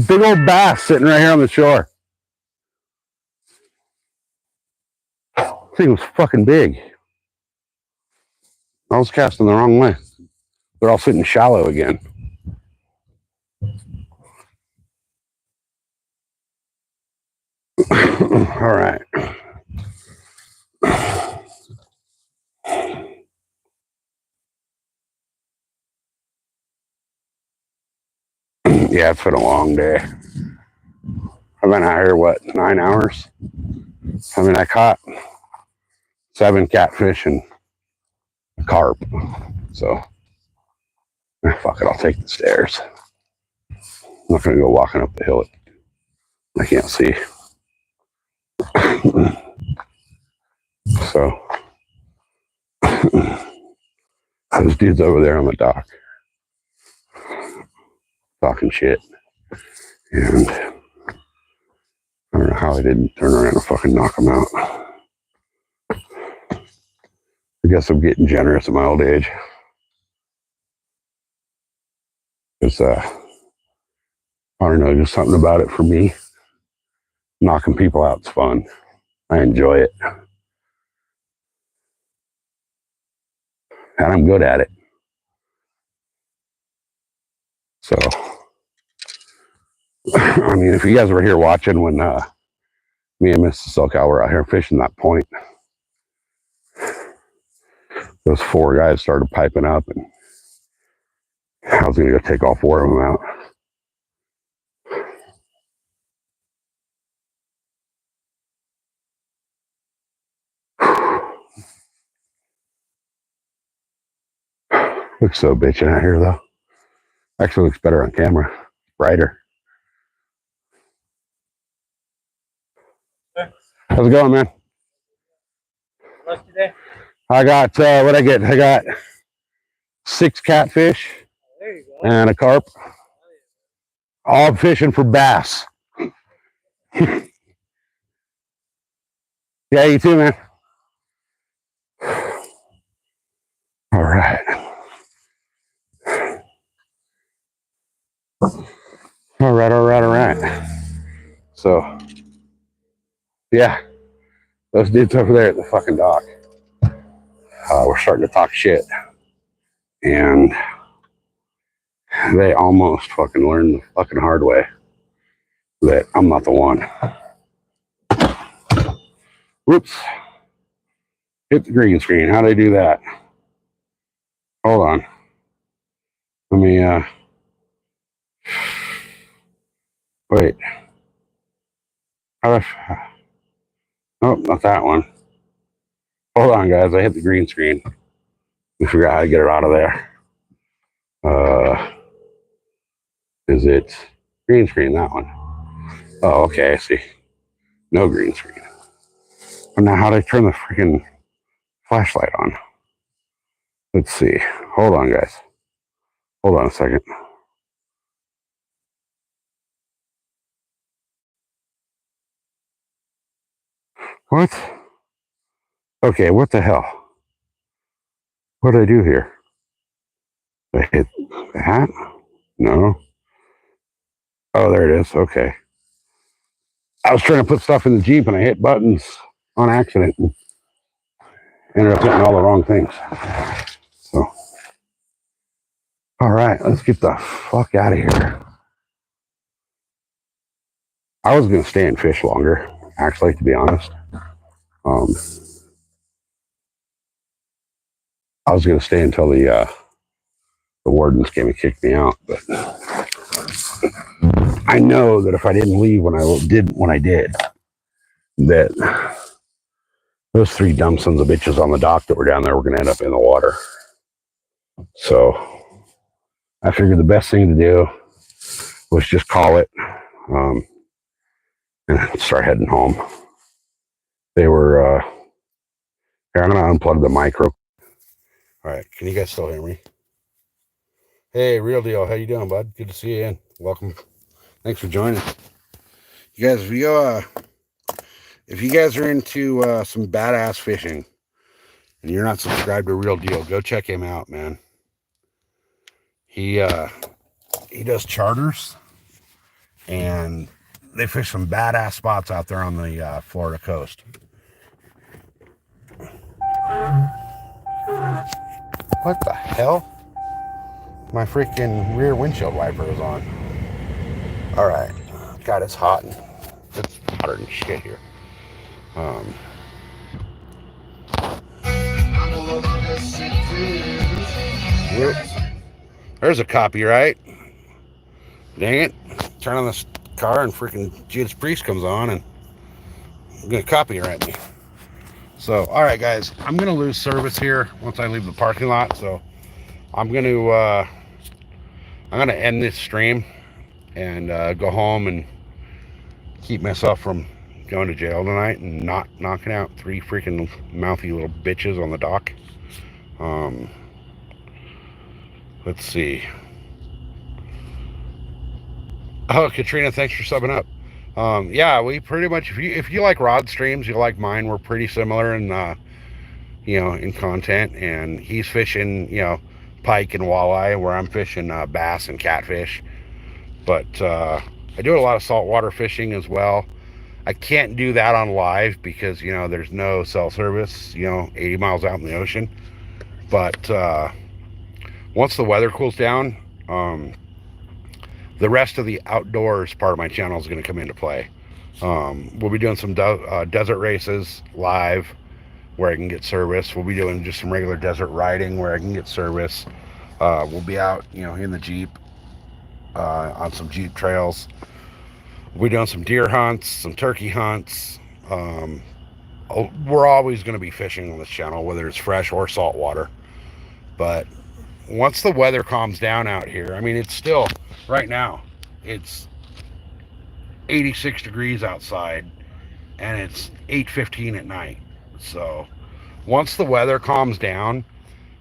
Big old bass sitting right here on the shore. This thing was fucking big. I was casting the wrong way. They're all sitting shallow again. All right. Yeah, it's been a long day. I've been out here, what, 9 hours? I mean, I caught 7 catfish and a carp. So, fuck it, I'll take the stairs. I'm not going to go walking up the hill. I can't see. So, those dudes over there on the dock talking shit. And I don't know how I didn't turn around and fucking knock them out. I guess I'm getting generous at my old age. Because, I don't know, just something about it for me. Knocking people out is fun. I enjoy it. And I'm good at it. So, I mean, if you guys were here watching when me and Mrs. SoCal were out here fishing that point, those 4 guys started piping up, and I was going to go take all 4 of them out. Looks so bitchin' out here, though. Actually looks better on camera. Brighter. How's it going, man? Lucky day. I got, what I get? I got 6 catfish There you go. and a carp. All fishing for bass. Yeah, you too, man. All right. All right. So, yeah, those dudes over there at the fucking dock, we're starting to talk shit. And they almost fucking learned the fucking hard way that I'm not the one. Whoops. Hit the green screen. How'd I do that? Hold on. Let me, wait. Nope, not that one. Hold on, guys. I hit the green screen. I forgot how to get it out of there. Is it green screen? That one. Oh, okay. I see. No green screen. But now, how do I turn the freaking flashlight on? Let's see. Hold on, guys. Hold on a second. What? Okay, what the hell? What did I do here? Did I hit that? No. Oh, there it is. Okay. I was trying to put stuff in the Jeep and I hit buttons on accident and ended up hitting all the wrong things. So, all right, let's get the fuck out of here. I was going to stay and fish longer, actually, to be honest. I was going to stay until the wardens came and kicked me out, but I know that if I didn't leave when I did, that those 3 dumb sons of bitches on the dock that were down there were going to end up in the water. So I figured the best thing to do was just call it and start heading home. They were, here, I'm going to unplug the micro. All right, can you guys still hear me? Hey, Real Deal, how you doing, bud? Good to see you in. Welcome. Thanks for joining. You guys, if you guys are into some badass fishing and you're not subscribed to Real Deal, go check him out, man. He does charters, and they fish some badass spots out there on the Florida coast. What the hell? My freaking rear windshield wiper is on. All right. God, it's hot. It's hotter than shit here. Whoop. There's a copyright. Dang it. Turn on this car and freaking Judas Priest comes on and I'm going to copyright me. So, all right, guys. I'm going to lose service here once I leave the parking lot. So, I'm going to end this stream and go home and keep myself from going to jail tonight and not knocking out 3 freaking mouthy little bitches on the dock. Let's see. Oh, Katrina, thanks for subbing up. Yeah, we pretty much, if you like rod streams, you like mine. We're pretty similar in in content. And he's fishing, pike and walleye, where I'm fishing bass and catfish. But I do a lot of saltwater fishing as well. I can't do that on live because there's no cell service 80 miles out in the ocean. But once the weather cools down, the rest of the outdoors part of my channel is going to come into play. We'll be doing some desert races live where I can get service. We'll be doing just some regular desert riding where I can get service. We'll be out in the Jeep on some Jeep trails. We're doing some deer hunts, some turkey hunts. We're always going to be fishing on this channel, whether it's fresh or saltwater. But once the weather calms down out here, I mean, it's still, right now, it's 86 degrees outside, and it's 8:15 at night. So once the weather calms down,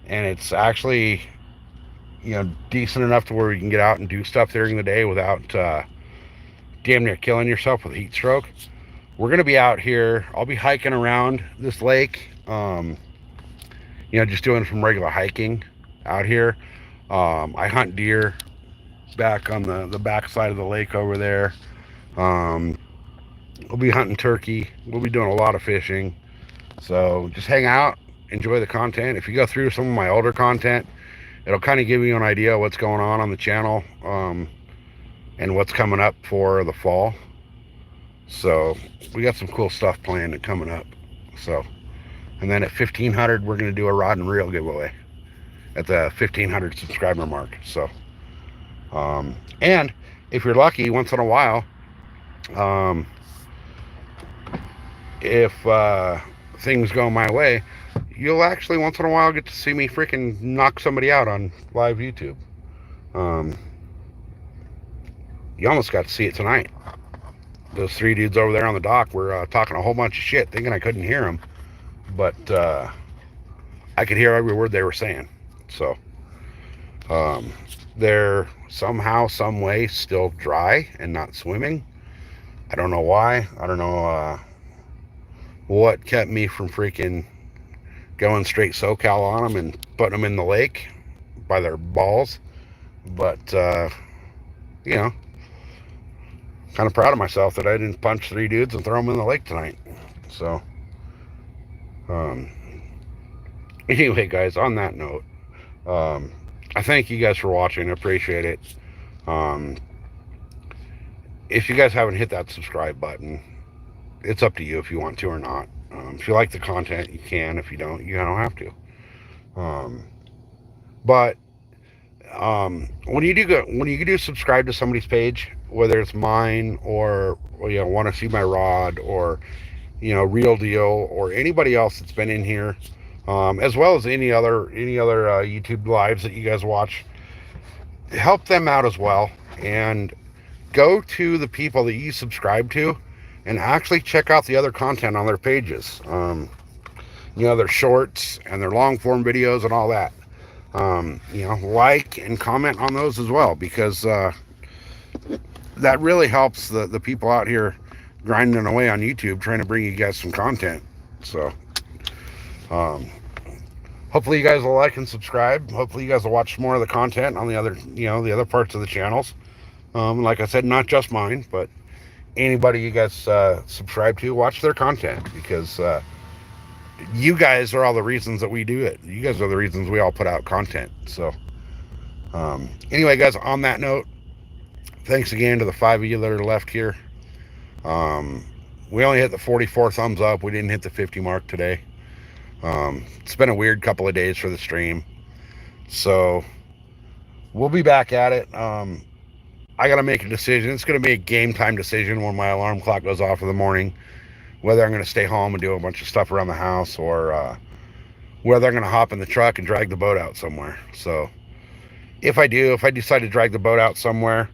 and it's actually, decent enough to where we can get out and do stuff during the day without damn near killing yourself with heat stroke, we're going to be out here. I'll be hiking around this lake, just doing some regular hiking out here. I hunt deer back on the back side of the lake over there. We'll be hunting turkey. We'll be doing a lot of fishing. So just hang out, enjoy the content. If you go through some of my older content, it'll kind of give you an idea of what's going on the channel, and what's coming up for the fall. So we got some cool stuff planned and coming up. So, and then at 1,500, we're going to do a rod and reel giveaway at the 1,500 subscriber mark. So, and if you're lucky, once in a while, if things go my way, you'll actually once in a while get to see me freaking knock somebody out on live YouTube. You almost got to see it tonight. Those 3 dudes over there on the dock were talking a whole bunch of shit, thinking I couldn't hear them, but I could hear every word they were saying. So they're somehow, some way still dry and not swimming. I don't know why. I don't know what kept me from freaking going straight SoCal on them and putting them in the lake by their balls. But kind of proud of myself that I didn't punch 3 dudes and throw them in the lake tonight. So anyway, guys, on that note, I thank you guys for watching. I appreciate it. If you guys haven't hit that subscribe button, it's up to you if you want to or not. If you like the content, you can. If you don't, you don't have to. But when you do subscribe to somebody's page, whether it's mine or want to see my rod, or Real Deal, or anybody else that's been in here, as well as any other YouTube lives that you guys watch, help them out as well, and go to the people that you subscribe to and actually check out the other content on their pages. their shorts and their long form videos and all that. Like and comment on those as well, because that really helps the people out here grinding away on YouTube trying to bring you guys some content. So hopefully you guys will like and subscribe. Hopefully you guys will watch more of the content on the other parts of the channels. Like I said, not just mine, but anybody you guys subscribe to, watch their content, because you guys are all the reasons that we do it. You guys are the reasons we all put out content. So anyway, guys, on that note, thanks again to the 5 of you that are left here. We only hit the 44 thumbs up. We didn't hit the 50 mark today. It's been a weird couple of days for the stream, so we'll be back at it. I gotta make a decision. It's gonna be a game time decision when my alarm clock goes off in the morning, whether I'm gonna stay home and do a bunch of stuff around the house, or whether I'm gonna hop in the truck and drag the boat out somewhere. So if I decide to drag the boat out somewhere,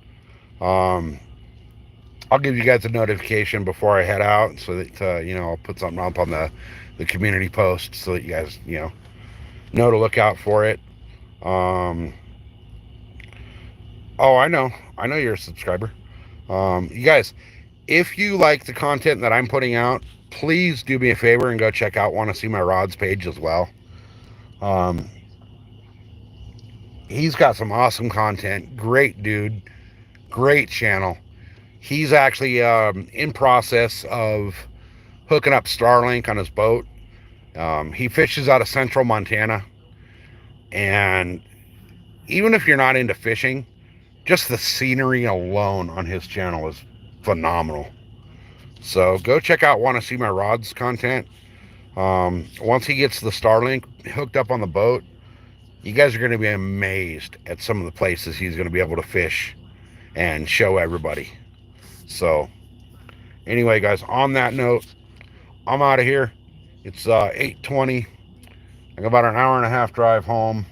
I'll give you guys a notification before I head out, so that I'll put something up on the community post, so that you guys know to look out for it. Oh, I know you're a subscriber. You guys, if you like the content that I'm putting out, please do me a favor and go check out Want to See My Rods page as well. He's got some awesome content. Great dude, great channel. He's actually in process of hooking up Starlink on his boat. He fishes out of central Montana, and even if you're not into fishing, just the scenery alone on his channel is phenomenal. So go check out Want to See My Rods content. Once he gets the Starlink hooked up on the boat, you guys are going to be amazed at some of the places he's going to be able to fish and show everybody. So anyway, guys, on that note, I'm out of here. It's 8:20. I got about an hour and a half drive home.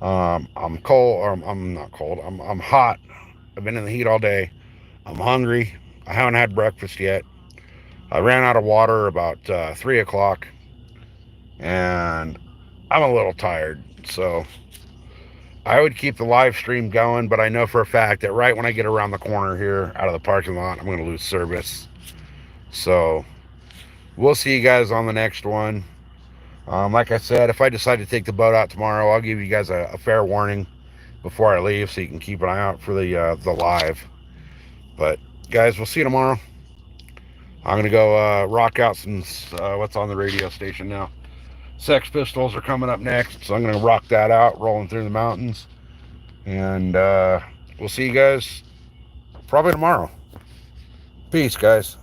I'm cold, or I'm not cold. I'm hot. I've been in the heat all day. I'm hungry. I haven't had breakfast yet. I ran out of water about 3 o'clock, and I'm a little tired. So I would keep the live stream going, but I know for a fact that right when I get around the corner here out of the parking lot, I'm going to lose service. So we'll see you guys on the next one. Like I said, if I decide to take the boat out tomorrow, I'll give you guys a fair warning before I leave, so you can keep an eye out for the live. But guys, we'll see you tomorrow. I'm gonna go rock out some what's on the radio station now. Sex Pistols are coming up next, so I'm gonna rock that out, rolling through the mountains. And we'll see you guys probably tomorrow. Peace, guys.